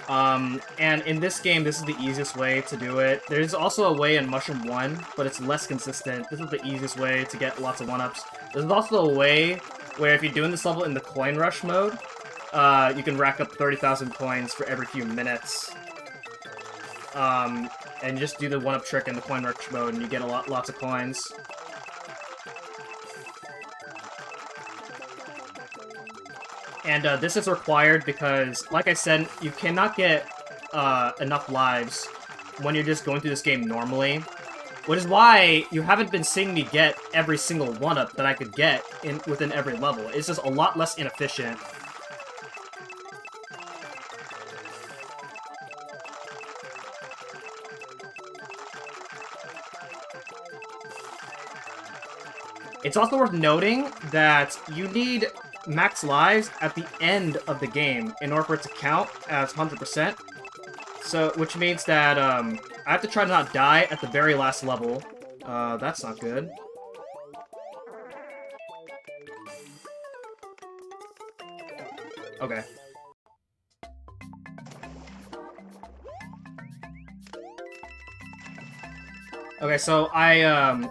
And in this game, this is the easiest way to do it. There's also a way in Mushroom 1, but it's less consistent. This is the easiest way to get lots of one-ups. There's also a way where if you're doing this level in the coin rush mode, you can rack up 30,000 coins for every few minutes. And just do the one-up trick in the coin rush mode, and you get lots of coins. And this is required because, like I said, you cannot get enough lives when you're just going through this game normally. Which is why you haven't been seeing me get every single one-up that I could get within every level. It's just a lot less inefficient. It's also worth noting that you need max lives at the end of the game in order for it to count as 100%. So, which means that I have to try to not die at the very last level. That's not good. Okay. Okay, so I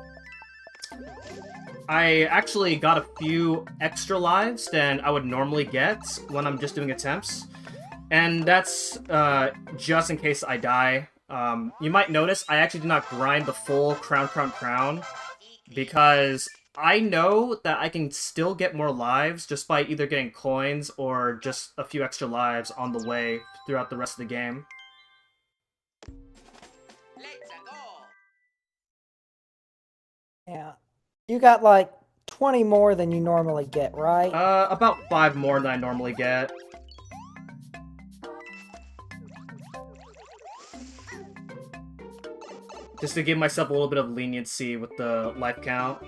actually got a few extra lives than I would normally get when I'm just doing attempts. And that's just in case I die. You might notice I actually did not grind the full crown, because I know that I can still get more lives just by either getting coins or just a few extra lives on the way throughout the rest of the game. Let's go. Yeah. You got like 20 more than you normally get, right? About 5 more than I normally get. Just to give myself a little bit of leniency with the life count.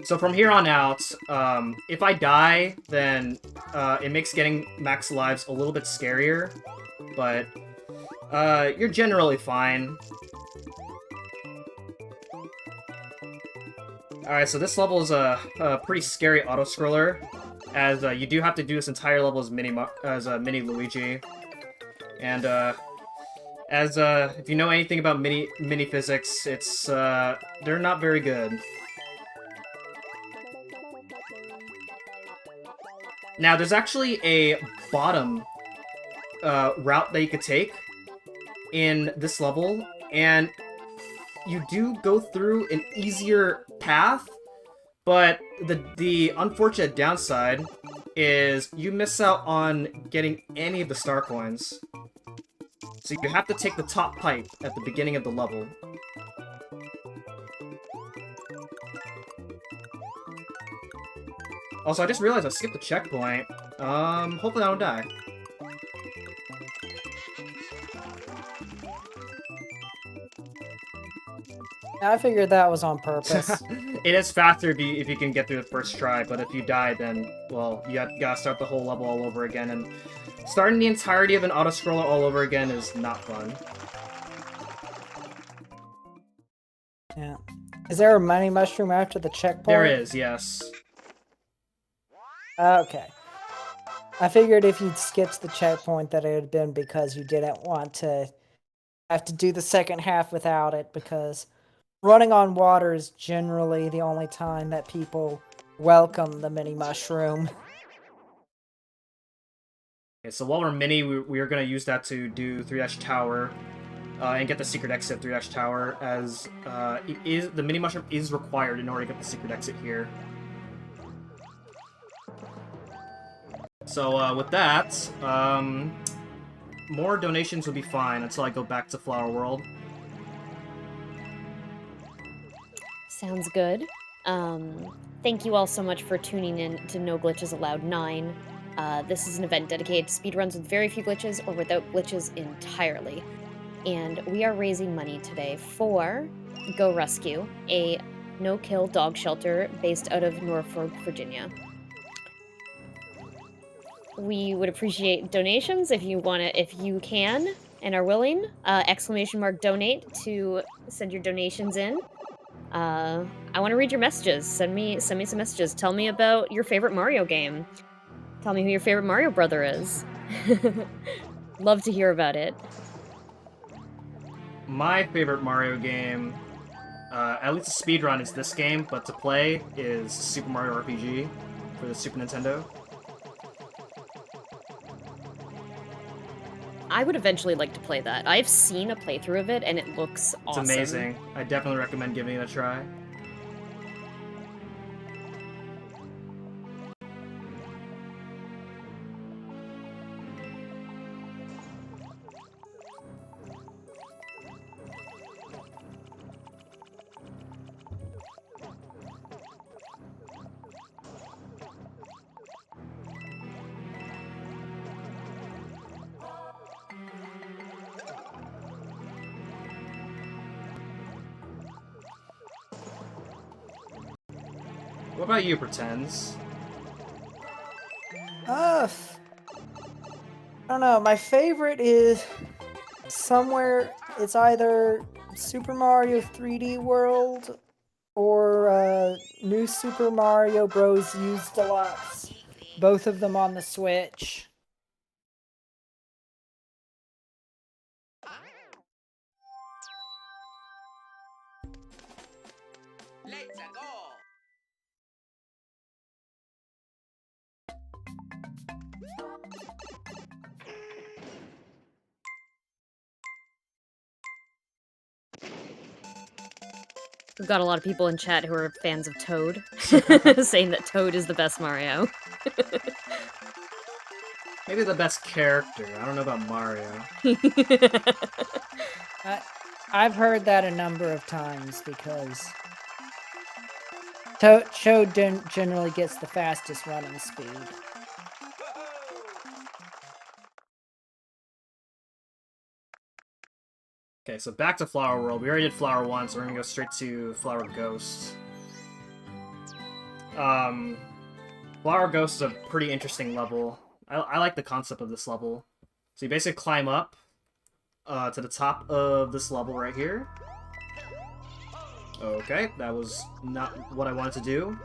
So from here on out, if I die, then it makes getting max lives a little bit scarier, but you're generally fine. Alright, so this level is a pretty scary auto-scroller, as you do have to do this entire level as mini Luigi. And if you know anything about mini physics, it's they're not very good. Now, there's actually a bottom route that you could take in this level, and you do go through an easier path, but the unfortunate downside is you miss out on getting any of the star coins. So you have to take the top pipe at the beginning of the level. Also, I just realized I skipped the checkpoint. Hopefully I don't die. I figured that was on purpose. It is faster if you can get through the first try, but if you die, then, well, you gotta start the whole level all over again, and starting the entirety of an auto-scroller all over again is not fun. Yeah. Is there a money mushroom after the checkpoint? There is, yes. Okay. I figured if you'd skipped the checkpoint that it had been because you didn't want to have to do the second half without it, because running on water is generally the only time that people welcome the mini mushroom. Okay, so while we're mini, we're gonna use that to do 3-Tower. and get the secret exit through Dash Tower, as the mini mushroom is required in order to get the secret exit here. So with that, more donations would be fine until I go back to Flower World. Sounds good. Thank you all so much for tuning in to No Glitches Allowed 9. This is an event dedicated to speedruns with very few glitches or without glitches entirely. And we are raising money today for Go Rescue, a no-kill dog shelter based out of Norfolk, Virginia. We would appreciate donations if you can and are willing. !donate to send your donations in. I want to read your messages. Send me some messages. Tell me about your favorite Mario game. Tell me who your favorite Mario brother is. Love to hear about it. My favorite Mario game, at least a speedrun, is this game, but to play is Super Mario RPG for the Super Nintendo. I would eventually like to play that. I've seen a playthrough of it, and it looks awesome. It's amazing. I definitely recommend giving it a try. What about you, Pretends? I don't know. My favorite is somewhere. It's either Super Mario 3D World or New Super Mario Bros. Used Deluxe. Both of them on the Switch. Let's go. We've got a lot of people in chat who are fans of Toad, saying that Toad is the best Mario. Maybe the best character. I don't know about Mario. I've heard that a number of times because Toad generally gets the fastest running speed. Okay, so back to Flower World. We already did Flower 1, so we're gonna go straight to Flower Ghost. Flower Ghost is a pretty interesting level. I like the concept of this level. So you basically climb up to the top of this level right here. Okay, that was not what I wanted to do.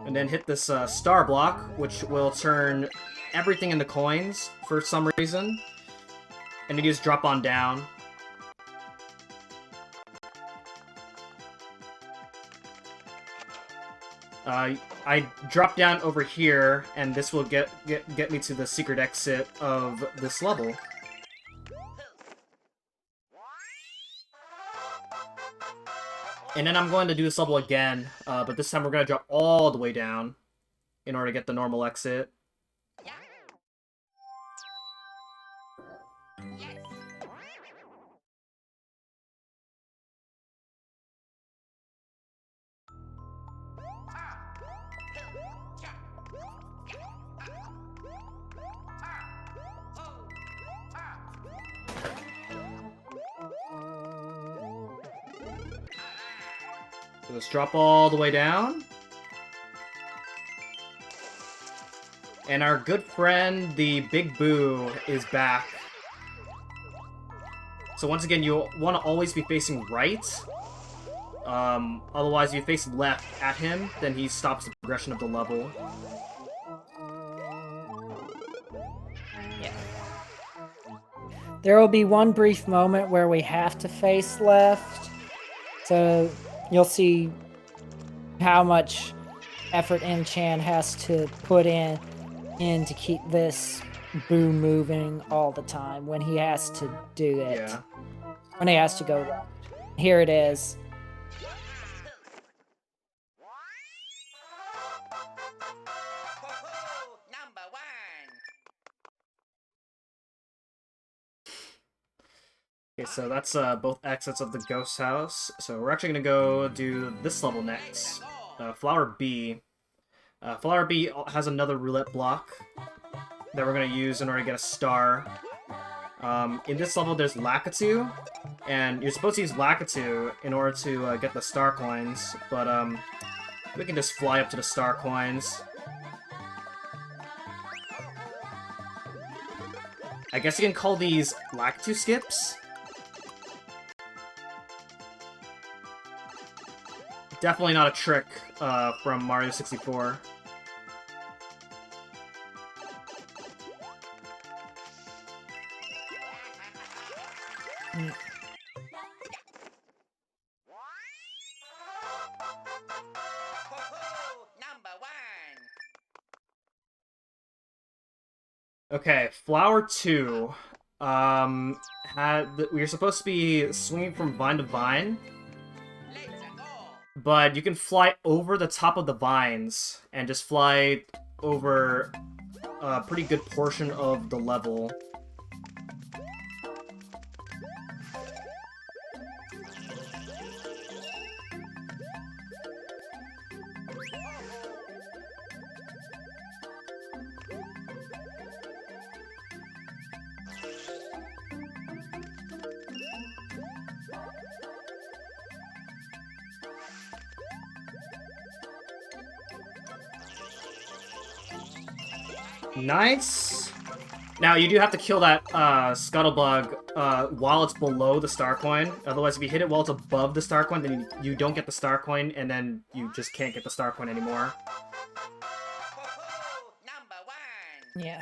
And then hit this star block, which will turn everything into coins for some reason. And then you just drop on down. I drop down over here, and this will get me to the secret exit of this level. And then I'm going to do this level again, but this time we're going to drop all the way down in order to get the normal exit. So let's drop all the way down. And our good friend, the Big Boo, is back. So once again, you want to always be facing right. Otherwise, if you face left at him, then he stops the progression of the level. Yeah. There will be one brief moment where we have to face left. So you'll see how much effort M-Chan has to put in in to keep this boom moving all the time when he has to do it. Yeah. When he has to go left. Here it is. Number one. Okay, so that's both exits of the ghost house. So we're actually gonna go do this level next. Flower B. Flower B has another roulette block that we're gonna use in order to get a star. In this level, there's Lakitu, and you're supposed to use Lakitu in order to get the star coins, but we can just fly up to the star coins. I guess you can call these Lakitu skips? Definitely not a trick from Mario 64. Number one. Okay, Flower 2. We're supposed to be swinging from vine to vine, Let's go. but you can fly over the top of the vines and just fly over a pretty good portion of the level. Nice! Now, you do have to kill that Scuttlebug while it's below the star coin. Otherwise, if you hit it while it's above the star coin, then you don't get the star coin, and then you just can't get the star coin anymore. Number one. Yeah.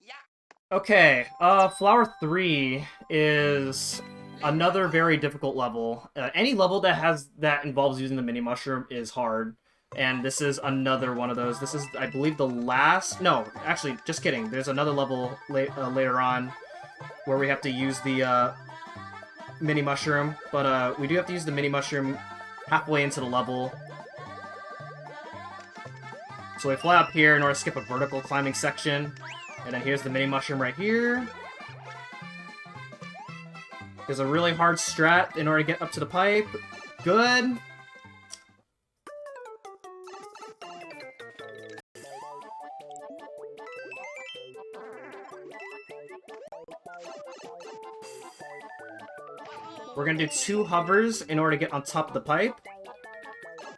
Yeah. Okay, Flower 3 is another very difficult level. Any level that involves using the mini mushroom is hard. And this is another one of those. This is, I believe, the last... No, actually, just kidding. There's another level later on where we have to use the mini mushroom. But we do have to use the mini mushroom halfway into the level. So we fly up here in order to skip a vertical climbing section. And then here's the mini mushroom right here. There's a really hard strat in order to get up to the pipe. Good. We're gonna do 2 hovers in order to get on top of the pipe.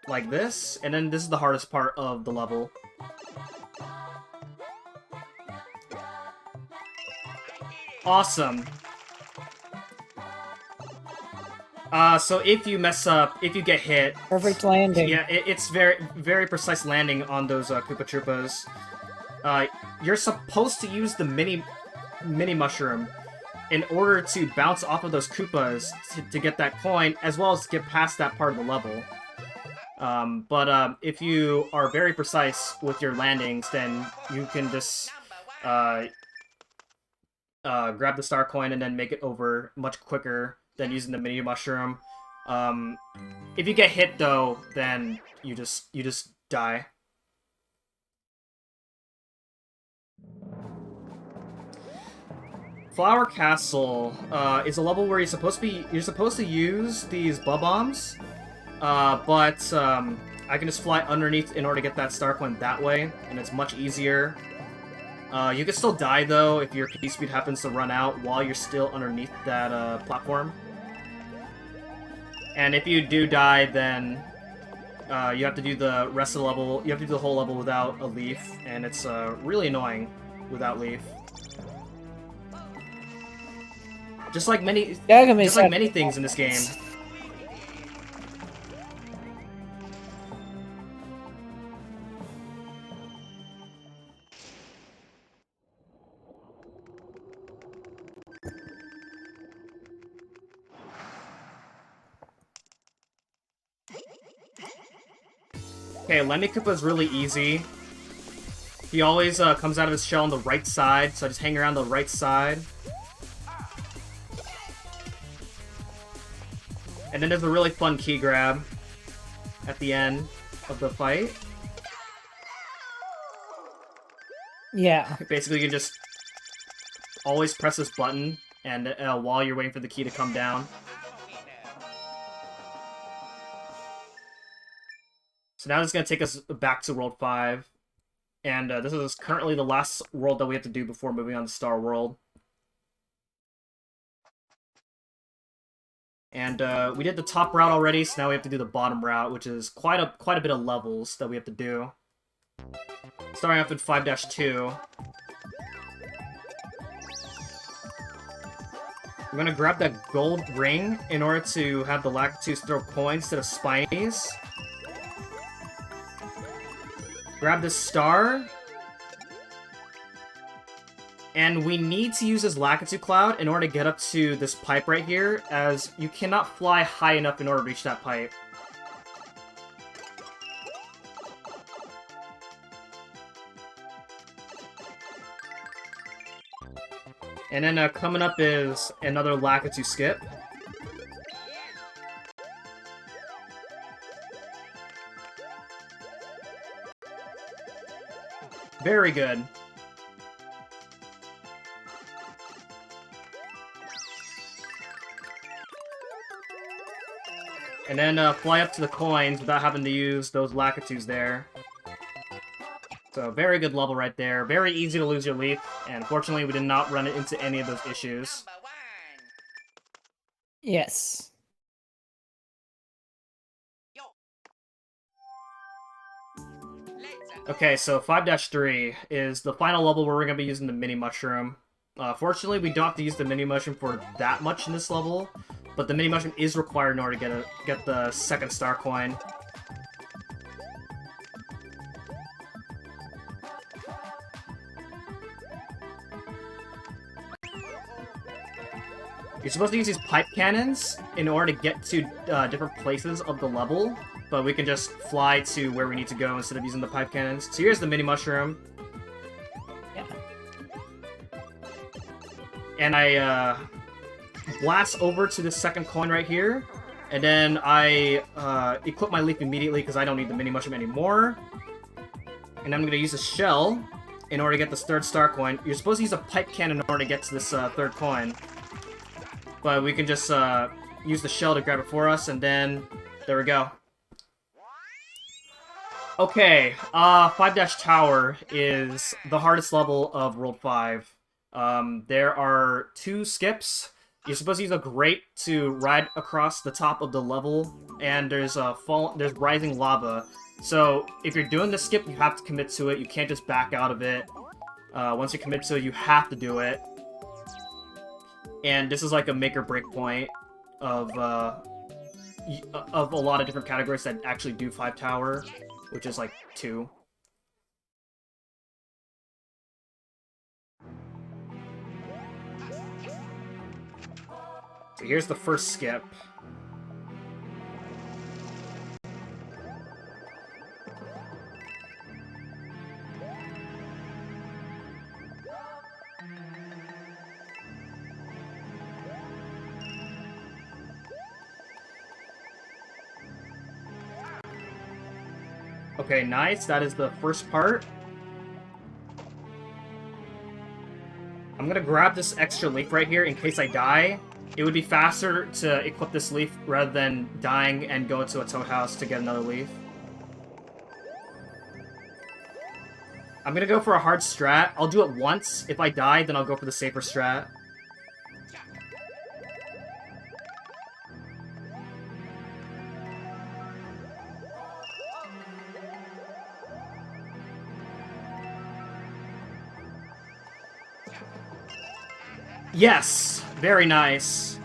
Like this. And then this is the hardest part of the level. Awesome. So if you mess up, if you get hit... Perfect landing. Yeah, it's very, very precise landing on those Koopa Troopas. You're supposed to use the mini mushroom in order to bounce off of those Koopas to get that coin, as well as get past that part of the level. But if you are very precise with your landings, then you can just grab the star coin and then make it over much quicker than using the mini mushroom. If you get hit though, then you just die. Flower Castle is a level where you're supposed to use these bombs, but I can just fly underneath in order to get that star coin that way, and it's much easier. You can still die though if your P speed happens to run out while you're still underneath that platform. And if you do die, then you have to do the rest of the level. You have to do the whole level without a leaf, and it's really annoying without leaf. Just like many things in this game. Okay, Wendy Koopa is really easy. He always comes out of his shell on the right side, so I just hang around the right side. And then there's a really fun key grab at the end of the fight. Yeah. Basically, you can just always press this button, and while you're waiting for the key to come down. So now it's going to take us back to World 5. And this is currently the last world that we have to do before moving on to Star World. And we did the top route already, so now we have to do the bottom route, which is quite a bit of levels that we have to do. Starting off with 5-2. I'm gonna grab that gold ring in order to have the Lakitus throw coins instead of Spinies. Grab this star. And we need to use this Lakitu Cloud in order to get up to this pipe right here, as you cannot fly high enough in order to reach that pipe. And then coming up is another Lakitu skip. Very good. And then fly up to the coins without having to use those Lakitus there. So very good level right there. Very easy to lose your leaf, and fortunately we did not run into any of those issues. Yes. Okay, so 5-3 is the final level where we're going to be using the mini mushroom. Fortunately, we don't have to use the mini mushroom for that much in this level, but the mini mushroom is required in order to get the second star coin. You're supposed to use these pipe cannons in order to get to different places of the level, but we can just fly to where we need to go instead of using the pipe cannons. So here's the mini mushroom. Yeah. And I blast over to the second coin right here, and then I equip my leaf immediately because I don't need the mini mushroom anymore. And I'm going to use a shell in order to get this third star coin. You're supposed to use a pipe cannon in order to get to this third coin. But we can just use the shell to grab it for us, and then there we go. Okay, 5-Tower is the hardest level of World 5. There are 2 skips. You're supposed to use a grate to ride across the top of the level, and there's rising lava. So if you're doing the skip, you have to commit to it. You can't just back out of it. Once you commit to it, you have to do it. And this is like a make or break point of a lot of different categories that actually do 5-Tower, which is like 2. So here's the first skip. Okay, nice. That is the first part. I'm gonna grab this extra leaf right here in case I die. It would be faster to equip this leaf rather than dying and go into a toad house to get another leaf. I'm gonna go for a hard strat. I'll do it once. If I die, then I'll go for the safer strat. Yes! Very nice.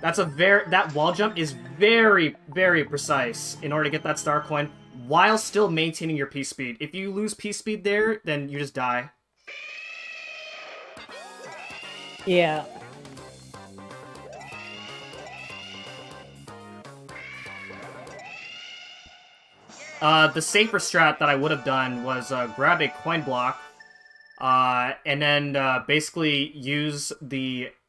That wall jump is very, very precise in order to get that star coin while still maintaining your P-speed. If you lose P-speed there, then you just die. Yeah. The safer strat that I would have done was grab a coin block, and then basically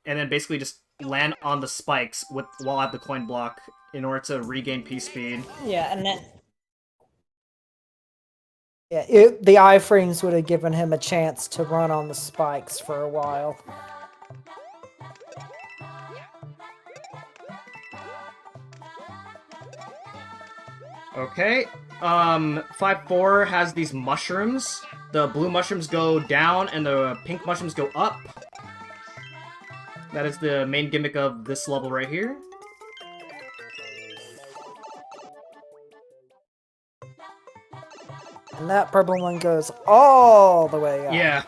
basically just land on the spikes while I have the coin block in order to regain P-speed. Yeah, and then the iframes would have given him a chance to run on the spikes for a while. Okay, 5-4 has these mushrooms. The blue mushrooms go down and the pink mushrooms go up. That is the main gimmick of this level right here. And that purple one goes all the way up. Yeah.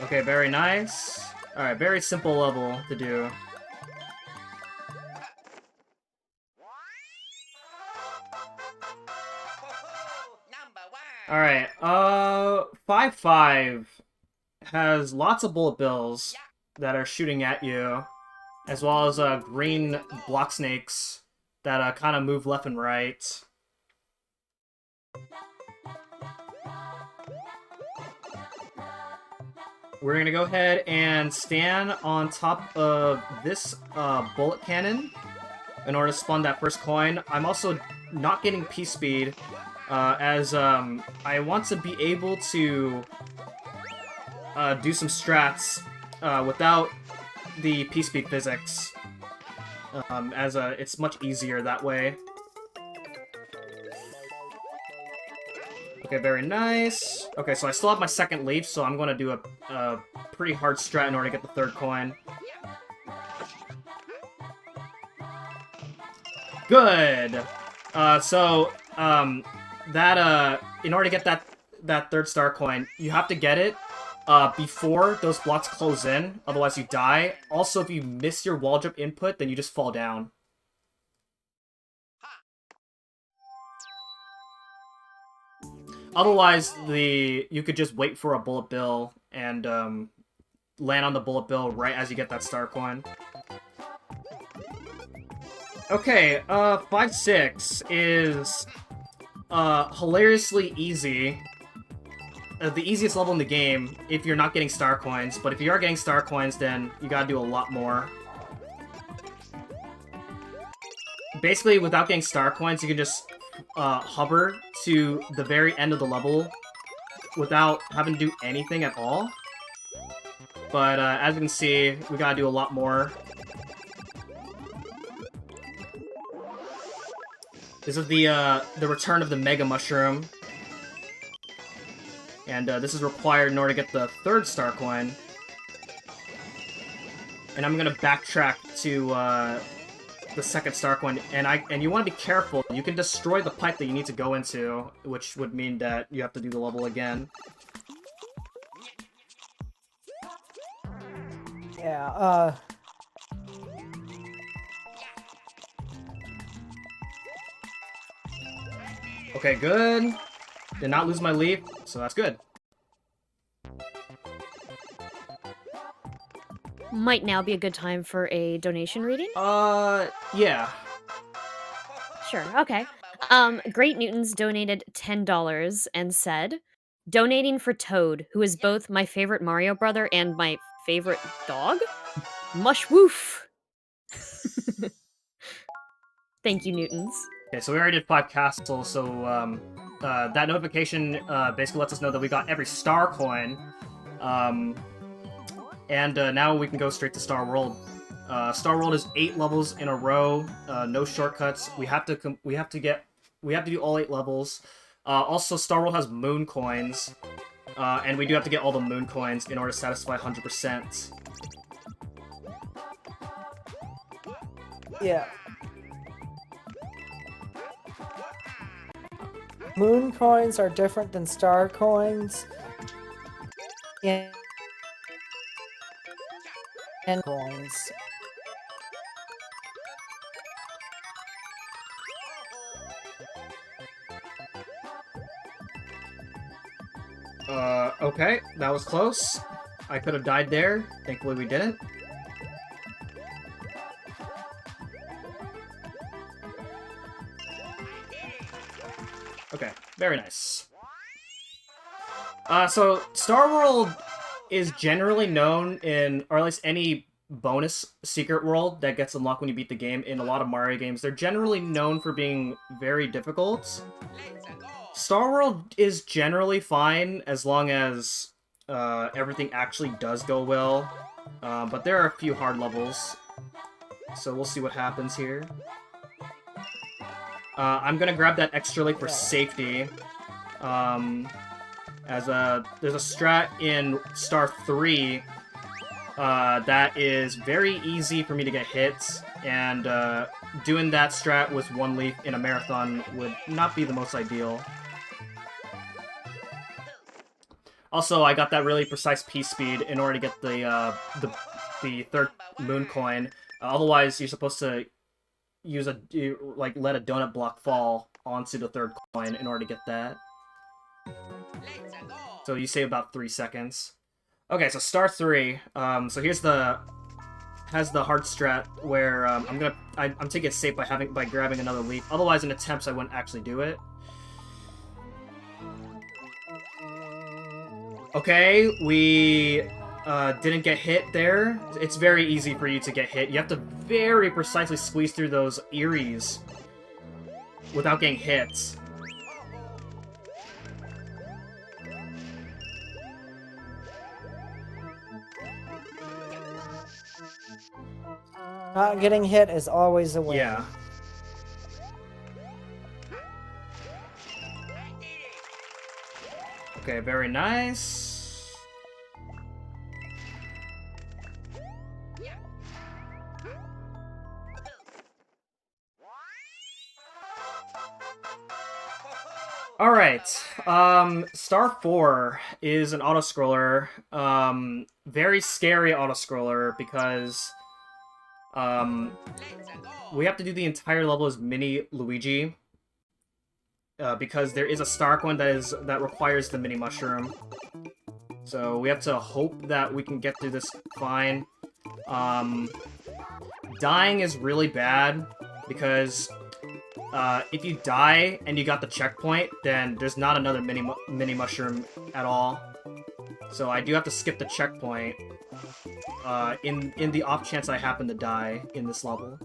Okay, very nice. Alright, very simple level to do. Alright, 5-5 has lots of bullet bills that are shooting at you, as well as green block snakes that kind of move left and right. We're gonna go ahead and stand on top of this bullet cannon in order to spawn that first coin. I'm also not getting P-speed, as I want to be able to do some strats without the P-speed physics, as it's much easier that way. Okay, very nice. Okay, so I still have my second leaf, so I'm going to do a pretty hard strat in order to get the third coin. Good! In order to get that third star coin, you have to get it before those blocks close in, otherwise you die. Also, if you miss your wall jump input, then you just fall down. Otherwise, you could just wait for a bullet bill and land on the bullet bill right as you get that star coin. Okay, 5-6 is hilariously easy. The easiest level in the game if you're not getting star coins, but if you are getting star coins, then you gotta do a lot more. Basically, without getting star coins, you can just hover to the very end of the level without having to do anything at all. But as you can see, we gotta do a lot more. This is the return of the Mega Mushroom. And this is required in order to get the third star coin. And I'm gonna backtrack to the second star coin, and you want to be careful. You can destroy the pipe that you need to go into, which would mean that you have to do the level again. Yeah, Okay, good. Did not lose my leaf, so that's good. Might now be a good time for a donation reading? Yeah. Sure, okay. Great Newtons donated $10 and said, donating for Toad, who is both my favorite Mario brother and my favorite dog? Mush woof! Thank you, Newtons. Okay, so we already did 5 castles, so that notification basically lets us know that we got every star coin. And now we can go straight to Star World. Star World is 8 levels in a row, no shortcuts. We have to do all 8 levels. Also, Star World has moon coins, and we do have to get all the moon coins in order to satisfy 100%. yeah. Moon coins are different than star coins. And coins. Okay, that was close. I could have died there. Thankfully we didn't. Very nice. So Star World is generally known in, or at least any bonus secret world that gets unlocked when you beat the game in a lot of Mario games, they're generally known for being very difficult. Star World is generally fine as long as everything actually does go well, but there are a few hard levels, so we'll see what happens here. I'm gonna grab that extra link for safety. There's a strat in Star 3 that is very easy for me to get hits, and doing that strat with one leaf in a marathon would not be the most ideal. Also, I got that really precise P-speed in order to get the third moon coin. Otherwise, you're supposed to use let a donut block fall onto the third coin in order to get that. So you save about 3 seconds. Okay, so Star 3. So here's has the hard strat where I'm taking it safe by grabbing another leaf. Otherwise, in attempts, I wouldn't actually do it. Okay, we didn't get hit there. It's very easy for you to get hit. You have to very precisely squeeze through those Eries without getting hit. Not getting hit is always a win. Yeah. Okay, very nice. Alright, Star 4 is an auto-scroller, very scary auto-scroller because, we have to do the entire level as mini Luigi, because there is a star coin that requires the mini mushroom. So we have to hope that we can get through this fine. Dying is really bad, because if you die and you got the checkpoint, then there's not another mini mushroom at all. So I do have to skip the checkpoint in the off chance I happen to die in this level.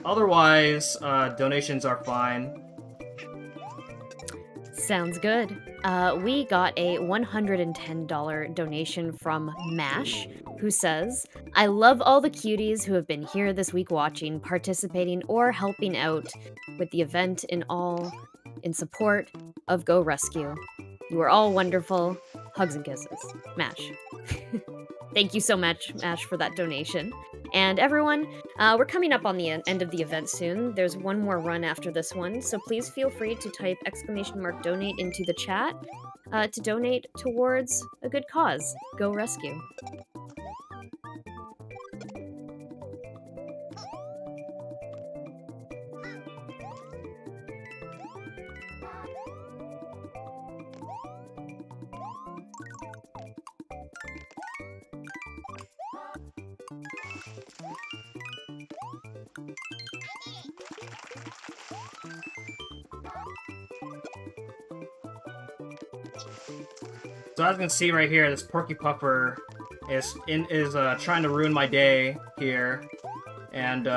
Otherwise, donations are fine. Sounds good. We got a $110 donation from Mash, who says, I love all the cuties who have been here this week watching, participating, or helping out with the event in support of Go Rescue. You are all wonderful. Hugs and kisses. Mash. Thank you so much, Mash, for that donation. And everyone, we're coming up on the end of the event soon. There's one more run after this one, so please feel free to type !donate into the chat to donate towards a good cause. Go Rescue. So as you can see right here, this Porky Puffer is trying to ruin my day here, and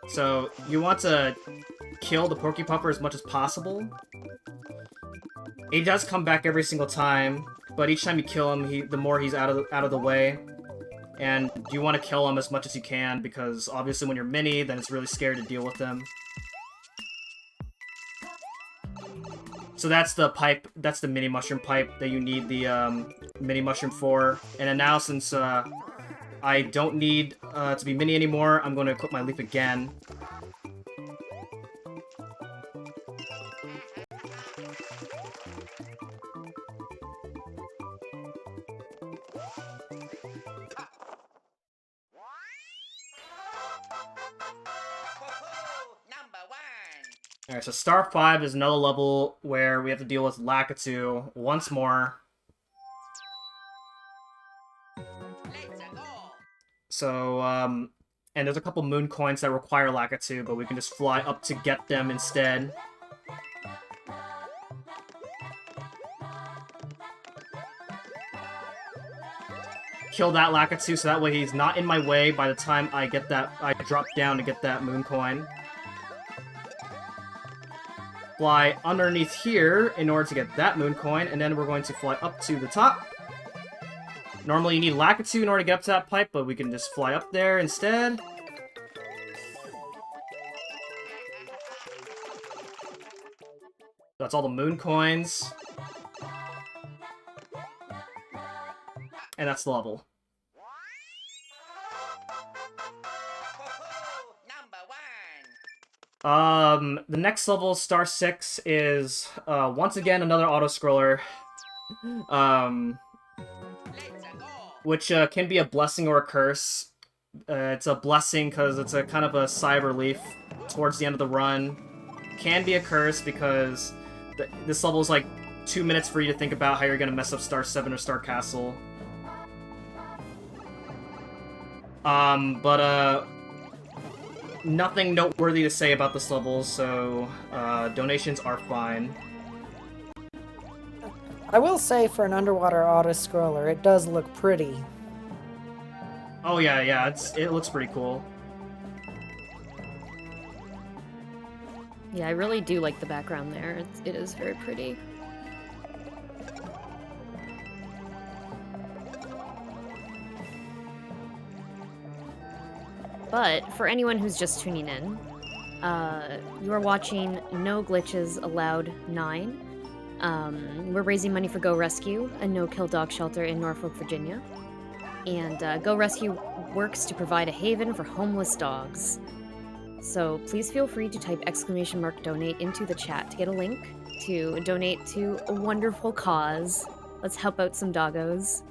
so you want to kill the Porky Puffer as much as possible. He does come back every single time, but each time you kill him, the more he's out of the way, and you want to kill him as much as you can because obviously when you're mini, then it's really scary to deal with him. So that's the pipe, that's the mini mushroom pipe that you need the mini mushroom for. And then now, since I don't need to be mini anymore, I'm going to equip my leaf again. Alright, so Star 5 is another level where we have to deal with Lakitu once more. So, And there's a couple moon coins that require Lakitu, but we can just fly up to get them instead. Kill that Lakitu so that way he's not in my way by the time I drop down to get that moon coin. Fly underneath here in order to get that moon coin, and then we're going to fly up to the top. Normally you need Lakitu in order to get up to that pipe, but we can just fly up there instead. That's all the moon coins. And that's the level. Number 1. The next level, Star 6, is, once again, another auto-scroller. Which, can be a blessing or a curse. It's a blessing because it's a kind of a sigh of relief towards the end of the run. Can be a curse because this level is like 2 minutes for you to think about how you're gonna mess up Star 7 or Star Castle. Nothing noteworthy to say about this level, so donations are fine. I will say, for an underwater auto-scroller, it does look pretty. Oh yeah, it looks pretty cool. Yeah, I really do like the background there. It is very pretty. But for anyone who's just tuning in, you are watching No Glitches Allowed 9. We're raising money for Go Rescue, a no-kill dog shelter in Norfolk, Virginia. And Go Rescue works to provide a haven for homeless dogs. So please feel free to type !donate into the chat to get a link to donate to a wonderful cause. Let's help out some doggos.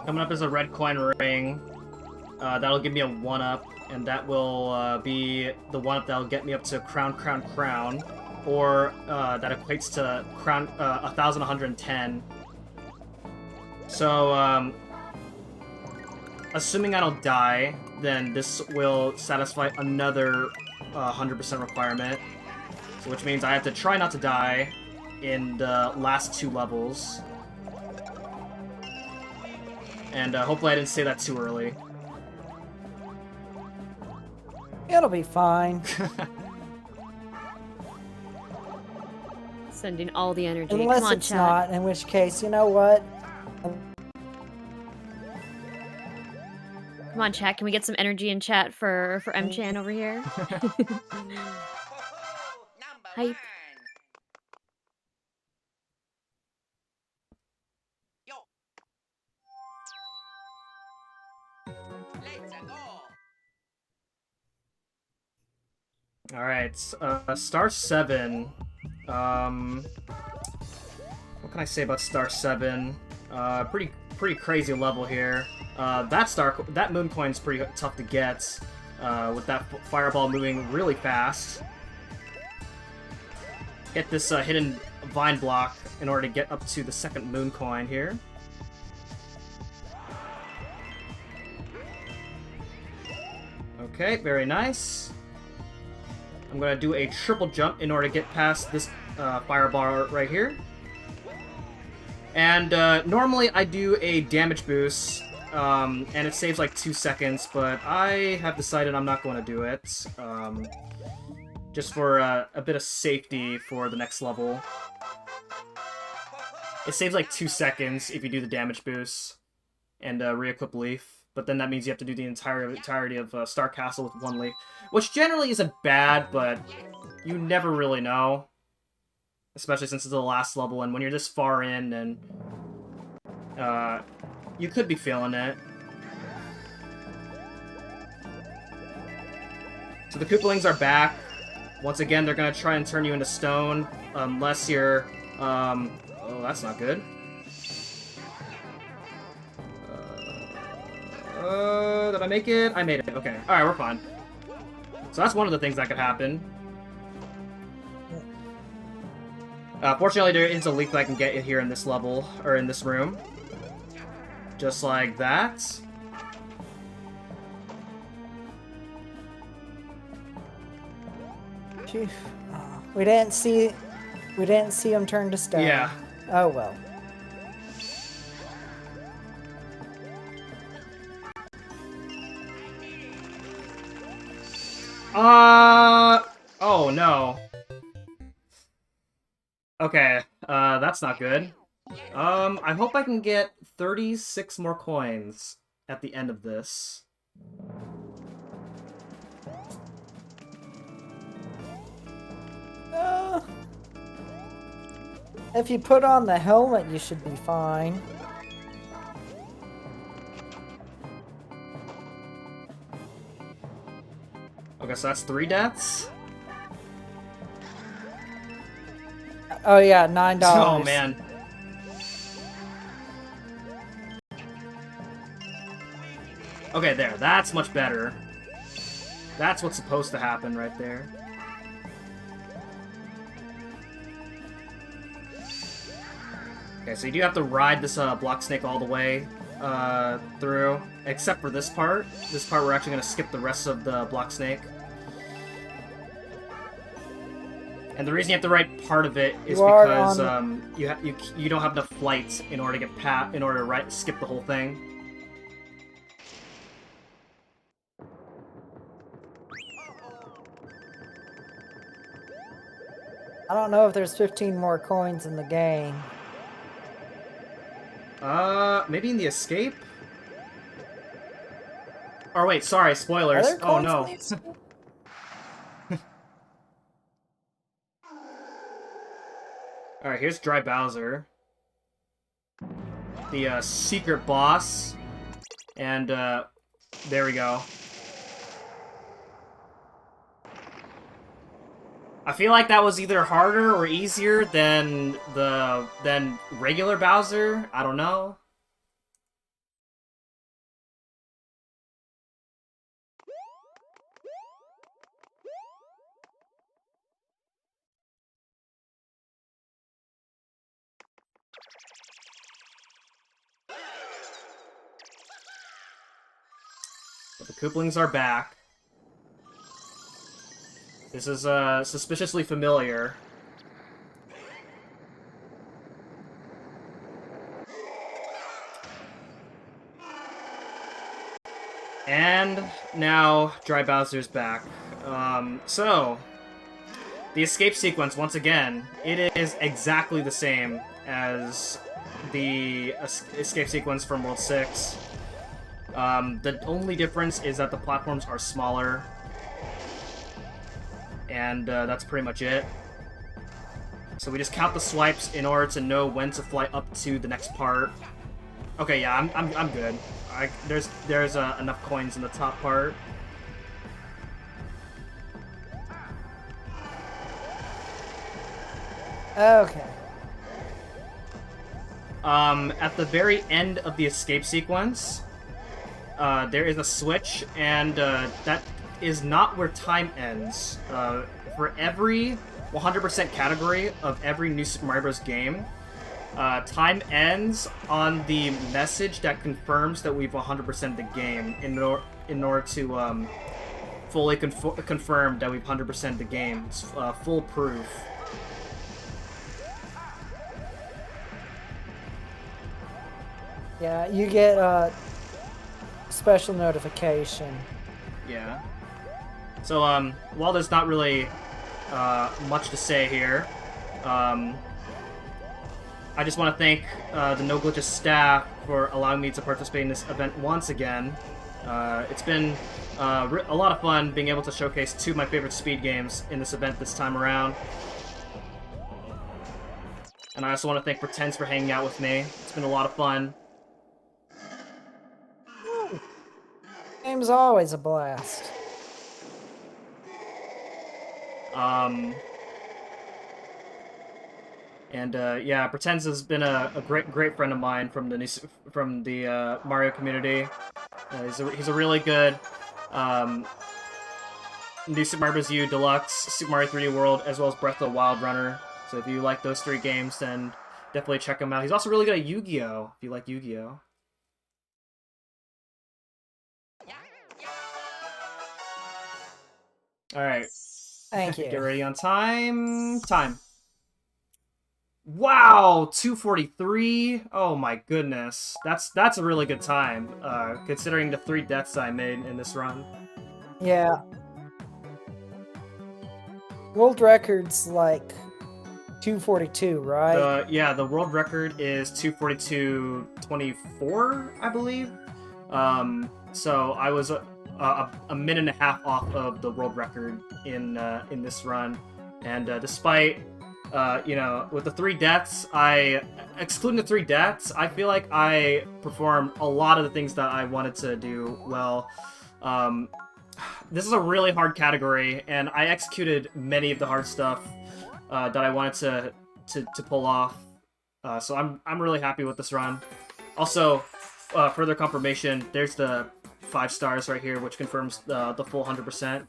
Coming up is a red coin ring. That'll give me a 1-up, and that will be the 1-up that'll get me up to crown, or that equates to crown 1,110. So, assuming I don't die, then this will satisfy another 100% requirement, so which means I have to try not to die in the last 2 levels. And hopefully I didn't say that too early. It'll be fine. Sending all the energy. Unless Come on, it's chat. not, in which case, you know what? Come on, chat. Can we get some energy in chat for M-Chan over here? Number Hype. 1. Yo. Let's go. Alright, Star 7. What can I say about Star 7? Pretty crazy level here. That moon coin's pretty tough to get, with that fireball moving really fast. Get this hidden vine block in order to get up to the second moon coin here. Okay, very nice. I'm gonna do a triple jump in order to get past this fireball right here. And normally I do a damage boost and it saves like 2 seconds, but I have decided I'm not going to do it, just for a bit of safety for the next level. It saves like 2 seconds if you do the damage boost and re-equip Leaf, but then that means you have to do the entirety of Star Castle with 1 Leaf, which generally isn't bad, but you never really know, especially since it's the last level, and when you're this far in, and you could be feeling it. So the Koopalings are back. Once again, they're gonna try and turn you into stone, unless you're, oh, that's not good. Did I make it? I made it. Okay. Alright, we're fine. So that's one of the things that could happen. Fortunately, there is a leak that I can get in here in this level, or in this room. Just like that. Phew. Oh, we didn't see him turn to stone. Yeah. Oh well. Oh no. Okay, that's not good. I hope I can get 36 more coins at the end of this. If you put on the helmet, you should be fine. Okay, so that's 3 deaths? Oh yeah, $9. Oh man. Okay, there. That's much better. That's what's supposed to happen right there. Okay, so you do have to ride this block snake all the way through, except for this part. This part we're actually going to skip the rest of the block snake. And the reason you have to ride part of it is because you don't have enough flights in order to get skip the whole thing. I don't know if there's 15 more coins in the game. Maybe in the escape? Or wait, sorry, spoilers. Are there Oh coins no. in the escape? Alright, here's Dry Bowser. The secret boss. And there we go. I feel like that was either harder or easier than regular Bowser. I don't know. But the Koopalings are back. This is suspiciously familiar. And now Dry Bowser's back. So the escape sequence, once again, it is exactly the same as the escape sequence from World 6. The only difference is that the platforms are smaller. And that's pretty much it. So we just count the swipes in order to know when to fly up to the next part. Okay, yeah, I'm good. There's enough coins in the top part. Okay. At the very end of the escape sequence, there is a switch, and that is not where time ends. For every 100% category of every new Super Mario Bros. Game, time ends on the message that confirms that we've 100%ed the game in order to fully confirm that we've 100%ed the game. It's full proof. Yeah, you get special notification. Yeah. So, while there's not really much to say here, I just want to thank the No Glitches staff for allowing me to participate in this event once again. It's been a lot of fun being able to showcase two of my favorite speed games in this event this time around. And I also want to thank Pretends for hanging out with me. It's been a lot of fun. Game's always a blast. Yeah, Pretends has been a great friend of mine from the Mario community. He's a really good New Super Mario Bros. U Deluxe, Super Mario 3D World, as well as Breath of the Wild runner. So if you like those three games, then definitely check him out. He's also really good at Yu-Gi-Oh! If you like Yu-Gi-Oh! Alright. Thank you. Get ready on time. Time. Wow! 2:43? Oh my goodness. That's a really good time, considering the 3 deaths I made in this run. Yeah. World record's like 2:42, right? Yeah, the world record is 2:42.24, I believe. So I was a minute and a half off of the world record in this run, and despite with the 3 deaths, excluding the 3 deaths, I feel like I performed a lot of the things that I wanted to do well. This is a really hard category, and I executed many of the hard stuff that I wanted to pull off. So I'm really happy with this run. Also, further confirmation, there's the 5 stars right here, which confirms the full 100%.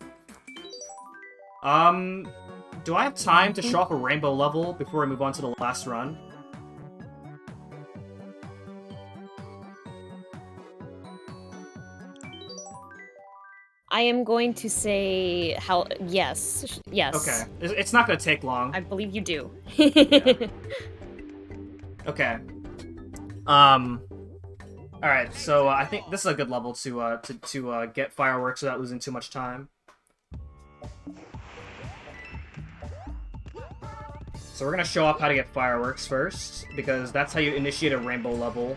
Do I have time to show off a rainbow level before I move on to the last run? I am going to say yes. Okay. It's not going to take long. I believe you do. Yeah. Okay. Alright, so I think this is a good level to get fireworks without losing too much time. So we're going to show off how to get fireworks first, because that's how you initiate a rainbow level.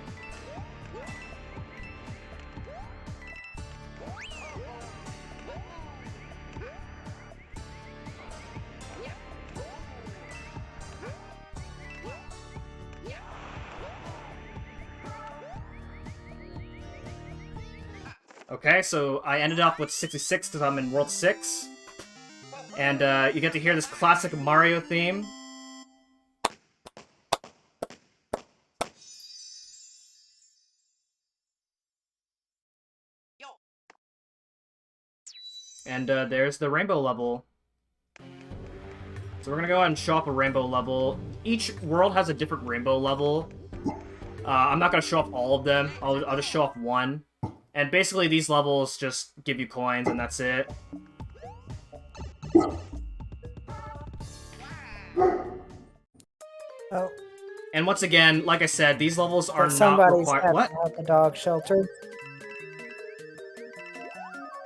Okay, so I ended up with 66 because I'm in World 6. And you get to hear this classic Mario theme. And there's the rainbow level. So we're gonna go ahead and show off a rainbow level. Each world has a different rainbow level. I'm not gonna show off all of them. I'll just show off one. And basically these levels just give you coins and that's it. Oh. And once again, like I said, these levels are not Somebody's required. What? at the dog shelter.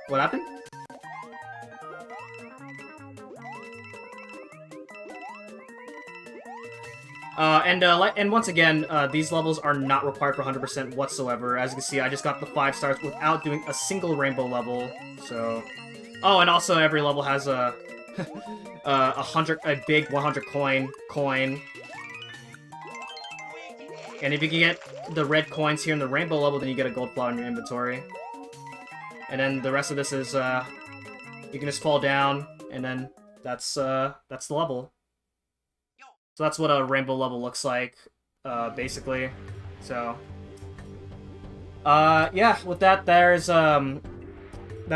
What happened? And once again, these levels are not required for 100% whatsoever. As you can see, I just got the 5 stars without doing a single rainbow level. So, oh, and also every level has a a big 100 coin. And if you can get the red coins here in the rainbow level, then you get a gold flower in your inventory. And then the rest of this is you can just fall down, and then that's the level. So that's what a rainbow level looks like, basically. So, yeah, with that, that's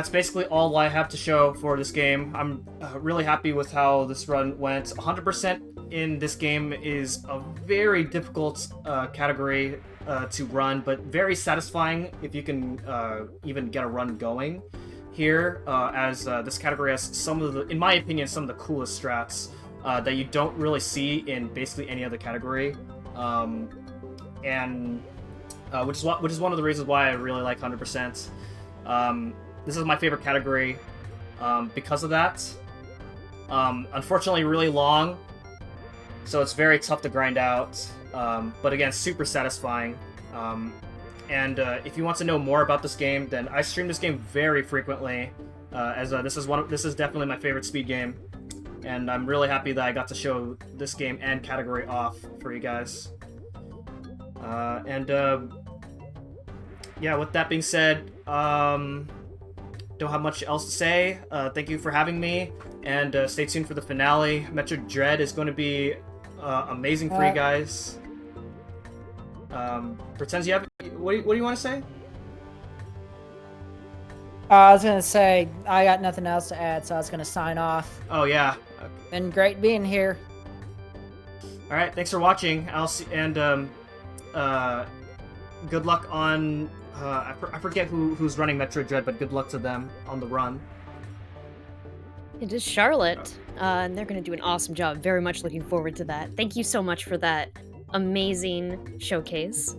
basically all I have to show for this game. I'm really happy with how this run went. 100% in this game is a very difficult category to run, but very satisfying if you can even get a run going here, as this category has some of the, in my opinion, some of the coolest strats that you don't really see in basically any other category. And which is one of the reasons why I really like 100%. This is my favorite category because of that. Unfortunately, really long, so it's very tough to grind out. But again, super satisfying. And if you want to know more about this game, then I stream this game very frequently. This is definitely my favorite speed game, and I'm really happy that I got to show this game and category off for you guys. Yeah, with that being said, don't have much else to say. Thank you for having me, and stay tuned for the finale. Metroid Dread is going to be amazing for you guys. Pretends you have. What do you want to say? I was gonna say I got nothing else to add, so I was gonna sign off. Oh yeah. Been great being here. All right, thanks for watching. I'll see, and good luck on. I forget who's running Metroid Dread, but good luck to them on the run. It is Charlotte, and they're going to do an awesome job. Very much looking forward to that. Thank you so much for that amazing showcase.